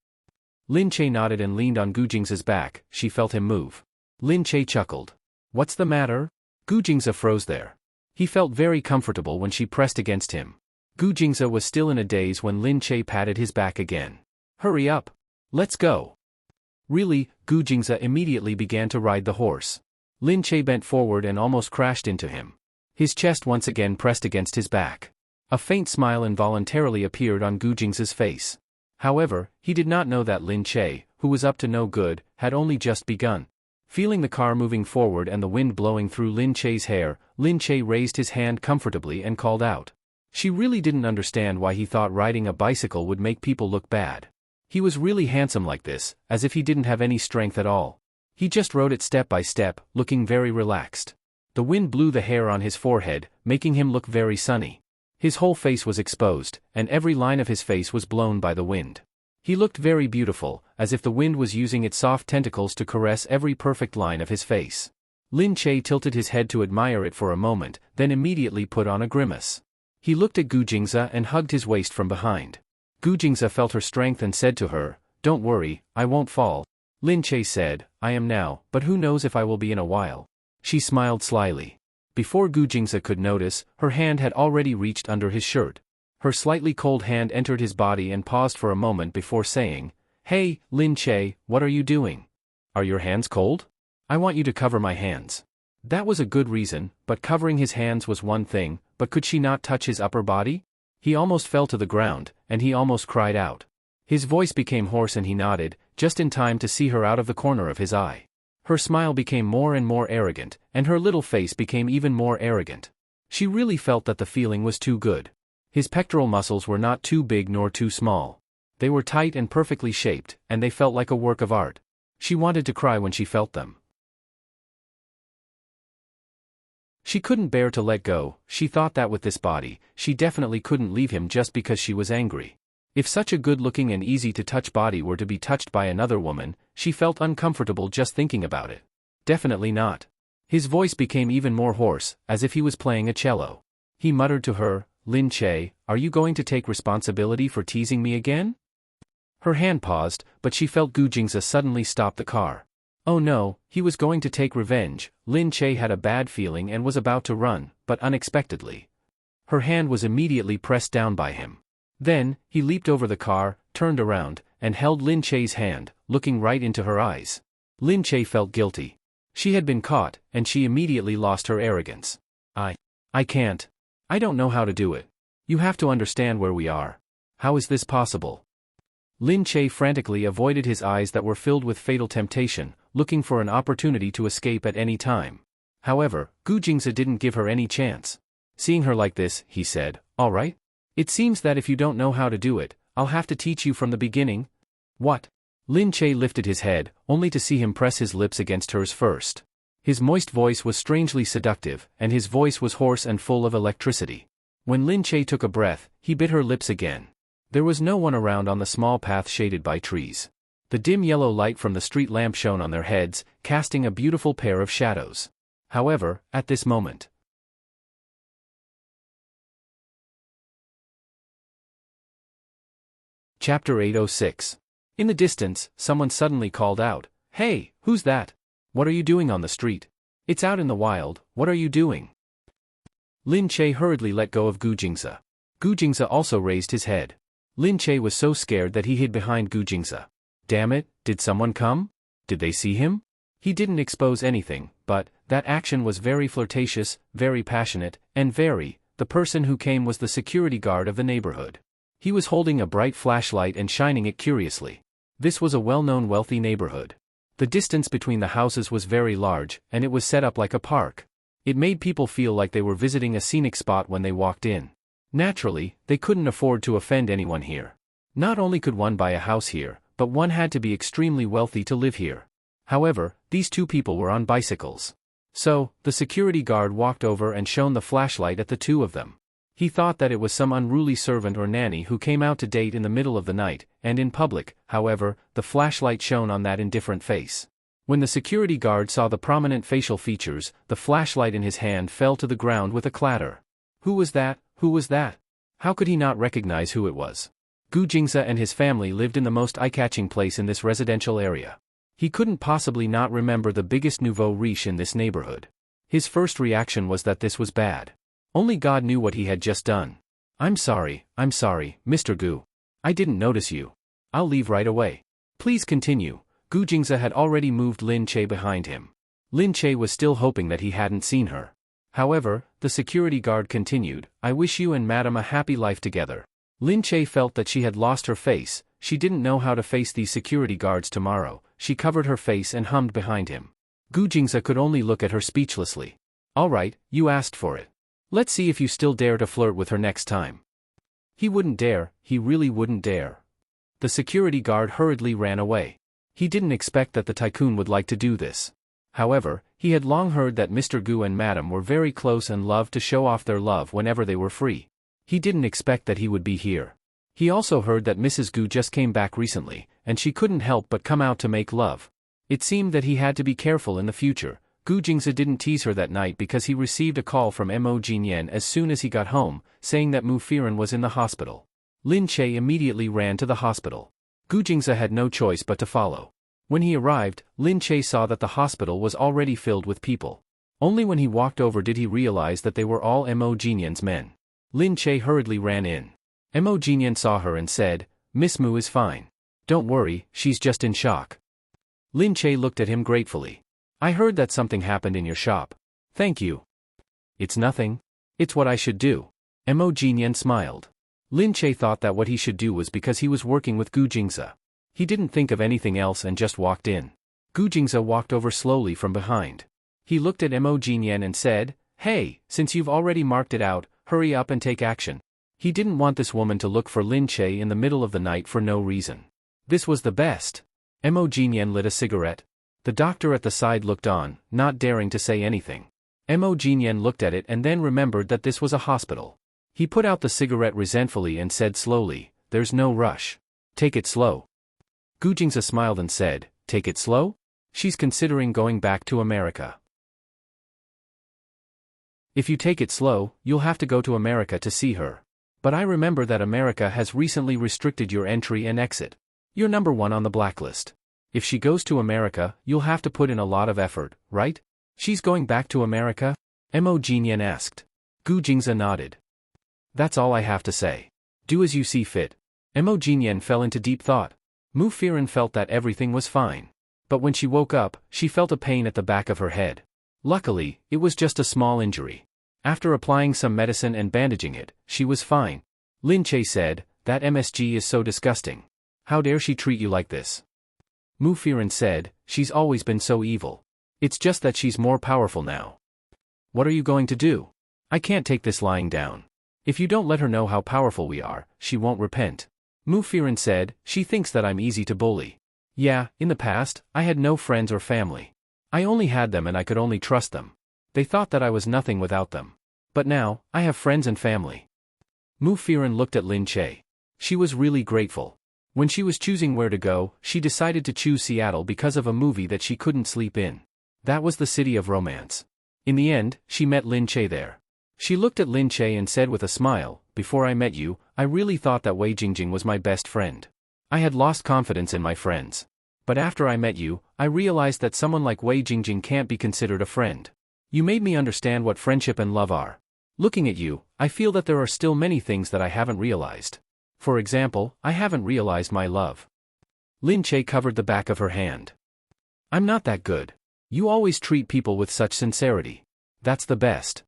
S1: Lin Che nodded and leaned on Gu Jingze's back. She felt him move. Lin Che chuckled. "What's the matter?" Gu Jingze froze there. He felt very comfortable when she pressed against him. Gu Jingze was still in a daze when Lin Che patted his back again. "Hurry up. Let's go." Really, Gu Jingze immediately began to ride the horse. Lin Che bent forward and almost crashed into him. His chest once again pressed against his back. A faint smile involuntarily appeared on Gu Jingze's face. However, he did not know that Lin Che, who was up to no good, had only just begun. Feeling the car moving forward and the wind blowing through Lin Che's hair, Lin Che raised his hand comfortably and called out. She really didn't understand why he thought riding a bicycle would make people look bad. He was really handsome like this, as if he didn't have any strength at all. He just rode it step by step, looking very relaxed. The wind blew the hair on his forehead, making him look very sunny. His whole face was exposed, and every line of his face was blown by the wind. He looked very beautiful, as if the wind was using its soft tentacles to caress every perfect line of his face. Lin Che tilted his head to admire it for a moment, then immediately put on a grimace. He looked at Gu Jingze and hugged his waist from behind. Gu Jingze felt her strength and said to her, "Don't worry, I won't fall." Lin Che said, "I am now, but who knows if I will be in a while." She smiled slyly. Before Gu Jingze could notice, her hand had already reached under his shirt. Her slightly cold hand entered his body and paused for a moment before saying, "Hey, Lin Che, what are you doing? Are your hands cold? I want you to cover my hands." That was a good reason, but covering his hands was one thing, but could she not touch his upper body? He almost fell to the ground, and he almost cried out. His voice became hoarse and he nodded, just in time to see her out of the corner of his eye. Her smile became more and more arrogant, and her little face became even more arrogant. She really felt that the feeling was too good. His pectoral muscles were not too big nor too small. They were tight and perfectly shaped, and they felt like a work of art. She wanted to cry when she felt them. She couldn't bear to let go. She thought that with this body, she definitely couldn't leave him just because she was angry. If such a good-looking and easy-to-touch body were to be touched by another woman, she felt uncomfortable just thinking about it. Definitely not. His voice became even more hoarse, as if he was playing a cello. He muttered to her, "Lin Che, are you going to take responsibility for teasing me again?" Her hand paused, but she felt Gu Jingze suddenly stop the car. Oh no, he was going to take revenge. Lin Che had a bad feeling and was about to run, but unexpectedly. Her hand was immediately pressed down by him. Then, he leaped over the car, turned around, and held Lin Che's hand, looking right into her eyes. Lin Che felt guilty. She had been caught, and she immediately lost her arrogance. I can't. I don't know how to do it. You have to understand where we are. How is this possible?" Lin Che frantically avoided his eyes that were filled with fatal temptation, looking for an opportunity to escape at any time. However, Gu Jingze didn't give her any chance. Seeing her like this, he said, "All right. It seems that if you don't know how to do it, I'll have to teach you from the beginning." "What?" Lin Che lifted his head, only to see him press his lips against hers first. His moist voice was strangely seductive, and his voice was hoarse and full of electricity. When Lin Che took a breath, he bit her lips again. There was no one around on the small path shaded by trees. The dim yellow light from the street lamp shone on their heads, casting a beautiful pair of shadows. However, at this moment. Chapter 806. In the distance, someone suddenly called out, "Hey, who's that? What are you doing on the street? It's out in the wild, what are you doing?" Lin Che hurriedly let go of Gu Jingze. Gu Jingze also raised his head. Lin Che was so scared that he hid behind Gu Jingze. Damn it, did someone come? Did they see him? He didn't expose anything, but that action was very flirtatious, very passionate, and the person who came was the security guard of the neighborhood. He was holding a bright flashlight and shining it curiously. This was a well-known wealthy neighborhood. The distance between the houses was very large, and it was set up like a park. It made people feel like they were visiting a scenic spot when they walked in. Naturally, they couldn't afford to offend anyone here. Not only could one buy a house here, but one had to be extremely wealthy to live here. However, these two people were on bicycles. So, the security guard walked over and shone the flashlight at the two of them. He thought that it was some unruly servant or nanny who came out to date in the middle of the night, and in public. However, the flashlight shone on that indifferent face. When the security guard saw the prominent facial features, the flashlight in his hand fell to the ground with a clatter. Who was that? Who was that? How could he not recognize who it was? Gu Jingze and his family lived in the most eye-catching place in this residential area. He couldn't possibly not remember the biggest nouveau riche in this neighborhood. His first reaction was that this was bad. Only God knew what he had just done. I'm sorry, Mr. Gu. I didn't notice you. I'll leave right away. Please continue. Gu Jingze had already moved Lin Che behind him. Lin Che was still hoping that he hadn't seen her. However, the security guard continued, I wish you and madam a happy life together. Lin Che felt that she had lost her face. She didn't know how to face these security guards tomorrow. She covered her face and hummed behind him. Gu Jingze could only look at her speechlessly. All right, you asked for it. Let's see if you still dare to flirt with her next time. He wouldn't dare, he really wouldn't dare. The security guard hurriedly ran away. He didn't expect that the tycoon would like to do this. However, he had long heard that Mr. Gu and madam were very close and loved to show off their love whenever they were free. He didn't expect that he would be here. He also heard that Mrs. Gu just came back recently, and she couldn't help but come out to make love. It seemed that he had to be careful in the future. Gu Jingze didn't tease her that night because he received a call from Mo Jinyan as soon as he got home, saying that Mu Firen was in the hospital. Lin Che immediately ran to the hospital. Gu Jingze had no choice but to follow. When he arrived, Lin Che saw that the hospital was already filled with people. Only when he walked over did he realize that they were all Mo Jinyan's men. Lin Che hurriedly ran in. Mo Jinyan saw her and said, Miss Mu is fine. Don't worry, she's just in shock. Lin Che looked at him gratefully. I heard that something happened in your shop. Thank you. It's nothing. It's what I should do. Mo Jinyan smiled. Lin Che thought that what he should do was because he was working with Gu Jingze. He didn't think of anything else and just walked in. Gu Jingze walked over slowly from behind. He looked at Mo Jinyan and said, Hey, since you've already marked it out, hurry up and take action. He didn't want this woman to look for Lin Che in the middle of the night for no reason. This was the best. Mo Jinyan lit a cigarette. The doctor at the side looked on, not daring to say anything. Mo Jinyan looked at it and then remembered that this was a hospital. He put out the cigarette resentfully and said slowly, There's no rush. Take it slow. Gu Jingze smiled and said, Take it slow? She's considering going back to America. If you take it slow, you'll have to go to America to see her. But I remember that America has recently restricted your entry and exit. You're number 1 on the blacklist. If she goes to America, you'll have to put in a lot of effort, right? She's going back to America? Mo Jinyan asked. Gu Jingze nodded. That's all I have to say. Do as you see fit. Mo Jinyan fell into deep thought. Mu Firen felt that everything was fine. But when she woke up, she felt a pain at the back of her head. Luckily, it was just a small injury. After applying some medicine and bandaging it, she was fine. Lin Che said, That MSG is so disgusting. How dare she treat you like this? Mu Firen said, She's always been so evil. It's just that she's more powerful now. What are you going to do? I can't take this lying down. If you don't let her know how powerful we are, she won't repent. Mu Firen said, She thinks that I'm easy to bully. Yeah, in the past, I had no friends or family. I only had them and I could only trust them. They thought that I was nothing without them. But now, I have friends and family. Mu Firen looked at Lin Che. She was really grateful. When she was choosing where to go, she decided to choose Seattle because of a movie that she couldn't sleep in. That was the city of romance. In the end, she met Lin Che there. She looked at Lin Che and said with a smile, Before I met you, I really thought that Wei Jingjing was my best friend. I had lost confidence in my friends. But after I met you, I realized that someone like Wei Jingjing can't be considered a friend. You made me understand what friendship and love are. Looking at you, I feel that there are still many things that I haven't realized. For example, I haven't realized my love. Lin Che covered the back of her hand. I'm not that good. You always treat people with such sincerity. That's the best.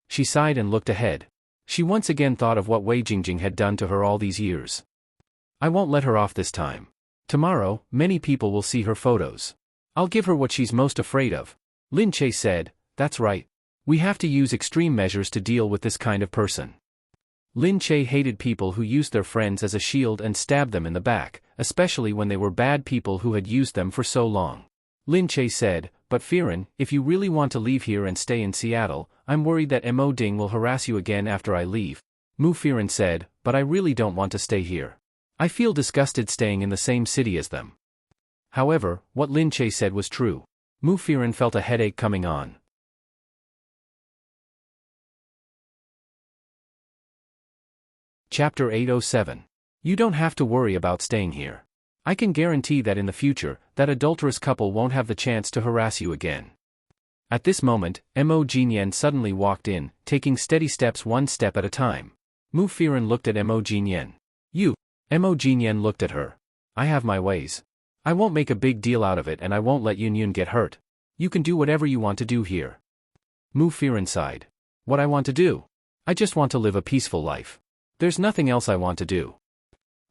S1: She sighed and looked ahead. She once again thought of what Wei Jingjing had done to her all these years. I won't let her off this time. Tomorrow, many people will see her photos. I'll give her what she's most afraid of. Lin Che said, That's right. We have to use extreme measures to deal with this kind of person. Lin Che hated people who used their friends as a shield and stabbed them in the back, especially when they were bad people who had used them for so long. Lin Che said, "But Firen, if you really want to leave here and stay in Seattle, I'm worried that Mo Ding will harass you again after I leave." Mu Firen said, "But I really don't want to stay here. I feel disgusted staying in the same city as them." However, what Lin Che said was true. Mu Firen felt a headache coming on. Chapter 807. You don't have to worry about staying here. I can guarantee that in the future, that adulterous couple won't have the chance to harass you again. At this moment, Mo Jinyan suddenly walked in, taking steady steps one step at a time. Mu Firen looked at Mo Jinyan. "You." Mo Jinyan looked at her. "I have my ways. I won't make a big deal out of it and I won't let Yun get hurt. You can do whatever you want to do here." Mu Firen sighed. "What I want to do? I just want to live a peaceful life. There's nothing else I want to do."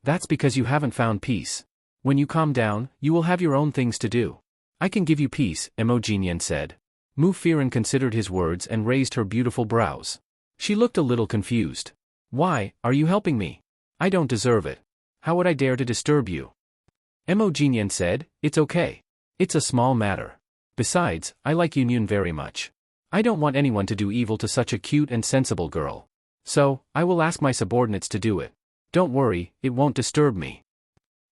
S1: "That's because you haven't found peace. When you calm down, you will have your own things to do." "I can give you peace," Mo Jinyan said. Mu Firen considered his words and raised her beautiful brows. She looked a little confused. "Why, are you helping me? I don't deserve it. How would I dare to disturb you?" Mo Jinyan said, "It's okay. It's a small matter. Besides, I like Yun very much. I don't want anyone to do evil to such a cute and sensible girl. So, I will ask my subordinates to do it. Don't worry, it won't disturb me."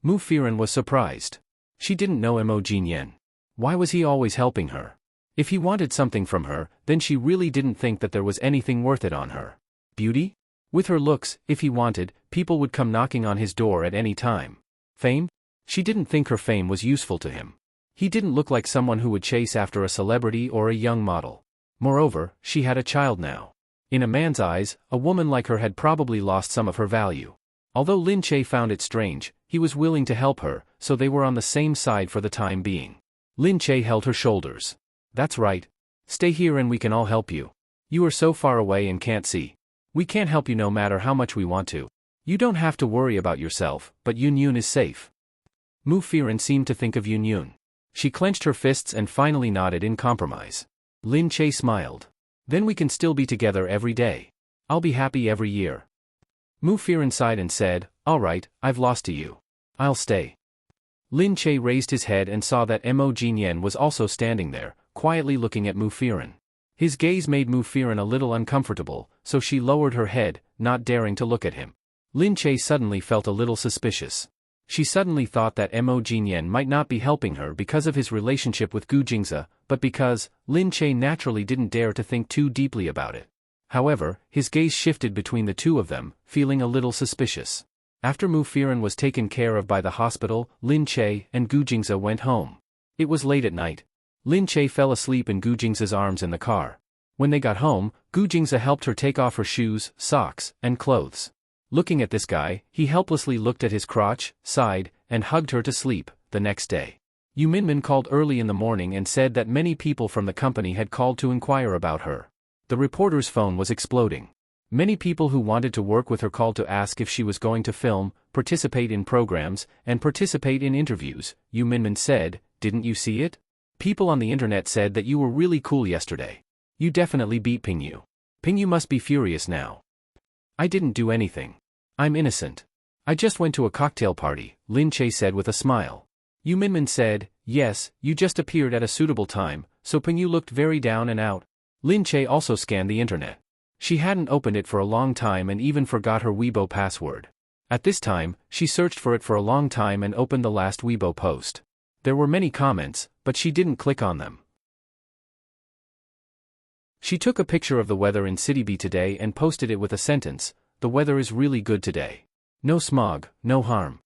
S1: Mu Firen was surprised. She didn't know Mo Jinyan. Why was he always helping her? If he wanted something from her, then she really didn't think that there was anything worth it on her. Beauty? With her looks, if he wanted, people would come knocking on his door at any time. Fame? She didn't think her fame was useful to him. He didn't look like someone who would chase after a celebrity or a young model. Moreover, she had a child now. In a man's eyes, a woman like her had probably lost some of her value. Although Lin Che found it strange, he was willing to help her, so they were on the same side for the time being. Lin Che held her shoulders. "That's right. Stay here and we can all help you. You are so far away and can't see. We can't help you no matter how much we want to. You don't have to worry about yourself, but Yun is safe." Mu Firen seemed to think of Yun. She clenched her fists and finally nodded in compromise. Lin Che smiled. "Then we can still be together every day. I'll be happy every year." Mu Firen sighed and said, "All right, I've lost to you. I'll stay." Lin Che raised his head and saw that Mo Jinyan was also standing there, quietly looking at Mu Firen. His gaze made Mu Firen a little uncomfortable, so she lowered her head, not daring to look at him. Lin Che suddenly felt a little suspicious. She suddenly thought that Mo Jinyan might not be helping her because of his relationship with Gu Jingze, but because Lin Che naturally didn't dare to think too deeply about it. However, his gaze shifted between the two of them, feeling a little suspicious. After Mu Firen was taken care of by the hospital, Lin Che and Gu Jingze went home. It was late at night. Lin Che fell asleep in Gu Jingze's arms in the car. When they got home, Gu Jingze helped her take off her shoes, socks, and clothes. Looking at this guy, he helplessly looked at his crotch, sighed, and hugged her to sleep. The next day, Yu Minmin called early in the morning and said that many people from the company had called to inquire about her. The reporter's phone was exploding. Many people who wanted to work with her called to ask if she was going to film, participate in programs, and participate in interviews. Yu Minmin said, "Didn't you see it? People on the internet said that you were really cool yesterday. You definitely beat Pingyu. Pingyu must be furious now." "I didn't do anything. I'm innocent. I just went to a cocktail party," Lin Che said with a smile. Yu Minmin said, "Yes, you just appeared at a suitable time, so Pingyu looked very down and out." Lin Che also scanned the internet. She hadn't opened it for a long time and even forgot her Weibo password. At this time, she searched for it for a long time and opened the last Weibo post. There were many comments, but she didn't click on them. She took a picture of the weather in City B today and posted it with a sentence, "The weather is really good today. No smog, no harm."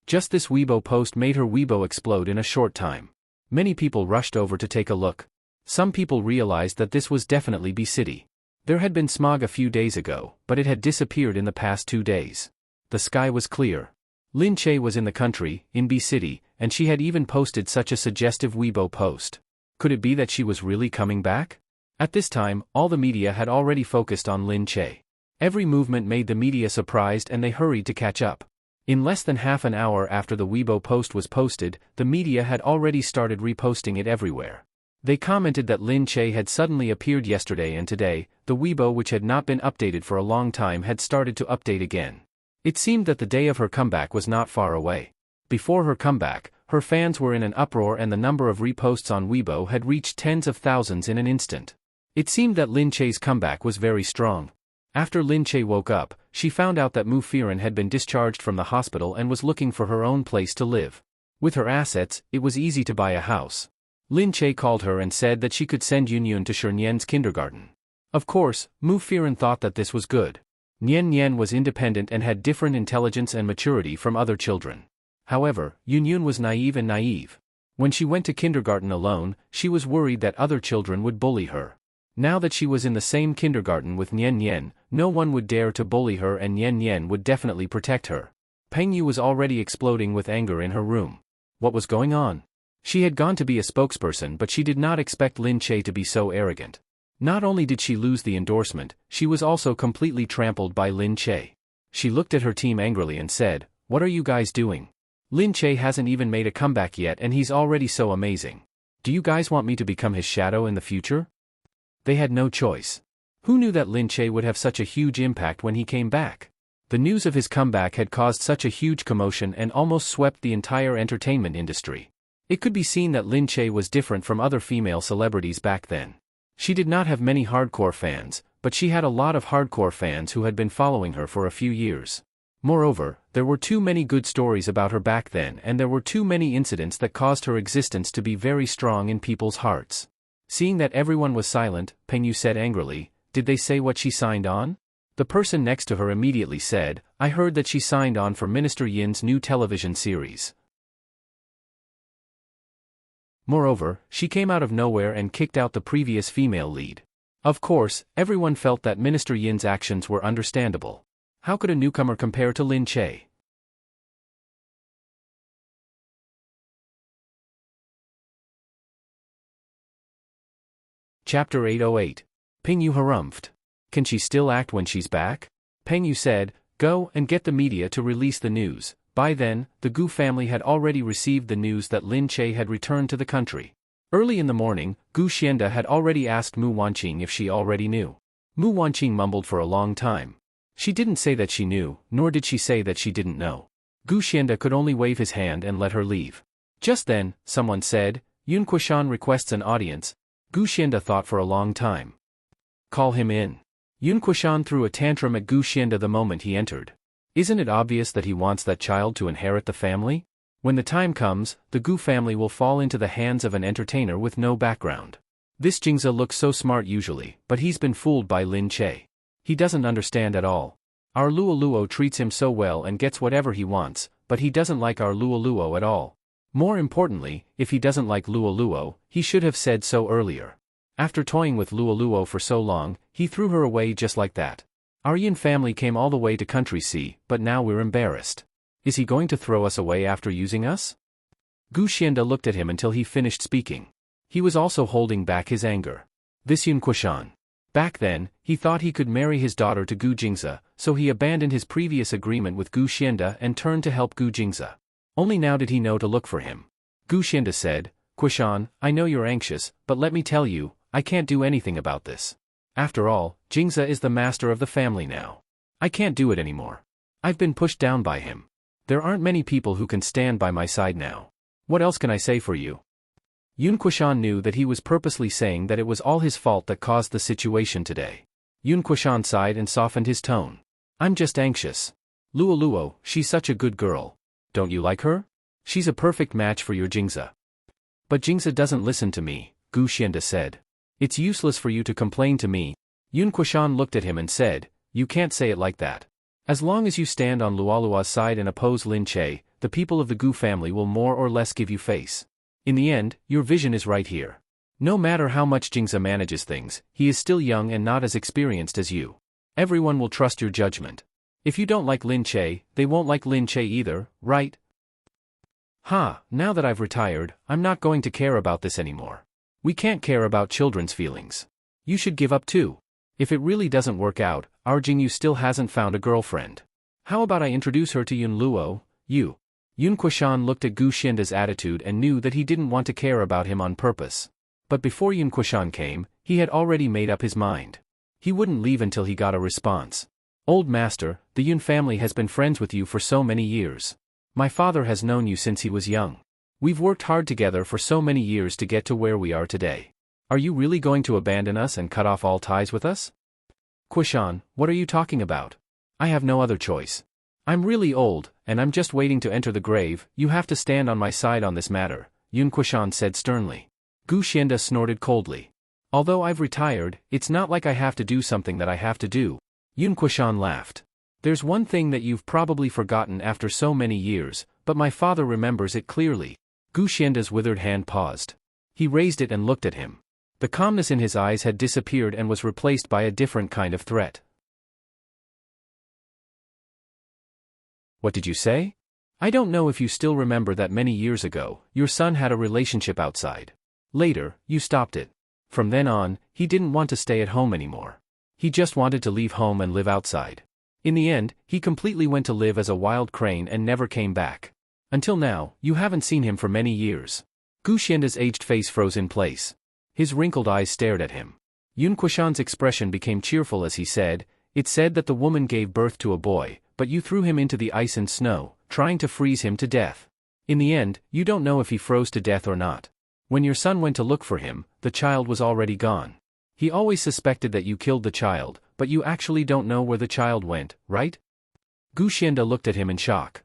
S1: Just this Weibo post made her Weibo explode in a short time. Many people rushed over to take a look. Some people realized that this was definitely B City. There had been smog a few days ago, but it had disappeared in the past 2 days. The sky was clear. Lin Che was in the country, in B City, and she had even posted such a suggestive Weibo post. Could it be that she was really coming back? At this time, all the media had already focused on Lin Che. Every movement made the media surprised and they hurried to catch up. In less than half an hour after the Weibo post was posted, the media had already started reposting it everywhere. They commented that Lin Che had suddenly appeared yesterday and today, the Weibo which had not been updated for a long time had started to update again. It seemed that the day of her comeback was not far away. Before her comeback, her fans were in an uproar and the number of reposts on Weibo had reached tens of thousands in an instant. It seemed that Lin Che's comeback was very strong. After Lin Che woke up, she found out that Mu Firen had been discharged from the hospital and was looking for her own place to live. With her assets, it was easy to buy a house. Lin Che called her and said that she could send Yun to Nian's kindergarten. Of course, Mu Firen thought that this was good. Nian was independent and had different intelligence and maturity from other children. However, Yun was naive. When she went to kindergarten alone, she was worried that other children would bully her. Now that she was in the same kindergarten with Nian, no one would dare to bully her and Nian would definitely protect her. Peng Yu was already exploding with anger in her room. What was going on? She had gone to be a spokesperson, but she did not expect Lin Che to be so arrogant. Not only did she lose the endorsement, she was also completely trampled by Lin Che. She looked at her team angrily and said, "What are you guys doing? Lin Che hasn't even made a comeback yet and he's already so amazing. Do you guys want me to become his shadow in the future?" They had no choice. Who knew that Lin Che would have such a huge impact when he came back? The news of his comeback had caused such a huge commotion and almost swept the entire entertainment industry. It could be seen that Lin Che was different from other female celebrities back then. She did not have many hardcore fans, but she had a lot of hardcore fans who had been following her for a few years. Moreover, there were too many good stories about her back then and there were too many incidents that caused her existence to be very strong in people's hearts. Seeing that everyone was silent, Peng Yu said angrily, "Did they say what she signed on?" The person next to her immediately said, "I heard that she signed on for Minister Yin's new television series." Moreover, she came out of nowhere and kicked out the previous female lead. Of course, everyone felt that Minister Yin's actions were understandable. How could a newcomer compare to Lin Che? Chapter 808. Peng Yu harumphed. Can she still act when she's back? Peng Yu said, "Go and get the media to release the news." By then, the Gu family had already received the news that Lin Che had returned to the country. Early in the morning, Gu Xianda had already asked Mu Wanqing if she already knew. Mu Wanqing mumbled for a long time. She didn't say that she knew, nor did she say that she didn't know. Gu Xianda could only wave his hand and let her leave. Just then, someone said, "Yun Kuishan requests an audience." Gu Xianda thought for a long time. "Call him in." Yun Kuishan threw a tantrum at Gu Xianda the moment he entered. Isn't it obvious that he wants that child to inherit the family? When the time comes, the Gu family will fall into the hands of an entertainer with no background. This Jingza looks so smart usually, but he's been fooled by Lin Che. He doesn't understand at all. Our Luoluo treats him so well and gets whatever he wants, but he doesn't like our Luoluo at all. More importantly, if he doesn't like Luoluo, he should have said so earlier. After toying with Luoluo for so long, he threw her away just like that. Our Yin family came all the way to Country C, but now we're embarrassed. Is he going to throw us away after using us? Gu Xianda looked at him until he finished speaking. He was also holding back his anger. This Yun Kuishan. Back then, he thought he could marry his daughter to Gu Jingza, so he abandoned his previous agreement with Gu Xianda and turned to help Gu Jingza. Only now did he know to look for him. Gu Xianda said, "Kuishan, I know you're anxious, but let me tell you, I can't do anything about this. After all, Jingza is the master of the family now. I can't do it anymore. I've been pushed down by him. There aren't many people who can stand by my side now. What else can I say for you?" Yun Kuishan knew that he was purposely saying that it was all his fault that caused the situation today. Yun Kuishan sighed and softened his tone. "I'm just anxious. Luoluo, she's such a good girl. Don't you like her? She's a perfect match for your Jingza." "But Jingza doesn't listen to me," Gu Xianda said. "It's useless for you to complain to me." Yun Kuishan looked at him and said, "You can't say it like that. As long as you stand on Luoluo's side and oppose Lin Che, the people of the Gu family will more or less give you face. In the end, your vision is right here. No matter how much Jingza manages things, he is still young and not as experienced as you. Everyone will trust your judgment. If you don't like Lin Che, they won't like Lin Che either, right?" Now that I've retired, I'm not going to care about this anymore. We can't care about children's feelings. You should give up too. If it really doesn't work out, our Jingyu still hasn't found a girlfriend. How about I introduce her to Yun Luo, you? Yun Kuishan looked at Gu Xianda's attitude and knew that he didn't want to care about him on purpose. But before Yun Kuishan came, he had already made up his mind. He wouldn't leave until he got a response. Old master, the Yun family has been friends with you for so many years. My father has known you since he was young. We've worked hard together for so many years to get to where we are today. Are you really going to abandon us and cut off all ties with us? Kuishan, what are you talking about? I have no other choice. I'm really old, and I'm just waiting to enter the grave. You have to stand on my side on this matter, Yun Kuishan said sternly. Gu Xianda snorted coldly. Although I've retired, it's not like I have to do something that I have to do. Yun Kuishan laughed. There's one thing that you've probably forgotten after so many years, but my father remembers it clearly. Gu Xianda's withered hand paused. He raised it and looked at him. The calmness in his eyes had disappeared and was replaced by a different kind of threat. What did you say? I don't know if you still remember that many years ago, your son had a relationship outside. Later, you stopped it. From then on, he didn't want to stay at home anymore. He just wanted to leave home and live outside. In the end, he completely went to live as a wild crane and never came back. Until now, you haven't seen him for many years. Gu Xianda's aged face froze in place. His wrinkled eyes stared at him. Yun Kuishan's expression became cheerful as he said, It's said that the woman gave birth to a boy, but you threw him into the ice and snow, trying to freeze him to death. In the end, you don't know if he froze to death or not. When your son went to look for him, the child was already gone. He always suspected that you killed the child, but you actually don't know where the child went, right? Gu Xianda looked at him in shock.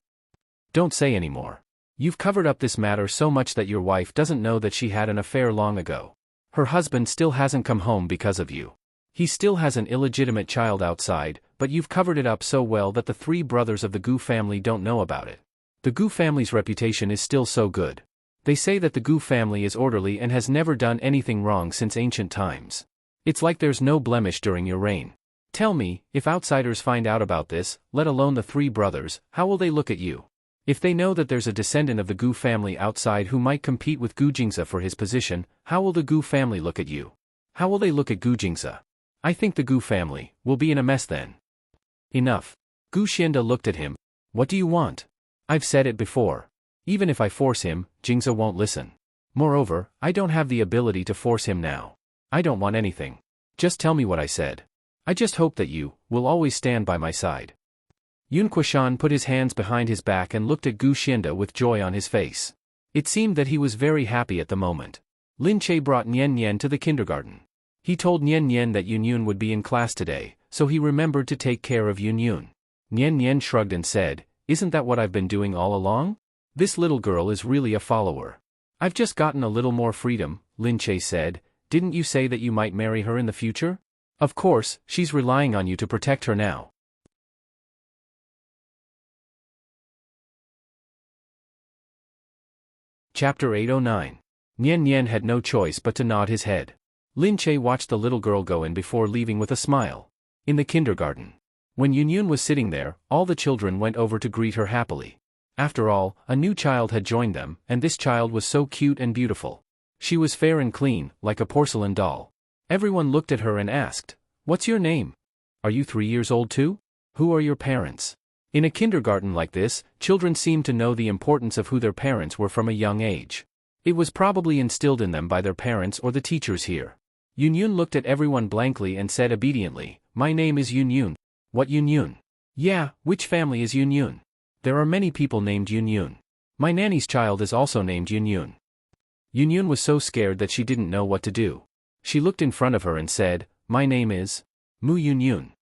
S1: Don't say anymore. You've covered up this matter so much that your wife doesn't know that she had an affair long ago. Her husband still hasn't come home because of you. He still has an illegitimate child outside, but you've covered it up so well that the three brothers of the Gu family don't know about it. The Gu family's reputation is still so good. They say that the Gu family is orderly and has never done anything wrong since ancient times. It's like there's no blemish during your reign. Tell me, if outsiders find out about this, let alone the three brothers, how will they look at you? If they know that there's a descendant of the Gu family outside who might compete with Gu Jingze for his position, how will the Gu family look at you? How will they look at Gu Jingze? I think the Gu family will be in a mess then. Enough. Gu Xianda looked at him. What do you want? I've said it before. Even if I force him, Jingze won't listen. Moreover, I don't have the ability to force him now. I don't want anything. Just tell me what I said. I just hope that you will always stand by my side. Yun Kuishan put his hands behind his back and looked at Gu Xianda with joy on his face. It seemed that he was very happy at the moment. Lin Che brought Nian Nian to the kindergarten. He told Nian Nian that Yun Yun would be in class today, so he remembered to take care of Yun Yun. Nian Nian shrugged and said, Isn't that what I've been doing all along? This little girl is really a follower. I've just gotten a little more freedom, Lin Che said. Didn't you say that you might marry her in the future? Of course, she's relying on you to protect her now. Chapter 809. Nian Nian had no choice but to nod his head. Lin Che watched the little girl go in before leaving with a smile. In the kindergarten. When Yun Yun was sitting there, all the children went over to greet her happily. After all, a new child had joined them, and this child was so cute and beautiful. She was fair and clean, like a porcelain doll. Everyone looked at her and asked, What's your name? Are you 3 years old too? Who are your parents? In a kindergarten like this, children seemed to know the importance of who their parents were from a young age. It was probably instilled in them by their parents or the teachers here. Yun Yun looked at everyone blankly and said obediently, My name is Yun Yun. What Yun Yun? Yeah, which family is Yun Yun? There are many people named Yun Yun. My nanny's child is also named Yun Yun. Yun Yun was so scared that she didn't know what to do. She looked in front of her and said, My name is Mu Yun Yun.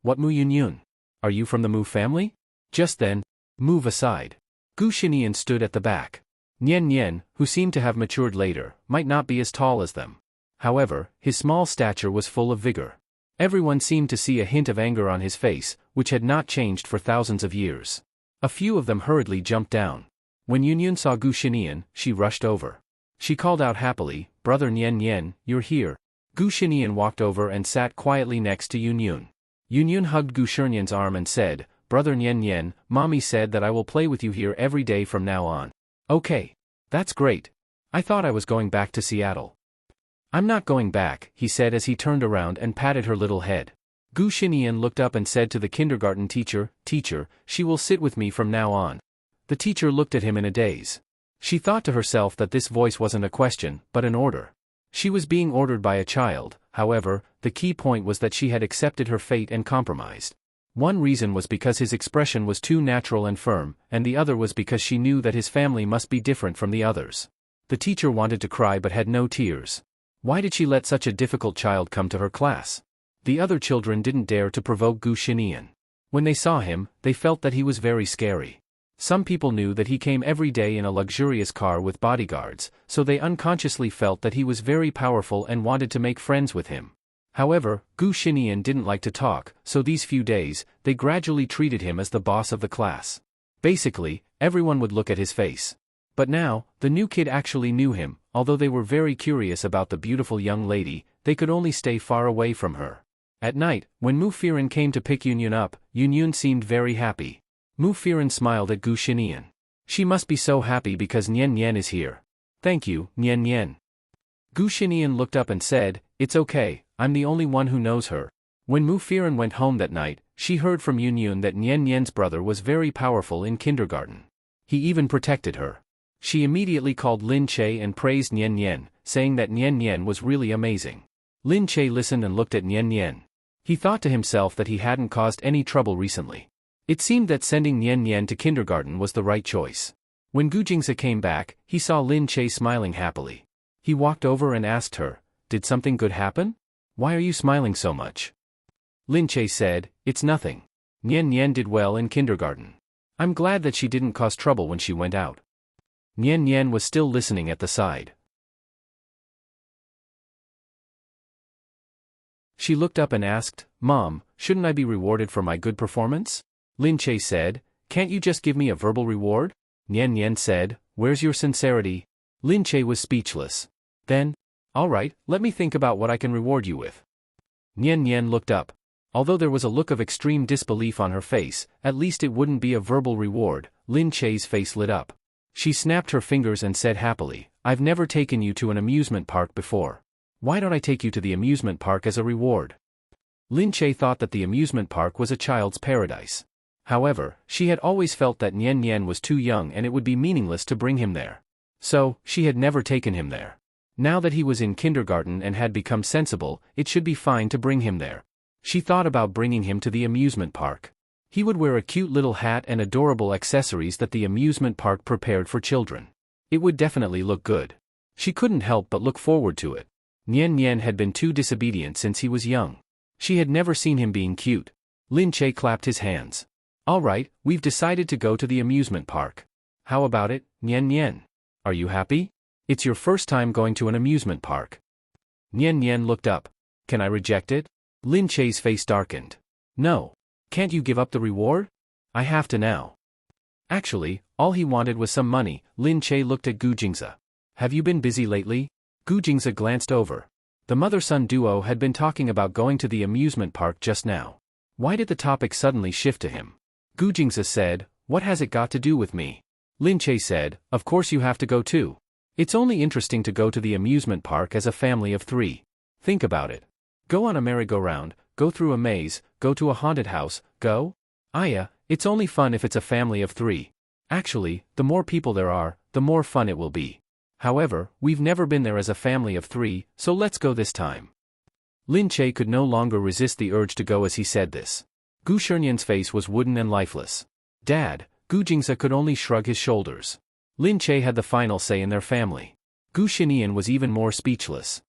S1: What Mu Yun Yun? Are you from the Mu family? Just then, move aside. Gu Xinian stood at the back. Nian Nian, who seemed to have matured later, might not be as tall as them. However, his small stature was full of vigor. Everyone seemed to see a hint of anger on his face, which had not changed for thousands of years. A few of them hurriedly jumped down. When Yun Yun saw Gu Xinian, she rushed over. She called out happily, Brother Nian Nian, you're here. Gu Xinian walked over and sat quietly next to Yun Yun. Yun Yun hugged Gu Shinian's arm and said, Brother Nian Nian, Mommy said that I will play with you here every day from now on. Okay. That's great. I thought I was going back to Seattle. I'm not going back, he said as he turned around and patted her little head. Gu Xinian looked up and said to the kindergarten teacher, Teacher, she will sit with me from now on. The teacher looked at him in a daze. She thought to herself that this voice wasn't a question, but an order. She was being ordered by a child, however, the key point was that she had accepted her fate and compromised. One reason was because his expression was too natural and firm, and the other was because she knew that his family must be different from the others. The teacher wanted to cry but had no tears. Why did she let such a difficult child come to her class? The other children didn't dare to provoke Gu Xinian. When they saw him, they felt that he was very scary. Some people knew that he came every day in a luxurious car with bodyguards, so they unconsciously felt that he was very powerful and wanted to make friends with him. However, Gu Xinian didn't like to talk, so these few days, they gradually treated him as the boss of the class. Basically, everyone would look at his face. But now, the new kid actually knew him. Although they were very curious about the beautiful young lady, they could only stay far away from her. At night, when Mu Firen came to pick Yunyun up, Yunyun seemed very happy. Mu Firen smiled at Gu Xinian. She must be so happy because Nian Nian is here. Thank you, Nian Nian. Gu Xinian looked up and said, "It's okay, I'm the only one who knows her." When Mu Firen went home that night, she heard from Yunyun that Nian Nian's brother was very powerful in kindergarten. He even protected her. She immediately called Lin Che and praised Nian Nian, saying that Nian Nian was really amazing. Lin Che listened and looked at Nian Nian. He thought to himself that he hadn't caused any trouble recently. It seemed that sending Nian Nian to kindergarten was the right choice. When Gu Jingze came back, he saw Lin Che smiling happily. He walked over and asked her, "Did something good happen? Why are you smiling so much?" Lin Che said, "It's nothing. Nian Nian did well in kindergarten. I'm glad that she didn't cause trouble when she went out." Nian Nian was still listening at the side. She looked up and asked, "Mom, shouldn't I be rewarded for my good performance?" Lin Che said, "Can't you just give me a verbal reward?" Nian Nian said, "Where's your sincerity?" Lin Che was speechless. Then, "All right, let me think about what I can reward you with." Nian Nian looked up. Although there was a look of extreme disbelief on her face, at least it wouldn't be a verbal reward. Lin Che's face lit up. She snapped her fingers and said happily, "I've never taken you to an amusement park before. Why don't I take you to the amusement park as a reward?" Lin Che thought that the amusement park was a child's paradise. However, she had always felt that Nian Nian was too young and it would be meaningless to bring him there. So, she had never taken him there. Now that he was in kindergarten and had become sensible, it should be fine to bring him there. She thought about bringing him to the amusement park. He would wear a cute little hat and adorable accessories that the amusement park prepared for children. It would definitely look good. She couldn't help but look forward to it. Nian Nian had been too disobedient since he was young. She had never seen him being cute. Lin Che clapped his hands. "All right, we've decided to go to the amusement park. How about it, Nian Nian? Are you happy? It's your first time going to an amusement park." Nian Nian looked up. "Can I reject it?" Lin Che's face darkened. "No. Can't you give up the reward? I have to now." Actually, all he wanted was some money. Lin Che looked at Gu Jingze. "Have you been busy lately?" Gu Jingze glanced over. The mother-son duo had been talking about going to the amusement park just now. Why did the topic suddenly shift to him? Gu Jingze said, "What has it got to do with me?" Lin Che said, "Of course you have to go too. It's only interesting to go to the amusement park as a family of 3. Think about it. Go on a merry-go-round, go through a maze, go to a haunted house, go? Yeah, it's only fun if it's a family of 3. Actually, the more people there are, the more fun it will be. However, we've never been there as a family of 3, so let's go this time." Lin Che could no longer resist the urge to go as he said this. Gu Shernyan's face was wooden and lifeless. "Dad," Gu Jingze could only shrug his shoulders. Lin Che had the final say in their family. Gu Xinian was even more speechless.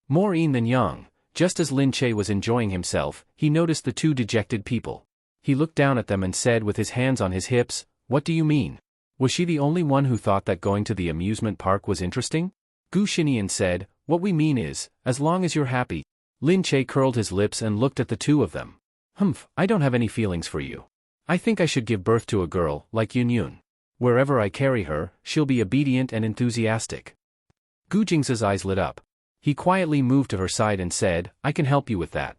S1: More yin than yang. Just as Lin Che was enjoying himself, he noticed the 2 dejected people. He looked down at them and said with his hands on his hips, "What do you mean? Was she the only one who thought that going to the amusement park was interesting?" Gu Xinian said, "What we mean is, as long as you're happy." Lin Che curled his lips and looked at the 2 of them. "Humph, I don't have any feelings for you. I think I should give birth to a girl, like Yunyun. Wherever I carry her, she'll be obedient and enthusiastic." Gu Jingze's eyes lit up. He quietly moved to her side and said, "I can help you with that."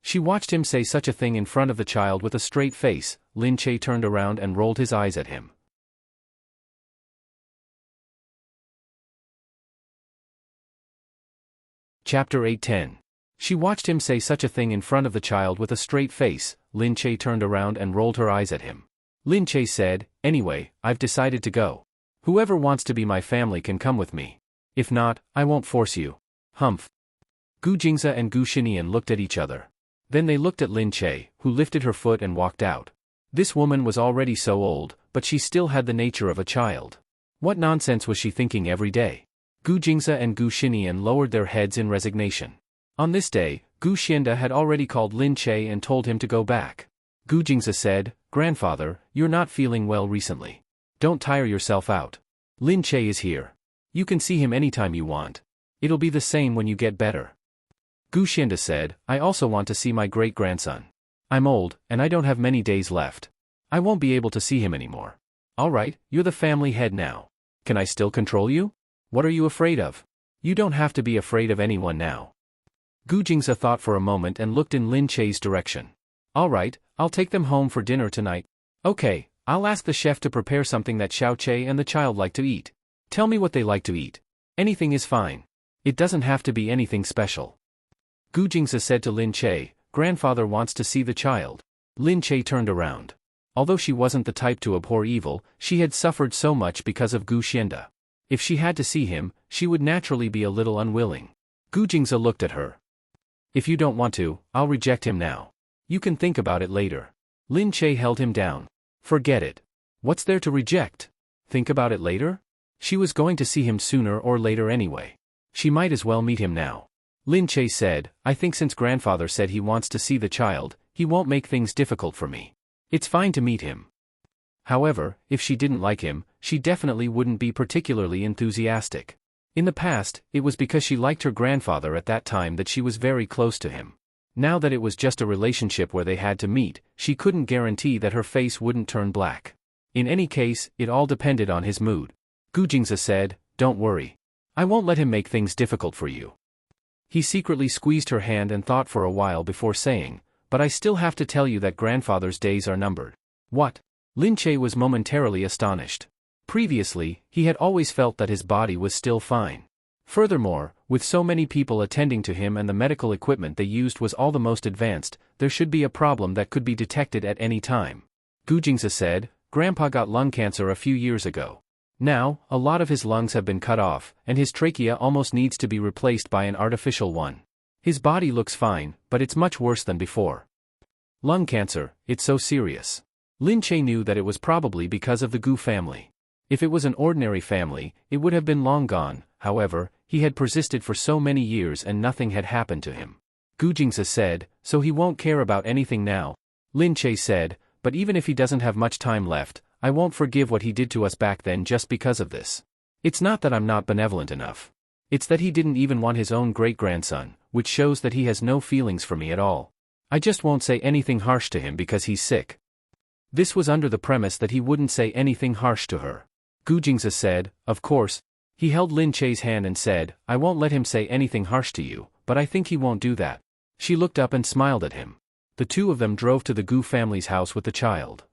S1: She watched him say such a thing in front of the child with a straight face. Lin Che turned around and rolled his eyes at him. Chapter 8:10. She watched him say such a thing in front of the child with a straight face. Lin Che turned around and rolled her eyes at him. Lin Che said, "Anyway, I've decided to go. Whoever wants to be my family can come with me. If not, I won't force you. Humph. Gu Jingze and Gu Xinian looked at each other. Then they looked at Lin Che, who lifted her foot and walked out. This woman was already so old, but she still had the nature of a child. What nonsense was she thinking every day? Gu Jingze and Gu Xinian lowered their heads in resignation. On this day, Gu Xianda had already called Lin Che and told him to go back. Gu Jingze said, "Grandfather, you're not feeling well recently. Don't tire yourself out. Lin Che is here. You can see him anytime you want. It'll be the same when you get better." Gu Xianda said, "I also want to see my great-grandson. I'm old, and I don't have many days left. I won't be able to see him anymore." "Alright, you're the family head now. Can I still control you? What are you afraid of? You don't have to be afraid of anyone now." Gu Jingze thought for a moment and looked in Lin Che's direction. "Alright, I'll take them home for dinner tonight. Okay, I'll ask the chef to prepare something that Xiao Che and the child like to eat. Tell me what they like to eat. Anything is fine. It doesn't have to be anything special." Gu Jingze said to Lin Che, "Grandfather wants to see the child." Lin Che turned around. Although she wasn't the type to abhor evil, she had suffered so much because of Gu Xianda. If she had to see him, she would naturally be a little unwilling. Gu Jingze looked at her. "If you don't want to, I'll reject him now. You can think about it later." Lin Che held him down. "Forget it. What's there to reject? Think about it later?" She was going to see him sooner or later anyway. She might as well meet him now. Lin Che said, "I think since grandfather said he wants to see the child, he won't make things difficult for me. It's fine to meet him." However, if she didn't like him, she definitely wouldn't be particularly enthusiastic. In the past, it was because she liked her grandfather at that time that she was very close to him. Now that it was just a relationship where they had to meet, she couldn't guarantee that her face wouldn't turn black. In any case, it all depended on his mood. Gu Jingze said, "Don't worry. I won't let him make things difficult for you." He secretly squeezed her hand and thought for a while before saying, "But I still have to tell you that grandfather's days are numbered." "What?" Lin Che was momentarily astonished. Previously, he had always felt that his body was still fine. Furthermore, with so many people attending to him and the medical equipment they used was all the most advanced, there should be a problem that could be detected at any time. Gu Jingze said, "Grandpa got lung cancer a few years ago. Now, a lot of his lungs have been cut off, and his trachea almost needs to be replaced by an artificial one. His body looks fine, but it's much worse than before." Lung cancer, it's so serious. Lin Che knew that it was probably because of the Gu family. If it was an ordinary family, it would have been long gone. However, he had persisted for so many years and nothing had happened to him. Gu Jingze said, "So he won't care about anything now?" Lin Che said, "But even if he doesn't have much time left, I won't forgive what he did to us back then just because of this. It's not that I'm not benevolent enough. It's that he didn't even want his own great-grandson, which shows that he has no feelings for me at all. I just won't say anything harsh to him because he's sick." This was under the premise that he wouldn't say anything harsh to her. Gu Jingze said, "Of course." He held Lin Che's hand and said, "I won't let him say anything harsh to you, but I think he won't do that." She looked up and smiled at him. The two of them drove to the Gu family's house with the child.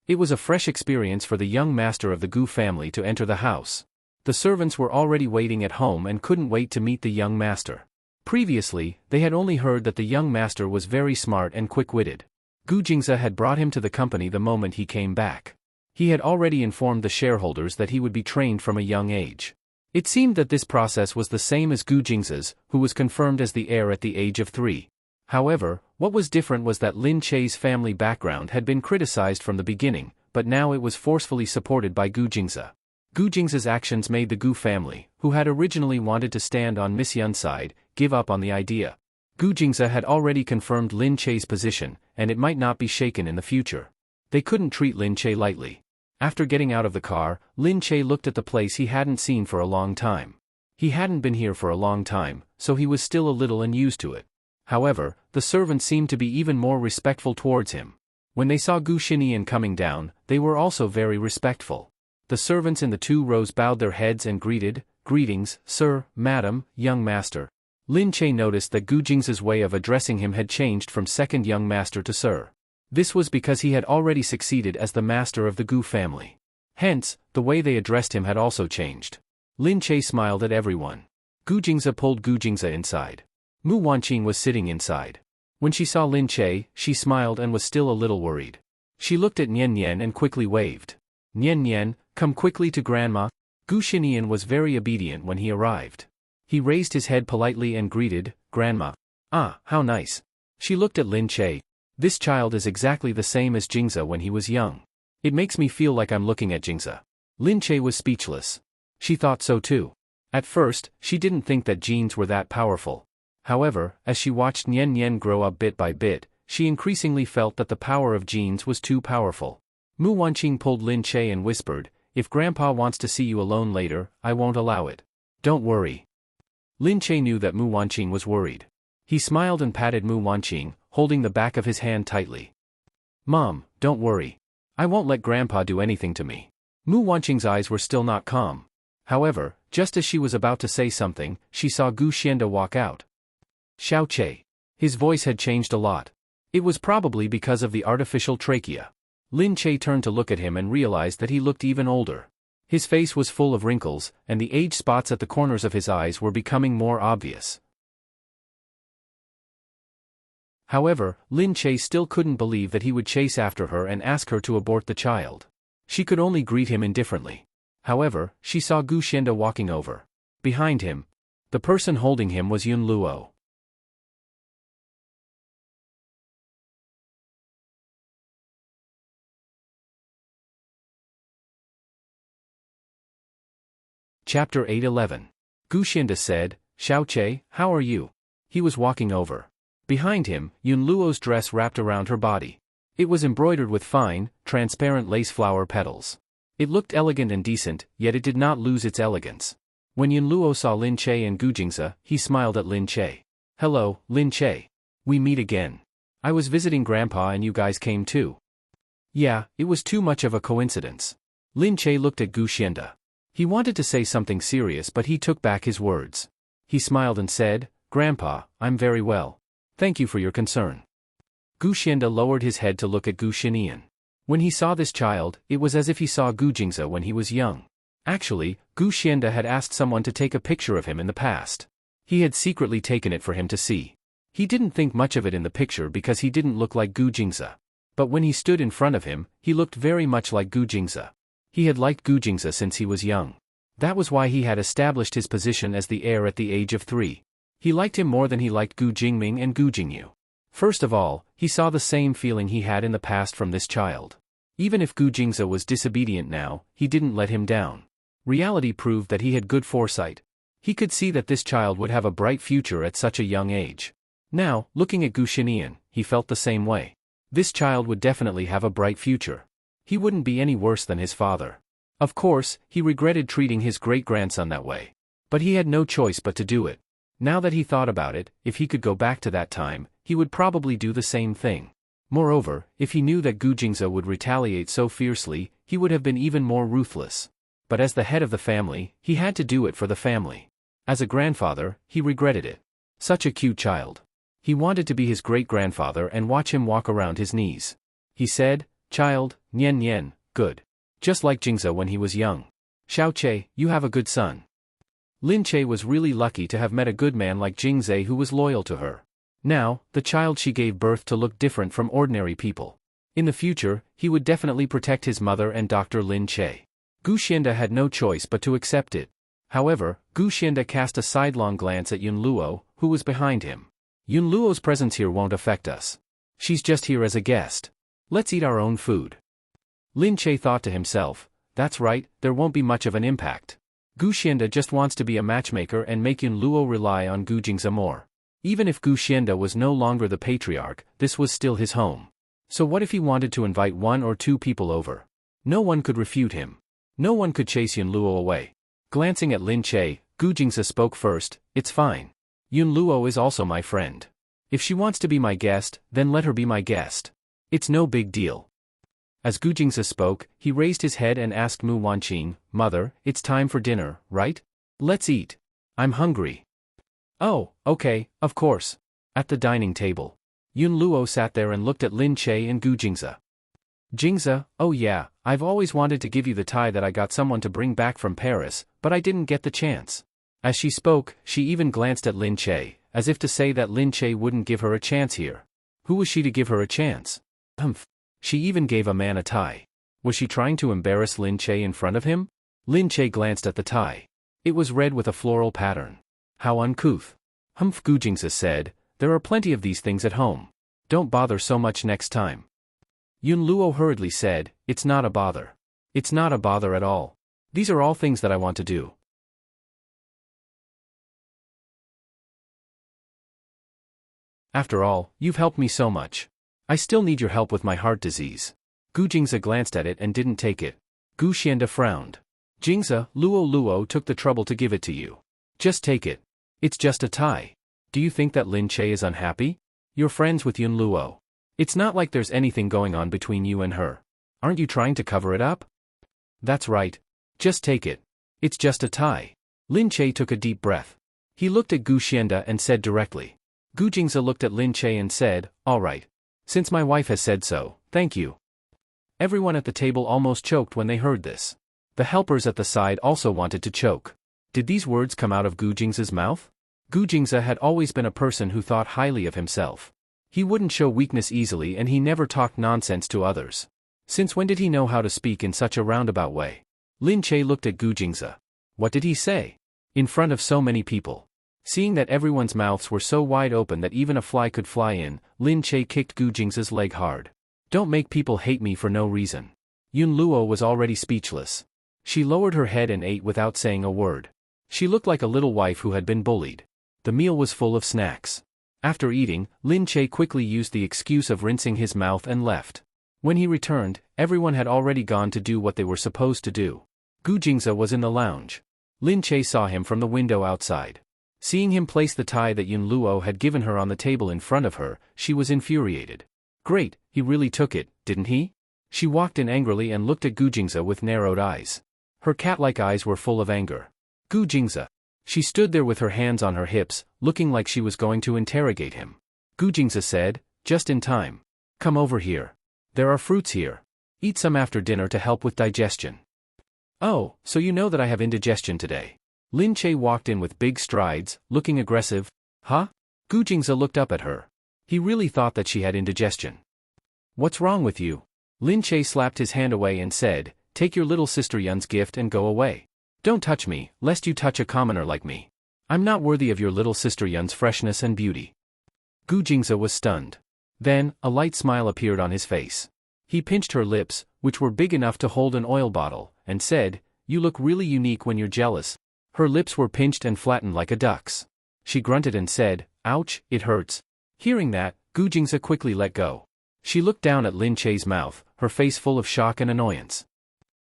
S1: It was a fresh experience for the young master of the Gu family to enter the house. The servants were already waiting at home and couldn't wait to meet the young master. Previously, they had only heard that the young master was very smart and quick-witted. Gu Jingze had brought him to the company the moment he came back. He had already informed the shareholders that he would be trained from a young age. It seemed that this process was the same as Gu Jingze's, who was confirmed as the heir at the age of 3. However, what was different was that Lin Che's family background had been criticized from the beginning, but now it was forcefully supported by Gu Jingze. Gu Jingze's actions made the Gu family, who had originally wanted to stand on Miss Yun's side, give up on the idea. Gu Jingze had already confirmed Lin Che's position, and it might not be shaken in the future. They couldn't treat Lin Che lightly. After getting out of the car, Lin Che looked at the place he hadn't seen for a long time. He hadn't been here for a long time, so he was still a little unused to it. However, the servants seemed to be even more respectful towards him. When they saw Gu Xinian coming down, they were also very respectful. The servants in the 2 rows bowed their heads and greeted, "Greetings, sir, madam, young master." Lin Che noticed that Gu Jingze's way of addressing him had changed from second young master to sir. This was because he had already succeeded as the master of the Gu family. Hence, the way they addressed him had also changed. Lin Che smiled at everyone. Gu Jingze pulled Gu Jingze inside. Mu Wanqing was sitting inside. When she saw Lin Che, she smiled and was still a little worried. She looked at Nian Nian and quickly waved. Nian Nian, come quickly to Grandma. Gu Xinian was very obedient when he arrived. He raised his head politely and greeted, Grandma. Ah, how nice. She looked at Lin Che. This child is exactly the same as Jingza when he was young. It makes me feel like I'm looking at Jingza. Lin Che was speechless. She thought so too. At first, she didn't think that genes were that powerful. However, as she watched Nian Nian grow up bit by bit, she increasingly felt that the power of genes was too powerful. Mu Wanqing pulled Lin Che and whispered, if Grandpa wants to see you alone later, I won't allow it. Don't worry. Lin Che knew that Mu Wanqing was worried. He smiled and patted Mu Wanqing, holding the back of his hand tightly. Mom, don't worry. I won't let Grandpa do anything to me. Mu Wanqing's eyes were still not calm. However, just as she was about to say something, she saw Gu Xianda walk out. Xiao Che. His voice had changed a lot. It was probably because of the artificial trachea. Lin Che turned to look at him and realized that he looked even older. His face was full of wrinkles, and the age spots at the corners of his eyes were becoming more obvious. However, Lin Che still couldn't believe that he would chase after her and ask her to abort the child. She could only greet him indifferently. However, she saw Gu Xianda walking over. Behind him, the person holding him was Yun Luo. Chapter 8:11. Gu Xianda said, Xiao Che, how are you? He was walking over. Behind him, Yun Luo's dress wrapped around her body. It was embroidered with fine, transparent lace flower petals. It looked elegant and decent, yet it did not lose its elegance. When Yun Luo saw Lin Che and Gu Jingza, he smiled at Lin Che. Hello, Lin Che. We meet again. I was visiting Grandpa and you guys came too. Yeah, it was too much of a coincidence. Lin Che looked at Gu Xianda. He wanted to say something serious but he took back his words. He smiled and said, Grandpa, I'm very well. Thank you for your concern. Gu Xianda lowered his head to look at Gu Xinian. When he saw this child, it was as if he saw Gu Jingza when he was young. Actually, Gu Xianda had asked someone to take a picture of him in the past. He had secretly taken it for him to see. He didn't think much of it in the picture because he didn't look like Gu Jingza. But when he stood in front of him, he looked very much like Gu Jingza. He had liked Gu Jingza since he was young. That was why he had established his position as the heir at the age of 3. He liked him more than he liked Gu Jingming and Gu Jingyu. First of all, he saw the same feeling he had in the past from this child. Even if Gu Jingza was disobedient now, he didn't let him down. Reality proved that he had good foresight. He could see that this child would have a bright future at such a young age. Now, looking at Gu Xinian, he felt the same way. This child would definitely have a bright future. He wouldn't be any worse than his father. Of course, he regretted treating his great-grandson that way. But he had no choice but to do it. Now that he thought about it, if he could go back to that time, he would probably do the same thing. Moreover, if he knew that Gu Jingza would retaliate so fiercely, he would have been even more ruthless. But as the head of the family, he had to do it for the family. As a grandfather, he regretted it. Such a cute child. He wanted to be his great-grandfather and watch him walk around his knees. He said, Child, Nian Nian, good. Just like Jingza when he was young. Xiao Che, you have a good son. Lin Che was really lucky to have met a good man like Jingze who was loyal to her. Now, the child she gave birth to looked different from ordinary people. In the future, he would definitely protect his mother and Dr. Lin Che. Gu Xianda had no choice but to accept it. However, Gu Xianda cast a sidelong glance at Yun Luo, who was behind him. Yun Luo's presence here won't affect us. She's just here as a guest. Let's eat our own food. Lin Che thought to himself, that's right, there won't be much of an impact. Gu Xianda just wants to be a matchmaker and make Yun Luo rely on Gu Jingza more. Even if Gu Xianda was no longer the patriarch, this was still his home. So what if he wanted to invite 1 or 2 people over? No one could refute him. No one could chase Yun Luo away. Glancing at Lin Che, Gu Jingza spoke first, it's fine. Yun Luo is also my friend. If she wants to be my guest, then let her be my guest. It's no big deal. As Gu Jingza spoke, he raised his head and asked Mu Wanqing, Mother, it's time for dinner, right? Let's eat. I'm hungry. Oh, okay, of course. At the dining table. Yun Luo sat there and looked at Lin Che and Gu Jingza. Jingza, oh yeah, I've always wanted to give you the tie that I got someone to bring back from Paris, but I didn't get the chance. As she spoke, she even glanced at Lin Che, as if to say that Lin Che wouldn't give her a chance here. Who was she to give her a chance? Humph. She even gave a man a tie. Was she trying to embarrass Lin Che in front of him? Lin Che glanced at the tie. It was red with a floral pattern. How uncouth. Humph, Gu Jingzi said, there are plenty of these things at home. Don't bother so much next time. Yun Luo hurriedly said, it's not a bother. It's not a bother at all. These are all things that I want to do. After all, you've helped me so much. I still need your help with my heart disease. Gu Jingzi glanced at it and didn't take it. Gu Xianda frowned. Jingzi, Luo took the trouble to give it to you. Just take it. It's just a tie. Do you think that Lin Che is unhappy? You're friends with Yun Luo. It's not like there's anything going on between you and her. Aren't you trying to cover it up? That's right. Just take it. It's just a tie. Lin Che took a deep breath. He looked at Gu Xianda and said directly. Gu Jingzi looked at Lin Che and said, all right. Since my wife has said so, thank you. Everyone at the table almost choked when they heard this. The helpers at the side also wanted to choke. Did these words come out of Gu Jingzi's mouth? Gu Jingzi had always been a person who thought highly of himself. He wouldn't show weakness easily and he never talked nonsense to others. Since when did he know how to speak in such a roundabout way? Lin Che looked at Gu Jingzi. What did he say? In front of so many people. Seeing that everyone's mouths were so wide open that even a fly could fly in, Lin Che kicked Gu Jingzi's leg hard. Don't make people hate me for no reason. Yun Luo was already speechless. She lowered her head and ate without saying a word. She looked like a little wife who had been bullied. The meal was full of snacks. After eating, Lin Che quickly used the excuse of rinsing his mouth and left. When he returned, everyone had already gone to do what they were supposed to do. Gu Jingzi was in the lounge. Lin Che saw him from the window outside. Seeing him place the tie that Yun Luo had given her on the table in front of her, she was infuriated. Great, he really took it, didn't he? She walked in angrily and looked at Gu Jingzi with narrowed eyes. Her cat-like eyes were full of anger. Gu Jingzi. She stood there with her hands on her hips, looking like she was going to interrogate him. Gu Jingzi said, just in time. Come over here. There are fruits here. Eat some after dinner to help with digestion. Oh, so you know that I have indigestion today. Lin Che walked in with big strides, looking aggressive. Huh? Gu Jingzi looked up at her. He really thought that she had indigestion. What's wrong with you? Lin Che slapped his hand away and said, take your little sister Yun's gift and go away. Don't touch me, lest you touch a commoner like me. I'm not worthy of your little sister Yun's freshness and beauty. Gu Jingzi was stunned. Then, a light smile appeared on his face. He pinched her lips, which were big enough to hold an oil bottle, and said, you look really unique when you're jealous. Her lips were pinched and flattened like a duck's. She grunted and said, ouch, it hurts. Hearing that, Gu Jingzi quickly let go. She looked down at Lin Che's mouth, her face full of shock and annoyance.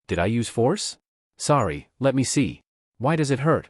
S1: Did I use force? Sorry, let me see. Why does it hurt?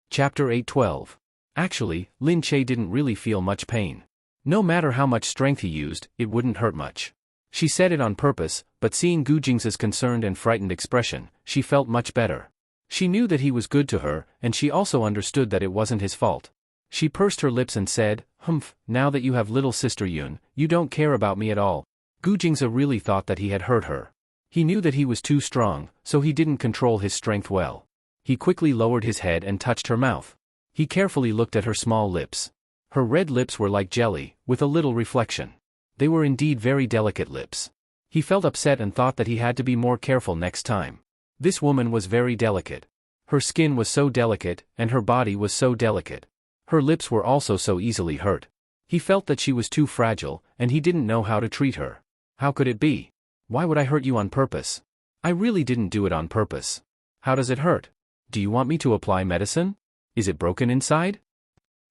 S1: Chapter 8:12. Actually, Lin Che didn't really feel much pain. No matter how much strength he used, it wouldn't hurt much. She said it on purpose, but seeing Gu Jingzi's concerned and frightened expression, she felt much better. She knew that he was good to her, and she also understood that it wasn't his fault. She pursed her lips and said, humph, now that you have little sister Yun, you don't care about me at all. Gu Jingzi really thought that he had hurt her. He knew that he was too strong, so he didn't control his strength well. He quickly lowered his head and touched her mouth. He carefully looked at her small lips. Her red lips were like jelly, with a little reflection. They were indeed very delicate lips. He felt upset and thought that he had to be more careful next time. This woman was very delicate. Her skin was so delicate, and her body was so delicate. Her lips were also so easily hurt. He felt that she was too fragile, and he didn't know how to treat her. How could it be? Why would I hurt you on purpose? I really didn't do it on purpose. How does it hurt? Do you want me to apply medicine? Is it broken inside?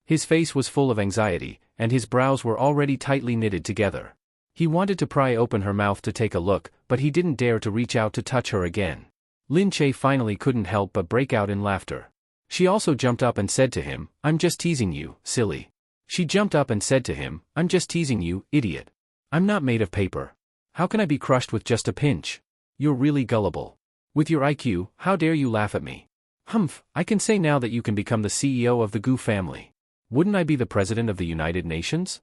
S1: His face was full of anxiety, and his brows were already tightly knitted together. He wanted to pry open her mouth to take a look, but he didn't dare to reach out to touch her again. Lin Che finally couldn't help but break out in laughter. She also jumped up and said to him, I'm just teasing you, silly. She jumped up and said to him, I'm just teasing you, idiot. I'm not made of paper. How can I be crushed with just a pinch? You're really gullible. With your IQ, how dare you laugh at me? Humph, I can say now that you can become the CEO of the Gu family. Wouldn't I be the president of the United Nations?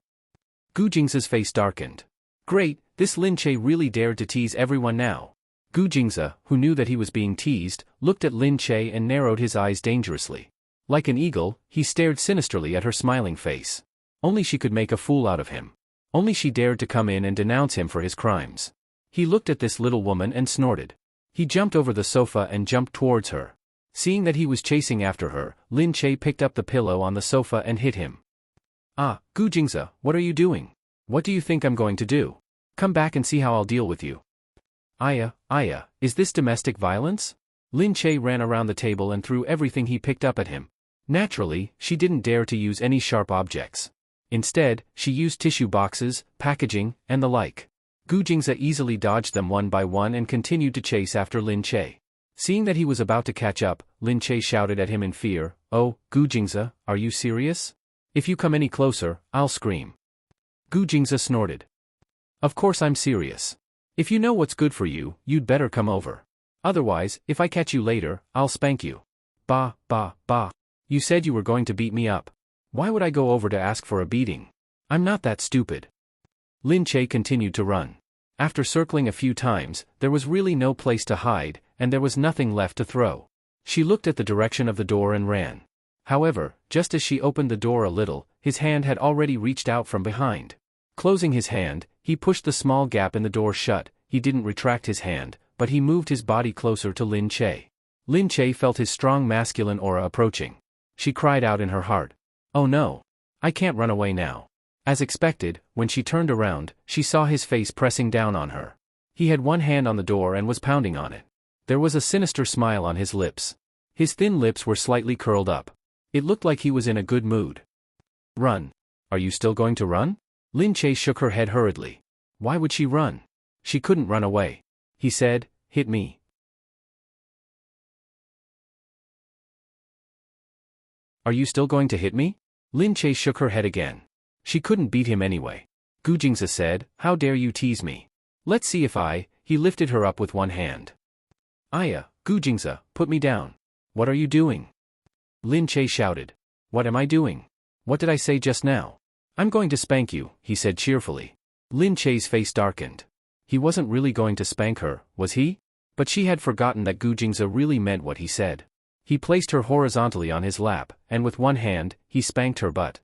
S1: Gu Jingzi's face darkened. Great, This Lin Che really dared to tease everyone now. Gu Jingze, who knew that he was being teased, looked at Lin Che and narrowed his eyes dangerously. Like an eagle, he stared sinisterly at her smiling face. Only she could make a fool out of him. Only she dared to come in and denounce him for his crimes. He looked at this little woman and snorted. He jumped over the sofa and jumped towards her. Seeing that he was chasing after her, Lin Che picked up the pillow on the sofa and hit him. Ah, Gu Jingze, what are you doing? What do you think I'm going to do? Come back and see how I'll deal with you. Aya, is this domestic violence? Lin Che ran around the table and threw everything he picked up at him. Naturally, she didn't dare to use any sharp objects. Instead, she used tissue boxes, packaging, and the like. Gu Jingze easily dodged them one by one and continued to chase after Lin Che. Seeing that he was about to catch up, Lin Che shouted at him in fear, "Oh, Gu Jingze, are you serious? If you come any closer, I'll scream." Gu Jingze snorted. Of course I'm serious. If you know what's good for you, you'd better come over. Otherwise, if I catch you later, I'll spank you. Bah. You said you were going to beat me up. Why would I go over to ask for a beating? I'm not that stupid. Lin Che continued to run. After circling a few times, there was really no place to hide, and there was nothing left to throw. She looked at the direction of the door and ran. However, just as she opened the door a little, his hand had already reached out from behind. Closing his hand, he pushed the small gap in the door shut. He didn't retract his hand, but he moved his body closer to Lin Che. Lin Che felt his strong masculine aura approaching. She cried out in her heart. Oh no! I can't run away now. As expected, when she turned around, she saw his face pressing down on her. He had one hand on the door and was pounding on it. There was a sinister smile on his lips. His thin lips were slightly curled up. It looked like he was in a good mood. Run. Are you still going to run? Lin Che shook her head hurriedly. Why would she run? She couldn't run away. He said, hit me. Are you still going to hit me? Lin Che shook her head again. She couldn't beat him anyway. Gu Jingze said, how dare you tease me? Let's see if he lifted her up with one hand. Aya, Gu Jingze, put me down. What are you doing? Lin Che shouted. What am I doing? What did I say just now? I'm going to spank you, he said cheerfully. Lin Che's face darkened. He wasn't really going to spank her, was he? But she had forgotten that Gu Jingze really meant what he said. He placed her horizontally on his lap, and with one hand, he spanked her butt.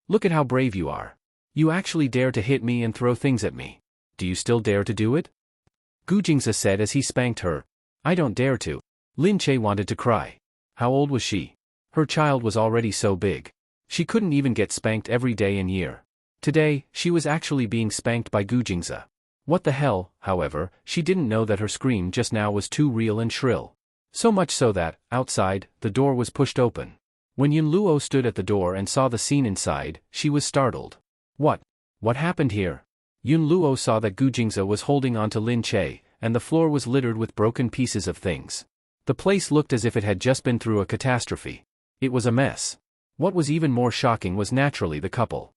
S1: Look at how brave you are. You actually dare to hit me and throw things at me. Do you still dare to do it? Gu Jingze said as he spanked her. I don't dare to. Lin Che wanted to cry. How old was she? Her child was already so big. She couldn't even get spanked every day and year. Today, she was actually being spanked by Gu Jingze. What the hell, however, she didn't know that her scream just now was too real and shrill. So much so that, outside, the door was pushed open. When Yun Luo stood at the door and saw the scene inside, she was startled. What happened here? Yun Luo saw that Gu Jingze was holding on to Lin Che, and the floor was littered with broken pieces of things. The place looked as if it had just been through a catastrophe. It was a mess. What was even more shocking was naturally the couple.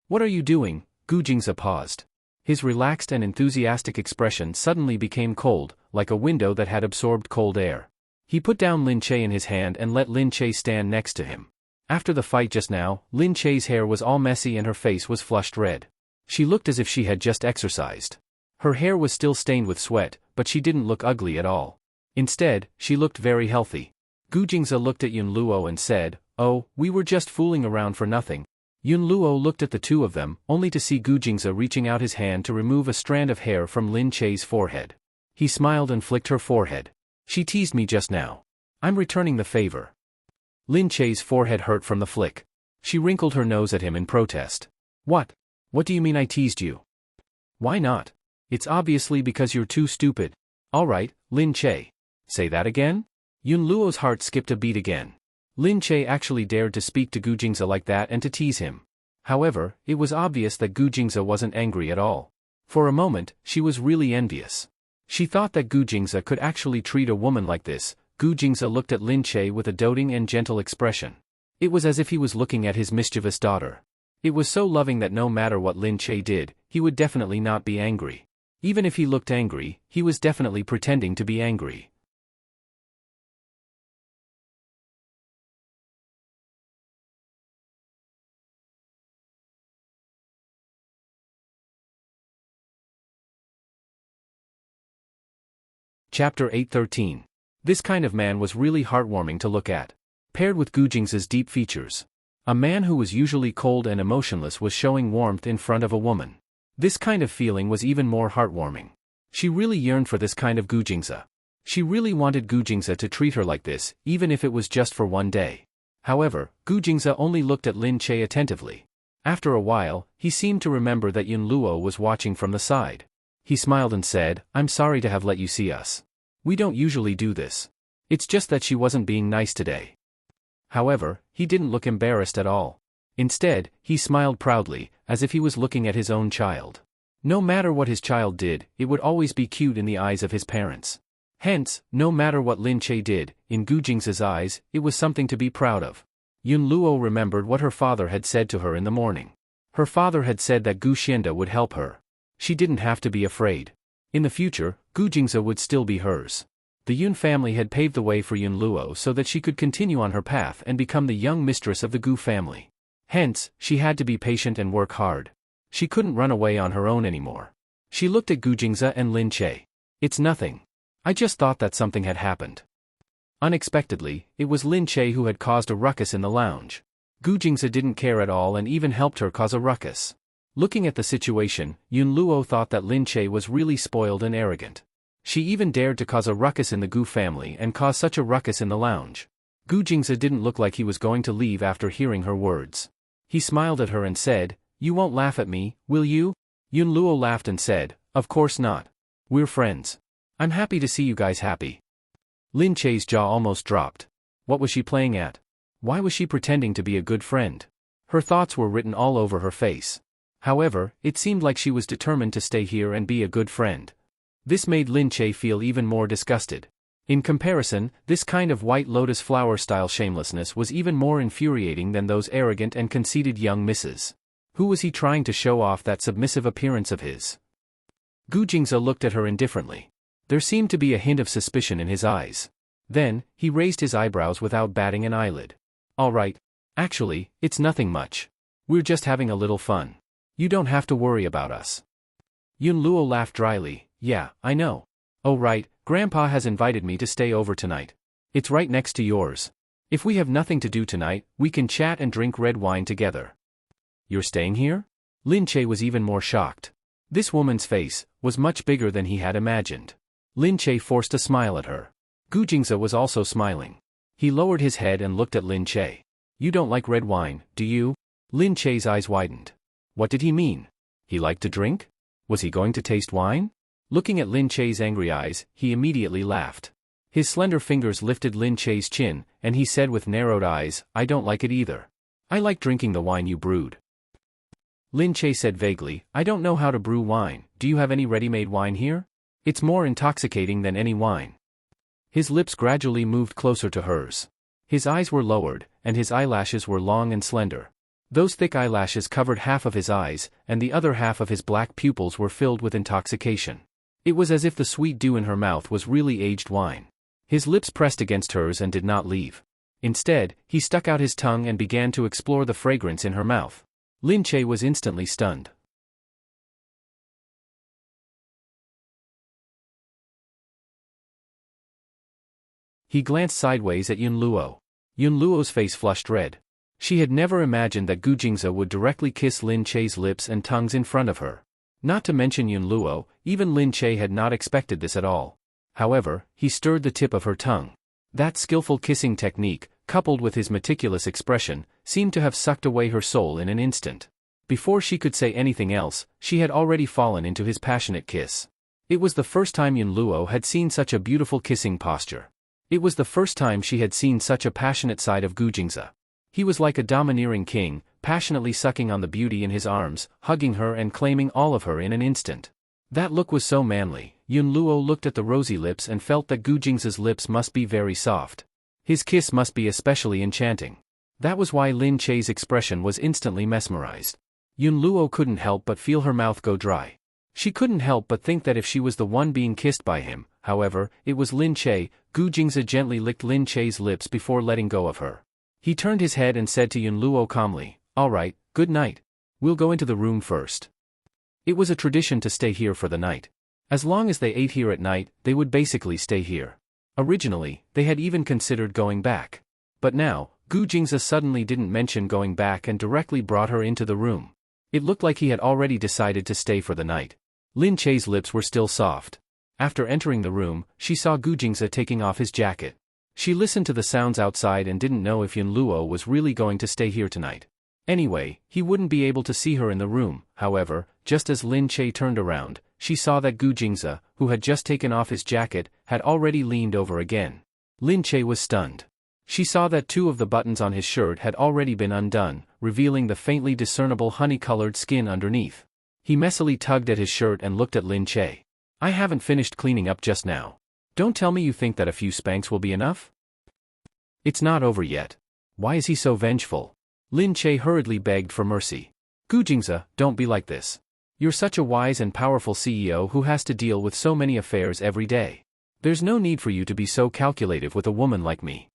S1: What are you doing? Gu Jingze paused. His relaxed and enthusiastic expression suddenly became cold, like a window that had absorbed cold air. He put down Lin Che in his hand and let Lin Che stand next to him. After the fight just now, Lin Che's hair was all messy and her face was flushed red. She looked as if she had just exercised. Her hair was still stained with sweat, but she didn't look ugly at all. Instead, she looked very healthy. Gu Jingze looked at Yun Luo and said, oh, we were just fooling around for nothing. Yun Luo looked at the two of them, only to see Gu Jingze reaching out his hand to remove a strand of hair from Lin Che's forehead. He smiled and flicked her forehead. She teased me just now. I'm returning the favor. Lin Che's forehead hurt from the flick. She wrinkled her nose at him in protest. What? What do you mean I teased you? Why not? It's obviously because you're too stupid. Alright, Lin Che. Say that again? Yun Luo's heart skipped a beat again. Lin Che actually dared to speak to Gu Jingze like that and to tease him. However, it was obvious that Gu Jingze wasn't angry at all. For a moment, she was really envious. She thought that Gu Jingze could actually treat a woman like this. Gu Jingze looked at Lin Che with a doting and gentle expression. It was as if he was looking at his mischievous daughter. It was so loving that no matter what Lin Che did, he would definitely not be angry. Even if he looked angry, he was definitely pretending to be angry. Chapter 813. This kind of man was really heartwarming to look at. Paired with Gu Jing's deep features. A man who was usually cold and emotionless was showing warmth in front of a woman. This kind of feeling was even more heartwarming. She really yearned for this kind of Gu Jingza. She really wanted Gu Jingza to treat her like this, even if it was just for one day. However, Gu Jingza only looked at Lin Che attentively. After a while, he seemed to remember that Yun Luo was watching from the side. He smiled and said, "I'm sorry to have let you see us. We don't usually do this. It's just that she wasn't being nice today." However, he didn't look embarrassed at all. Instead, he smiled proudly, as if he was looking at his own child. No matter what his child did, it would always be cute in the eyes of his parents. Hence, no matter what Lin Che did, in Gu Jing's eyes, it was something to be proud of. Yun Luo remembered what her father had said to her in the morning. Her father had said that Gu Xianda would help her. She didn't have to be afraid. In the future, Gu Jingza would still be hers. The Yun family had paved the way for Yun Luo so that she could continue on her path and become the young mistress of the Gu family. Hence, she had to be patient and work hard. She couldn't run away on her own anymore. She looked at Gu Jingza and Lin Che. "It's nothing. I just thought that something had happened." Unexpectedly, it was Lin Che who had caused a ruckus in the lounge. Gu Jingza didn't care at all and even helped her cause a ruckus. Looking at the situation, Yun Luo thought that Lin Che was really spoiled and arrogant. She even dared to cause a ruckus in the Gu family and cause such a ruckus in the lounge. Gu Jingza didn't look like he was going to leave after hearing her words. He smiled at her and said, "You won't laugh at me, will you?" Yun Luo laughed and said, "Of course not. We're friends. I'm happy to see you guys happy." Lin Che's jaw almost dropped. What was she playing at? Why was she pretending to be a good friend? Her thoughts were written all over her face. However, it seemed like she was determined to stay here and be a good friend. This made Lin Che feel even more disgusted. In comparison, this kind of white lotus flower-style shamelessness was even more infuriating than those arrogant and conceited young misses. Who was he trying to show off that submissive appearance of his? Gu Jingza looked at her indifferently. There seemed to be a hint of suspicion in his eyes. Then, he raised his eyebrows without batting an eyelid. "All right. Actually, it's nothing much. We're just having a little fun. You don't have to worry about us." Yun Luo laughed dryly. "Yeah, I know. Oh right, Grandpa has invited me to stay over tonight. It's right next to yours. If we have nothing to do tonight, we can chat and drink red wine together." "You're staying here?" Lin Che was even more shocked. This woman's face was much bigger than he had imagined. Lin Che forced a smile at her. Gu Jingza was also smiling. He lowered his head and looked at Lin Che. "You don't like red wine, do you?" Lin Che's eyes widened. What did he mean? He liked to drink? Was he going to taste wine? Looking at Lin Che's angry eyes, he immediately laughed. His slender fingers lifted Lin Che's chin, and he said with narrowed eyes, "I don't like it either. I like drinking the wine you brewed." Lin Che said vaguely, "I don't know how to brew wine. Do you have any ready-made wine here? It's more intoxicating than any wine." His lips gradually moved closer to hers. His eyes were lowered, and his eyelashes were long and slender. Those thick eyelashes covered half of his eyes, and the other half of his black pupils were filled with intoxication. It was as if the sweet dew in her mouth was really aged wine. His lips pressed against hers and did not leave. Instead, he stuck out his tongue and began to explore the fragrance in her mouth. Lin Che was instantly stunned. He glanced sideways at Yun Luo. Yun Luo's face flushed red. She had never imagined that Gu Jingza would directly kiss Lin Che's lips and tongues in front of her. Not to mention Yun Luo, even Lin Che had not expected this at all. However, he stirred the tip of her tongue. That skillful kissing technique, coupled with his meticulous expression, seemed to have sucked away her soul in an instant. Before she could say anything else, she had already fallen into his passionate kiss. It was the first time Yun Luo had seen such a beautiful kissing posture. It was the first time she had seen such a passionate side of Gu Jingza. He was like a domineering king, passionately sucking on the beauty in his arms, hugging her and claiming all of her in an instant. That look was so manly. Yun Luo looked at the rosy lips and felt that Gu Jingza's lips must be very soft. His kiss must be especially enchanting. That was why Lin Che's expression was instantly mesmerized. Yun Luo couldn't help but feel her mouth go dry. She couldn't help but think that if she was the one being kissed by him, however, it was Lin Che. Gu Jingza gently licked Lin Che's lips before letting go of her. He turned his head and said to Yun Luo calmly, "All right, good night. We'll go into the room first." It was a tradition to stay here for the night. As long as they ate here at night, they would basically stay here. Originally, they had even considered going back. But now, Gu Jingze suddenly didn't mention going back and directly brought her into the room. It looked like he had already decided to stay for the night. Lin Che's lips were still soft. After entering the room, she saw Gu Jingze taking off his jacket. She listened to the sounds outside and didn't know if Yun Luo was really going to stay here tonight. Anyway, he wouldn't be able to see her in the room. However, just as Lin Che turned around, she saw that Gu Jingze, who had just taken off his jacket, had already leaned over again. Lin Che was stunned. She saw that 2 of the buttons on his shirt had already been undone, revealing the faintly discernible honey-colored skin underneath. He messily tugged at his shirt and looked at Lin Che. "I haven't finished cleaning up just now. Don't tell me you think that a few spanks will be enough? It's not over yet. Why is he so vengeful?" Lin Che hurriedly begged for mercy. "Gu Jingze, don't be like this. You're such a wise and powerful CEO who has to deal with so many affairs every day. There's no need for you to be so calculative with a woman like me."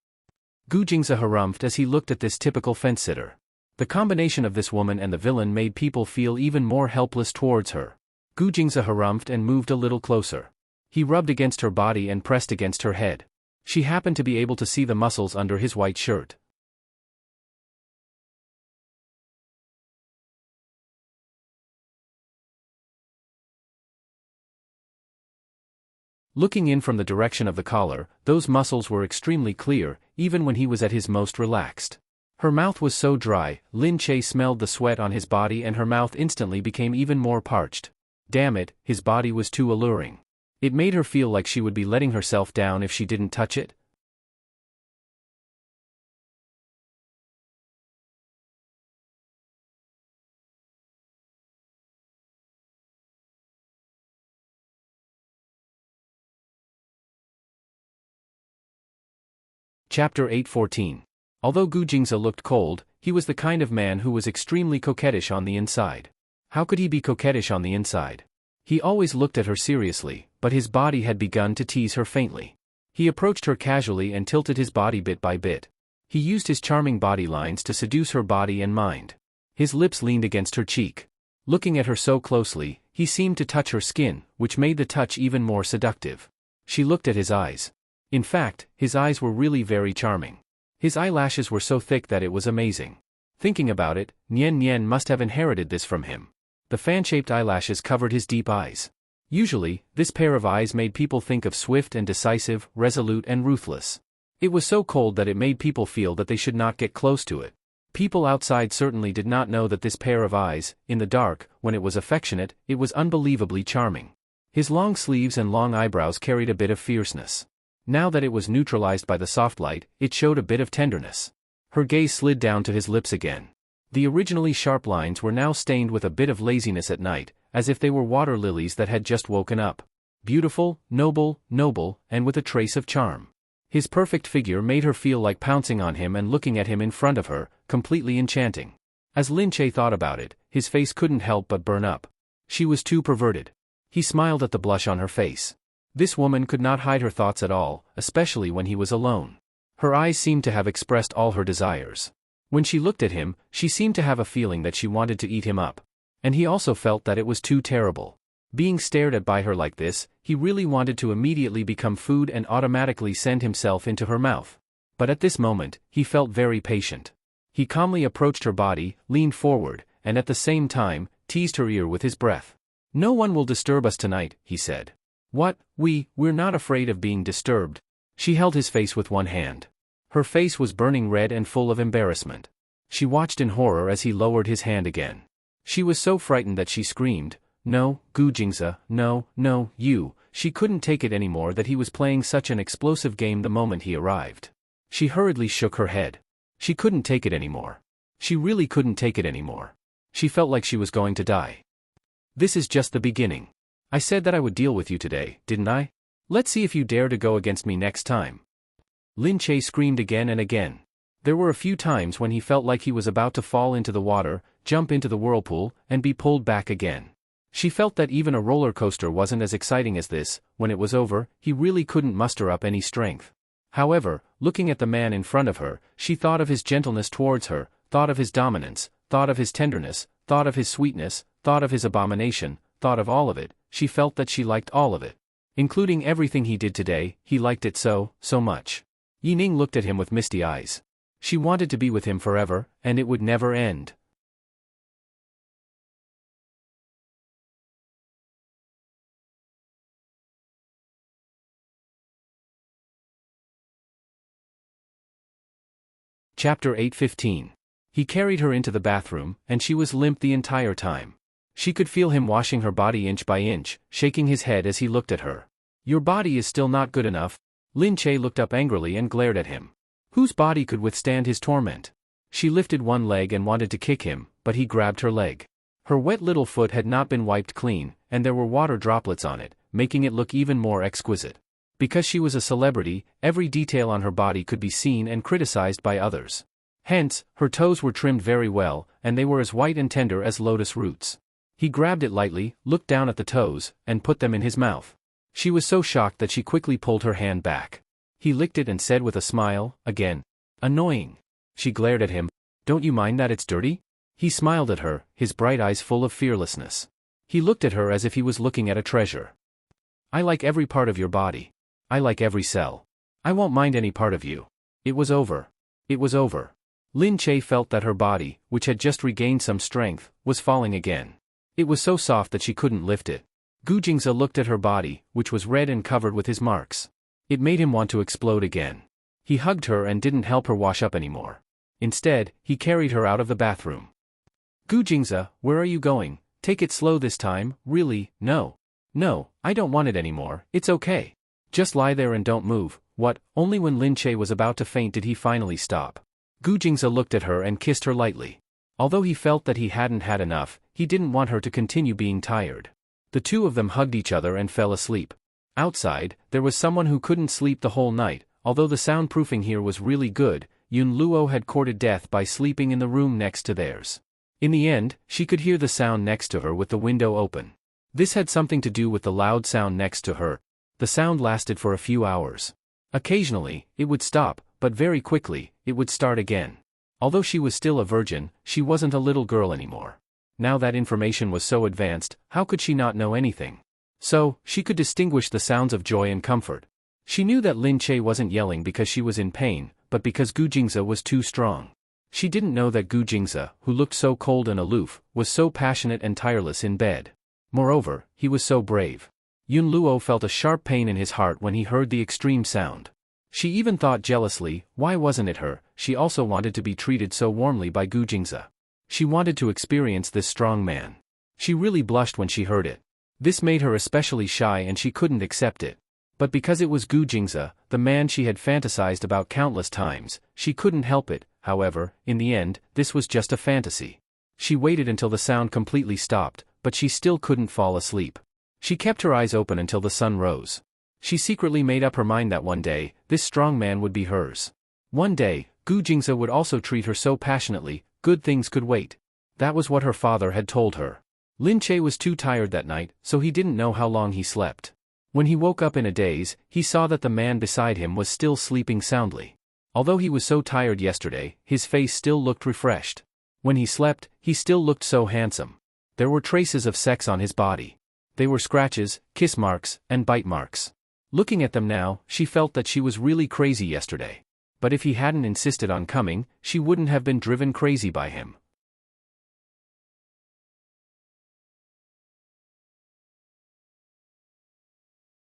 S1: Gu Jingze harumphed as he looked at this typical fence-sitter. The combination of this woman and the villain made people feel even more helpless towards her. Gu Jingze harumphed and moved a little closer. He rubbed against her body and pressed against her head. She happened to be able to see the muscles under his white shirt. Looking in from the direction of the collar, those muscles were extremely clear, even when he was at his most relaxed. Her mouth was so dry, Lin Che smelled the sweat on his body and her mouth instantly became even more parched. Damn it, his body was too alluring. It made her feel like she would be letting herself down if she didn't touch it. Chapter 8:14. Although Gu Jingze looked cold, he was the kind of man who was extremely coquettish on the inside. How could he be coquettish on the inside? He always looked at her seriously, but his body had begun to tease her faintly. He approached her casually and tilted his body bit by bit. He used his charming body lines to seduce her body and mind. His lips leaned against her cheek. Looking at her so closely, he seemed to touch her skin, which made the touch even more seductive. She looked at his eyes. In fact, his eyes were really very charming. His eyelashes were so thick that it was amazing. Thinking about it, Nian Nian must have inherited this from him. The fan-shaped eyelashes covered his deep eyes. Usually, this pair of eyes made people think of swift and decisive, resolute and ruthless. It was so cold that it made people feel that they should not get close to it. People outside certainly did not know that this pair of eyes, in the dark, when it was affectionate, it was unbelievably charming. His long sleeves and long eyebrows carried a bit of fierceness. Now that it was neutralized by the soft light, it showed a bit of tenderness. Her gaze slid down to his lips again. The originally sharp lines were now stained with a bit of laziness at night, as if they were water lilies that had just woken up. Beautiful, noble, and with a trace of charm. His perfect figure made her feel like pouncing on him and looking at him in front of her, completely enchanting. As Lin Che thought about it, his face couldn't help but burn up. She was too perverted. He smiled at the blush on her face. This woman could not hide her thoughts at all, especially when he was alone. Her eyes seemed to have expressed all her desires. When she looked at him, she seemed to have a feeling that she wanted to eat him up. And he also felt that it was too terrible. Being stared at by her like this, he really wanted to immediately become food and automatically send himself into her mouth. But at this moment, he felt very patient. He calmly approached her body, leaned forward, and at the same time, teased her ear with his breath. "No one will disturb us tonight," he said. "What, we're not afraid of being disturbed." She held his face with one hand. Her face was burning red and full of embarrassment. She watched in horror as he lowered his hand again. She was so frightened that she screamed, "No, Gu Jingze, no, you." She couldn't take it anymore that he was playing such an explosive game the moment he arrived. She hurriedly shook her head. She couldn't take it anymore. She really couldn't take it anymore. She felt like she was going to die. "This is just the beginning. I said that I would deal with you today, didn't I? Let's see if you dare to go against me next time." Lin Che screamed again and again. There were a few times when he felt like he was about to fall into the water, jump into the whirlpool, and be pulled back again. She felt that even a roller coaster wasn't as exciting as this. When it was over, he really couldn't muster up any strength. However, looking at the man in front of her, she thought of his gentleness towards her, thought of his dominance, thought of his tenderness, thought of his sweetness, thought of his abomination, thought of all of it, she felt that she liked all of it. Including everything he did today, he liked it so much. Yining looked at him with misty eyes. She wanted to be with him forever, and it would never end. Chapter 8:15. He carried her into the bathroom, and she was limp the entire time. She could feel him washing her body inch by inch, shaking his head as he looked at her. Your body is still not good enough. Lin Che looked up angrily and glared at him. Whose body could withstand his torment? She lifted one leg and wanted to kick him, but he grabbed her leg. Her wet little foot had not been wiped clean, and there were water droplets on it, making it look even more exquisite. Because she was a celebrity, every detail on her body could be seen and criticized by others. Hence, her toes were trimmed very well, and they were as white and tender as lotus roots. He grabbed it lightly, looked down at the toes, and put them in his mouth. She was so shocked that she quickly pulled her hand back. He licked it and said with a smile, again, "Annoying." She glared at him. "Don't you mind that it's dirty?" He smiled at her, his bright eyes full of fearlessness. He looked at her as if he was looking at a treasure. "I like every part of your body. I like every cell. I won't mind any part of you." It was over. It was over. Lin Che felt that her body, which had just regained some strength, was falling again. It was so soft that she couldn't lift it. Gu Jingze looked at her body, which was red and covered with his marks. It made him want to explode again. He hugged her and didn't help her wash up anymore. Instead, he carried her out of the bathroom. "Gu Jingze, where are you going? Take it slow this time, really, no. No, I don't want it anymore, it's okay. Just lie there and don't move." What? Only when Lin Che was about to faint did he finally stop. Gu Jingze looked at her and kissed her lightly. Although he felt that he hadn't had enough, he didn't want her to continue being tired. The two of them hugged each other and fell asleep. Outside, there was someone who couldn't sleep the whole night. Although the soundproofing here was really good, Yun Luo had courted death by sleeping in the room next to theirs. In the end, she could hear the sound next to her with the window open. This had something to do with the loud sound next to her. The sound lasted for a few hours. Occasionally, it would stop, but very quickly, it would start again. Although she was still a virgin, she wasn't a little girl anymore. Now that information was so advanced, how could she not know anything? So, she could distinguish the sounds of joy and comfort. She knew that Lin Che wasn't yelling because she was in pain, but because Gu Jingze was too strong. She didn't know that Gu Jingze, who looked so cold and aloof, was so passionate and tireless in bed. Moreover, he was so brave. Yun Luo felt a sharp pain in his heart when he heard the extreme sound. She even thought jealously, why wasn't it her? She also wanted to be treated so warmly by Gu Jingze. She wanted to experience this strong man. She really blushed when she heard it. This made her especially shy and she couldn't accept it. But because it was Gu Jingze, the man she had fantasized about countless times, she couldn't help it. However, in the end, this was just a fantasy. She waited until the sound completely stopped, but she still couldn't fall asleep. She kept her eyes open until the sun rose. She secretly made up her mind that one day, this strong man would be hers. One day, Gu Jingze would also treat her so passionately, good things could wait. That was what her father had told her. Lin Che was too tired that night, so he didn't know how long he slept. When he woke up in a daze, he saw that the man beside him was still sleeping soundly. Although he was so tired yesterday, his face still looked refreshed. When he slept, he still looked so handsome. There were traces of sex on his body. They were scratches, kiss marks, and bite marks. Looking at them now, she felt that she was really crazy yesterday. But if he hadn't insisted on coming, she wouldn't have been driven crazy by him.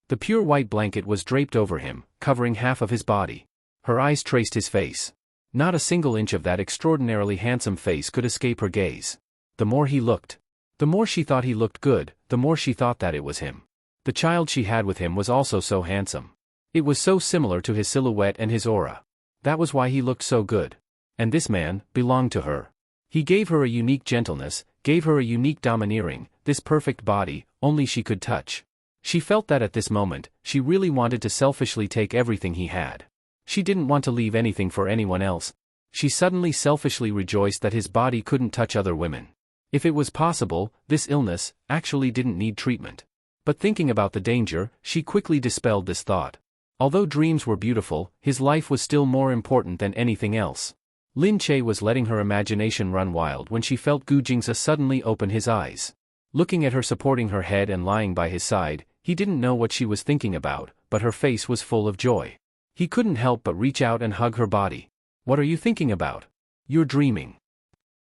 S1: The pure white blanket was draped over him, covering half of his body. Her eyes traced his face. Not a single inch of that extraordinarily handsome face could escape her gaze. The more he looked, the more she thought he looked good, the more she thought that it was him. The child she had with him was also so handsome. It was so similar to his silhouette and his aura. That was why he looked so good. And this man belonged to her. He gave her a unique gentleness, gave her a unique domineering, this perfect body, only she could touch. She felt that at this moment, she really wanted to selfishly take everything he had. She didn't want to leave anything for anyone else. She suddenly selfishly rejoiced that his body couldn't touch other women. If it was possible, this illness actually didn't need treatment. But thinking about the danger, she quickly dispelled this thought. Although dreams were beautiful, his life was still more important than anything else. Lin Che was letting her imagination run wild when she felt Gu Jingze suddenly open his eyes. Looking at her supporting her head and lying by his side, he didn't know what she was thinking about, but her face was full of joy. He couldn't help but reach out and hug her body. "What are you thinking about?" "You're dreaming."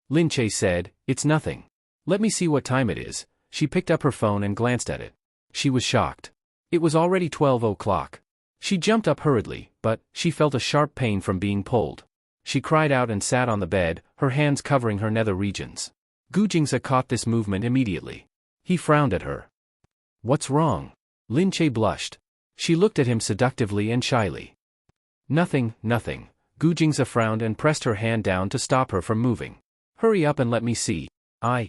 S1: Lin Che said, "It's nothing. Let me see what time it is." She picked up her phone and glanced at it. She was shocked. It was already 12 o'clock. She jumped up hurriedly, but she felt a sharp pain from being pulled. She cried out and sat on the bed, her hands covering her nether regions. Gu Jingze caught this movement immediately. He frowned at her. "What's wrong?" Lin Che blushed. She looked at him seductively and shyly. "Nothing, nothing." Gu Jingze frowned and pressed her hand down to stop her from moving. "Hurry up and let me see." I.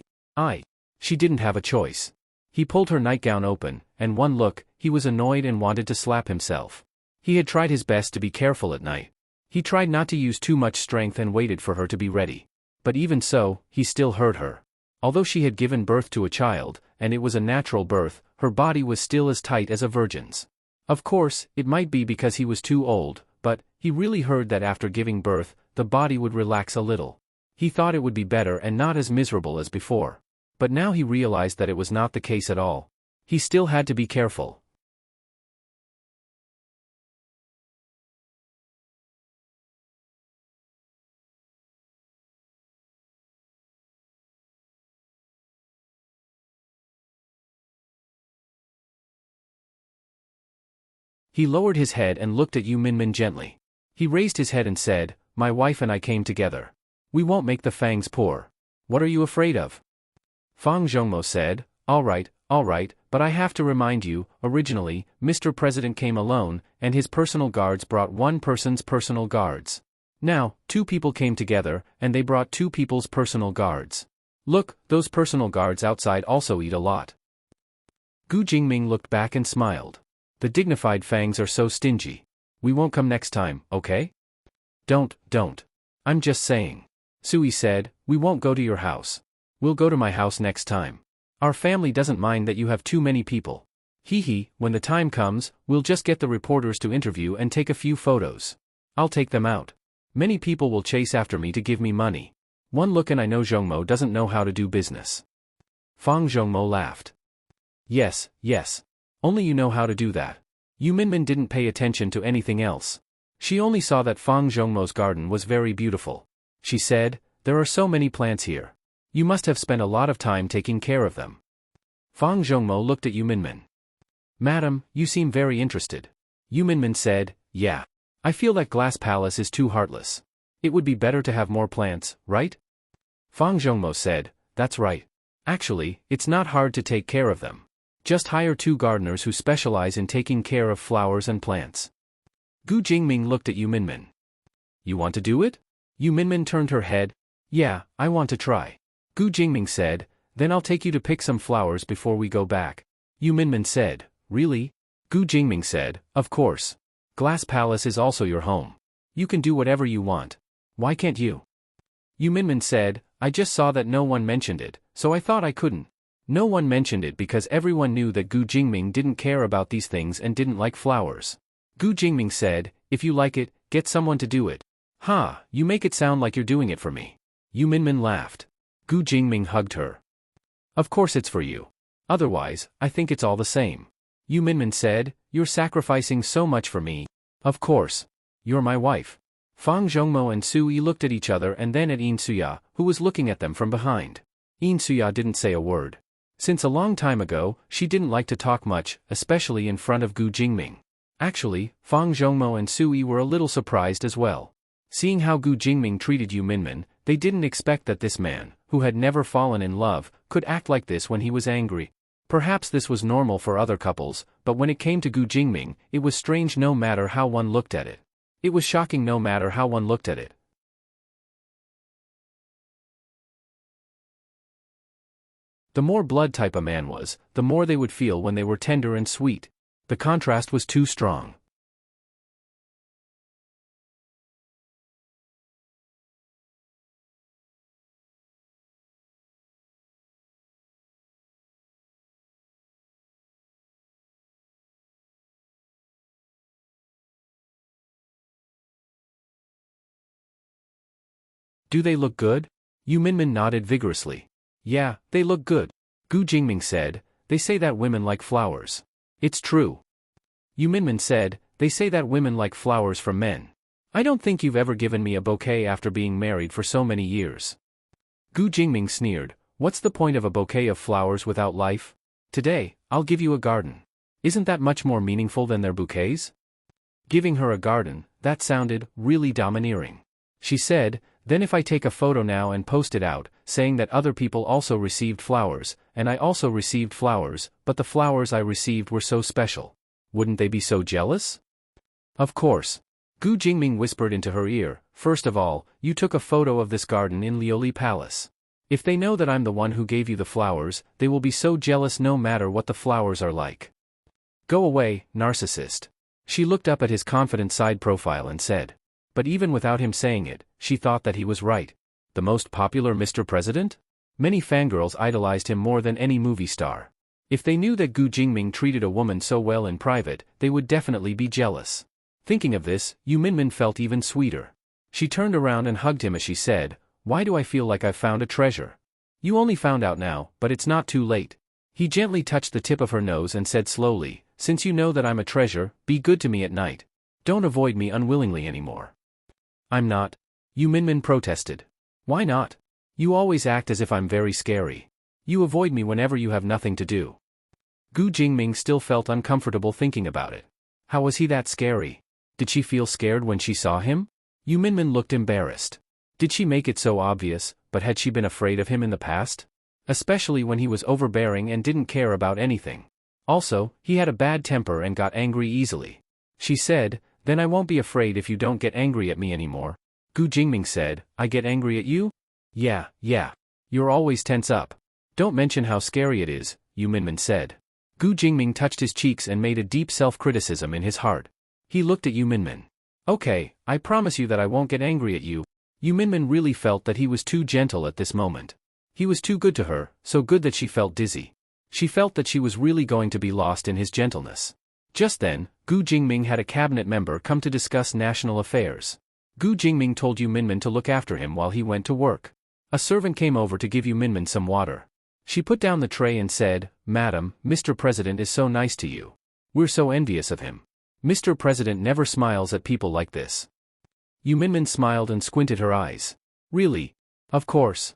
S1: She didn't have a choice. He pulled her nightgown open, and one look, he was annoyed and wanted to slap himself. He had tried his best to be careful at night. He tried not to use too much strength and waited for her to be ready. But even so, he still hurt her. Although she had given birth to a child, and it was a natural birth, her body was still as tight as a virgin's. Of course, it might be because he was too old, but he really heard that after giving birth, the body would relax a little. He thought it would be better and not as miserable as before. But now he realized that it was not the case at all. He still had to be careful. He lowered his head and looked at Yu Minmin gently. He raised his head and said, "My wife and I came together. We won't make the fangs poor. What are you afraid of?" Fang Zhongmo said, all right, but I have to remind you, originally, Mr. President came alone, and his personal guards brought one person's personal guards. Now, two people came together, and they brought two people's personal guards. Look, those personal guards outside also eat a lot." Gu Jingming looked back and smiled. "The dignified fangs are so stingy. We won't come next time, okay?" Don't. I'm just saying." Sui said, "We won't go to your house. We'll go to my house next time. Our family doesn't mind that you have too many people. When the time comes, we'll just get the reporters to interview and take a few photos. I'll take them out. Many people will chase after me to give me money. One look and I know Zhongmo doesn't know how to do business." Fang Zhongmo laughed. Yes. Only you know how to do that." Yu Minmin didn't pay attention to anything else. She only saw that Fang Zhongmo's garden was very beautiful. She said, "There are so many plants here. You must have spent a lot of time taking care of them." Fang Zhongmo looked at Yu Minmin. "Madam, you seem very interested." Yu Minmin said, "Yeah. I feel that Glass Palace is too heartless. It would be better to have more plants, right?" Fang Zhongmo said, "That's right. Actually, it's not hard to take care of them. Just hire 2 gardeners who specialize in taking care of flowers and plants." Gu Jingming looked at Yu Minmin. "You want to do it?" Yu Minmin turned her head. "Yeah, I want to try." Gu Jingming said, "Then I'll take you to pick some flowers before we go back." Yu Minmin said, "Really?" Gu Jingming said, "Of course. Glass Palace is also your home. You can do whatever you want. Why can't you?" Yu Minmin said, "I just saw that no one mentioned it, so I thought I couldn't." No one mentioned it because everyone knew that Gu Jingming didn't care about these things and didn't like flowers. Gu Jingming said, "If you like it, get someone to do it." "Ha, you make it sound like you're doing it for me." Yu Minmin laughed. Gu Jingming hugged her. "Of course it's for you. Otherwise, I think it's all the same." Yu Minmin said, "You're sacrificing so much for me." "Of course. You're my wife." Fang Zhongmo and Sui looked at each other and then at Yin Suya, who was looking at them from behind. Yin Suya didn't say a word. Since a long time ago, she didn't like to talk much, especially in front of Gu Jingming. Actually, Fang Zhongmo and Sui were a little surprised as well. Seeing how Gu Jingming treated Yu Minmin, they didn't expect that this man, who had never fallen in love, could act like this when he was angry. Perhaps this was normal for other couples, but when it came to Gu Jingming, it was strange no matter how one looked at it. It was shocking no matter how one looked at it. The more blood type a man was, the more they would feel when they were tender and sweet. The contrast was too strong. "Do they look good?" Yu Minmin nodded vigorously. "Yeah, they look good. Gu Jingming said, they say that women like flowers. It's true. Yu Minmin said, they say that women like flowers from men. I don't think you've ever given me a bouquet after being married for so many years. Gu Jingming sneered, what's the point of a bouquet of flowers without life? Today, I'll give you a garden. Isn't that much more meaningful than their bouquets? Giving her a garden, that sounded really domineering. She said, then if I take a photo now and post it out, saying that other people also received flowers, and I also received flowers, but the flowers I received were so special. Wouldn't they be so jealous? Of course. Gu Jingming whispered into her ear, first of all, you took a photo of this garden in Lioli Palace. If they know that I'm the one who gave you the flowers, they will be so jealous no matter what the flowers are like. Go away, narcissist. She looked up at his confident side profile and said. But even without him saying it, she thought that he was right. The most popular Mr. President? Many fangirls idolized him more than any movie star. If they knew that Gu Jingming treated a woman so well in private, they would definitely be jealous. Thinking of this, Yu Minmin felt even sweeter. She turned around and hugged him as she said, why do I feel like I've found a treasure? You only found out now, but it's not too late. He gently touched the tip of her nose and said slowly, since you know that I'm a treasure, be good to me at night. Don't avoid me unwillingly anymore. I'm not. Yu Minmin protested. Why not? You always act as if I'm very scary. You avoid me whenever you have nothing to do. Gu Jingming still felt uncomfortable thinking about it. How was he that scary? Did she feel scared when she saw him? Yu Minmin looked embarrassed. Did she make it so obvious, but had she been afraid of him in the past? Especially when he was overbearing and didn't care about anything. Also, he had a bad temper and got angry easily. She said, then I won't be afraid if you don't get angry at me anymore. Gu Jingming said, I get angry at you? Yeah. You're always tense up. Don't mention how scary it is, Yu Minmin said. Gu Jingming touched his cheeks and made a deep self-criticism in his heart. He looked at Yu Minmin. Okay, I promise you that I won't get angry at you. Yu Minmin really felt that he was too gentle at this moment. He was too good to her, so good that she felt dizzy. She felt that she was really going to be lost in his gentleness. Just then, Gu Jingming had a cabinet member come to discuss national affairs. Gu Jingming told Yu Minmin to look after him while he went to work. A servant came over to give Yu Minmin some water. She put down the tray and said, Madam, Mr. President is so nice to you. We're so envious of him. Mr. President never smiles at people like this. Yu Minmin smiled and squinted her eyes. Really? Of course.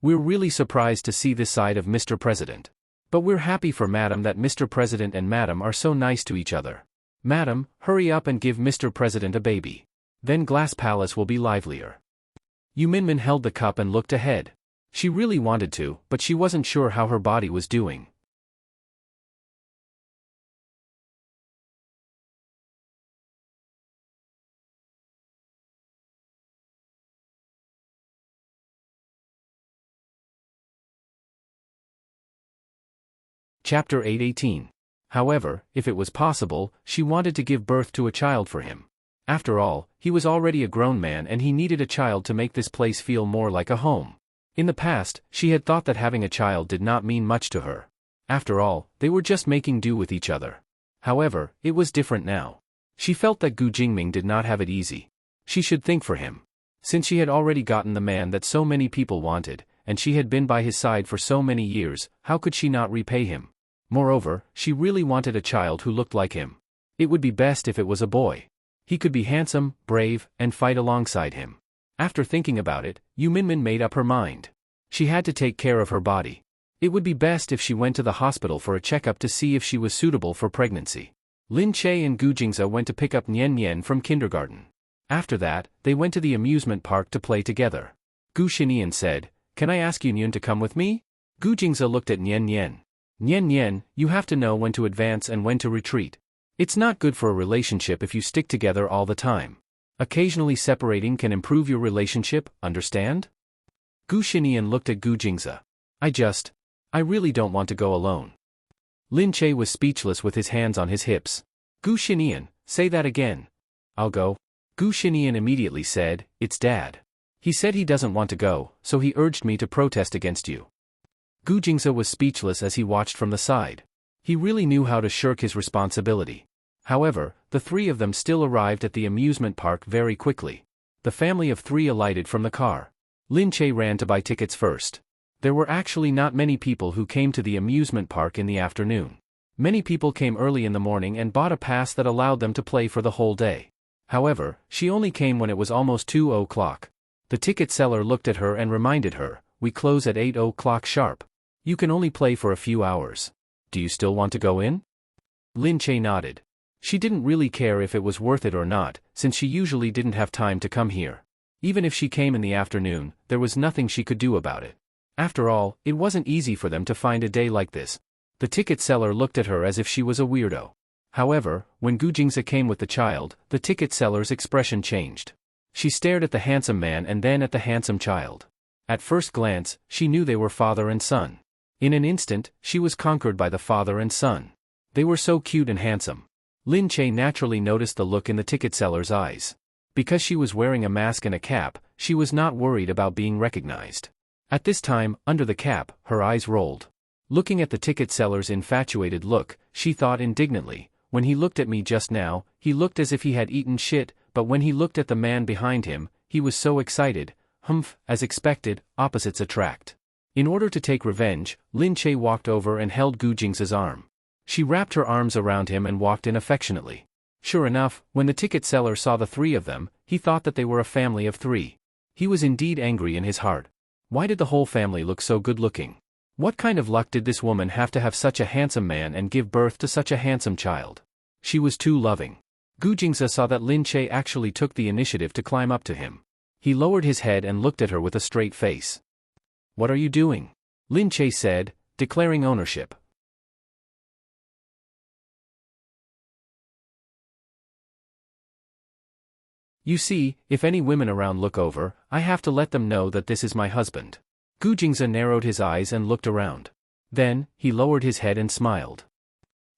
S1: We're really surprised to see this side of Mr. President. But we're happy for Madam that Mr. President and Madam are so nice to each other. Madam, hurry up and give Mr. President a baby. Then Glass Palace will be livelier. Yu Minmin held the cup and looked ahead. She really wanted to, but she wasn't sure how her body was doing. Chapter 8:18. However, if it was possible, she wanted to give birth to a child for him. After all, he was already a grown man and he needed a child to make this place feel more like a home. In the past, she had thought that having a child did not mean much to her. After all, they were just making do with each other. However, it was different now. She felt that Gu Jingming did not have it easy. She should think for him. Since she had already gotten the man that so many people wanted, and she had been by his side for so many years, how could she not repay him? Moreover, she really wanted a child who looked like him. It would be best if it was a boy. He could be handsome, brave, and fight alongside him. After thinking about it, Yu Minmin made up her mind. She had to take care of her body. It would be best if she went to the hospital for a checkup to see if she was suitable for pregnancy. Lin Che and Gu Jingze went to pick up Nian Nian from kindergarten. After that, they went to the amusement park to play together. Gu Shinian said, Can I ask you Nian to come with me? Gu Jingze looked at Nian Nian. Nian Nian, you have to know when to advance and when to retreat. It's not good for a relationship if you stick together all the time. Occasionally separating can improve your relationship, understand? Gu Shinian looked at Gu Jingze. I really don't want to go alone. Lin Che was speechless with his hands on his hips. Gu Shinian, say that again. I'll go. Gu Shinian immediately said, It's Dad. He said he doesn't want to go, so he urged me to protest against you. Gu Jingze was speechless as he watched from the side. He really knew how to shirk his responsibility. However, the three of them still arrived at the amusement park very quickly. The family of 3 alighted from the car. Lin Che ran to buy tickets first. There were actually not many people who came to the amusement park in the afternoon. Many people came early in the morning and bought a pass that allowed them to play for the whole day. However, she only came when it was almost 2 o'clock. The ticket seller looked at her and reminded her, "We close at 8 o'clock sharp. You can only play for a few hours. Do you still want to go in?" Lin Che nodded. She didn't really care if it was worth it or not, since she usually didn't have time to come here. Even if she came in the afternoon, there was nothing she could do about it. After all, it wasn't easy for them to find a day like this. The ticket seller looked at her as if she was a weirdo. However, when Gu Jingze came with the child, the ticket seller's expression changed. She stared at the handsome man and then at the handsome child. At first glance, she knew they were father and son. In an instant, she was conquered by the father and son. They were so cute and handsome. Lin Che naturally noticed the look in the ticket seller's eyes. Because she was wearing a mask and a cap, she was not worried about being recognized. At this time, under the cap, her eyes rolled. Looking at the ticket seller's infatuated look, she thought indignantly, "When he looked at me just now, he looked as if he had eaten shit, but when he looked at the man behind him, he was so excited." Humph, as expected, opposites attract. In order to take revenge, Lin Che walked over and held Gu Jingze's arm. She wrapped her arms around him and walked in affectionately. Sure enough, when the ticket seller saw the 3 of them, he thought that they were a family of 3. He was indeed angry in his heart. Why did the whole family look so good-looking? What kind of luck did this woman have to have such a handsome man and give birth to such a handsome child? She was too loving. Gu Jingze saw that Lin Che actually took the initiative to climb up to him. He lowered his head and looked at her with a straight face. "What are you doing?" Lin Che said, declaring ownership. "You see, if any women around look over, I have to let them know that this is my husband." Gu Jingze narrowed his eyes and looked around. Then, he lowered his head and smiled.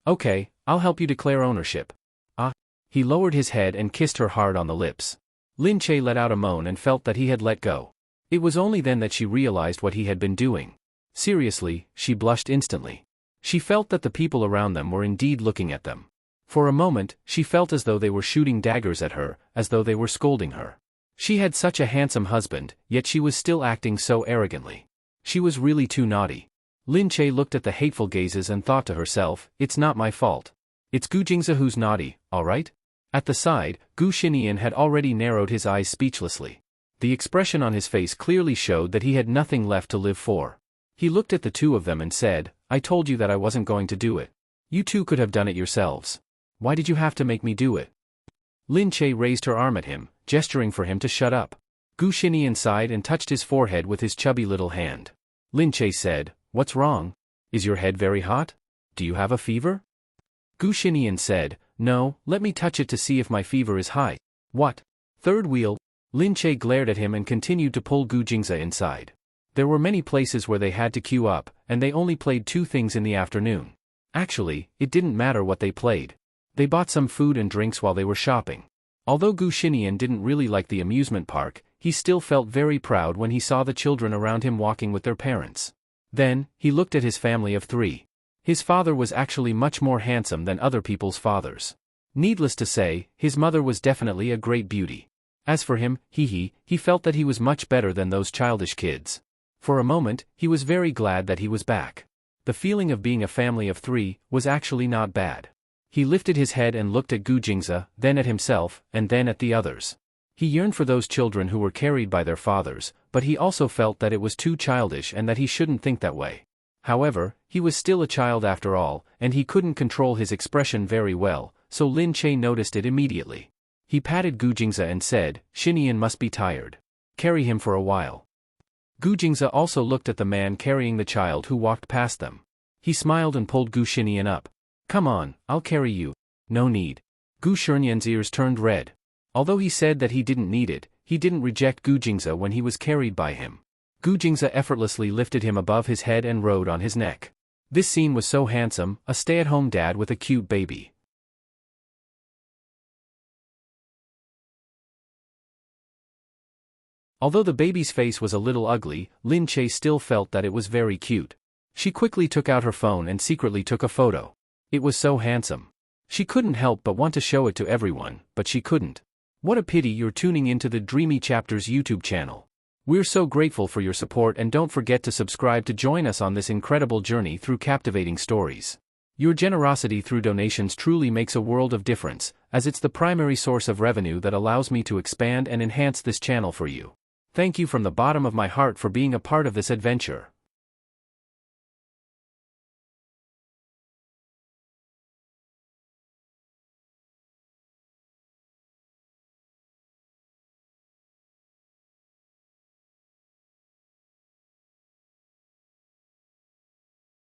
S1: "Okay, I'll help you declare ownership." "Ah." He lowered his head and kissed her hard on the lips. Lin Che let out a moan and felt that he had let go. It was only then that she realized what he had been doing. Seriously, she blushed instantly. She felt that the people around them were indeed looking at them. For a moment, she felt as though they were shooting daggers at her, as though they were scolding her. She had such a handsome husband, yet she was still acting so arrogantly. She was really too naughty. Lin Che looked at the hateful gazes and thought to herself, "It's not my fault. It's Gu Jingze who's naughty, alright?" At the side, Gu Xinian had already narrowed his eyes speechlessly. The expression on his face clearly showed that he had nothing left to live for. He looked at the 2 of them and said, "I told you that I wasn't going to do it. You 2 could have done it yourselves. Why did you have to make me do it?" Lin Che raised her arm at him, gesturing for him to shut up. Gu Xinian sighed and touched his forehead with his chubby little hand. Lin Che said, "What's wrong? Is your head very hot? Do you have a fever?" Gu Xinian said, "No, let me touch it to see if my fever is high." "What? Third wheel?" Lin Che glared at him and continued to pull Gu Jingze inside. There were many places where they had to queue up, and they only played 2 things in the afternoon. Actually, it didn't matter what they played. They bought some food and drinks while they were shopping. Although Gu Xinian didn't really like the amusement park, he still felt very proud when he saw the children around him walking with their parents. Then, he looked at his family of 3. His father was actually much more handsome than other people's fathers. Needless to say, his mother was definitely a great beauty. As for him, he felt that he was much better than those childish kids. For a moment, he was very glad that he was back. The feeling of being a family of 3 was actually not bad. He lifted his head and looked at Gu Jingze, then at himself, and then at the others. He yearned for those children who were carried by their fathers, but he also felt that it was too childish and that he shouldn't think that way. However, he was still a child after all, and he couldn't control his expression very well, so Lin Che noticed it immediately. He patted Gu Jingze and said, "Xinian must be tired. Carry him for a while." Gu Jingze also looked at the man carrying the child who walked past them. He smiled and pulled Gu Xinian up. "Come on, I'll carry you." "No need." Gu Xinian's ears turned red. Although he said that he didn't need it, he didn't reject Gu Jingze when he was carried by him. Gu Jingze effortlessly lifted him above his head and rode on his neck. This scene was so handsome, a stay-at-home dad with a cute baby. Although the baby's face was a little ugly, Lin Che still felt that it was very cute. She quickly took out her phone and secretly took a photo. It was so handsome. She couldn't help but want to show it to everyone, but she couldn't. What a pity you're tuning into the Dreamy Chapters YouTube channel. We're so grateful for your support, and don't forget to subscribe to join us on this incredible journey through captivating stories. Your generosity through donations truly makes a world of difference, as it's the primary source of revenue that allows me to expand and enhance this channel for you. Thank you from the bottom of my heart for being a part of this adventure.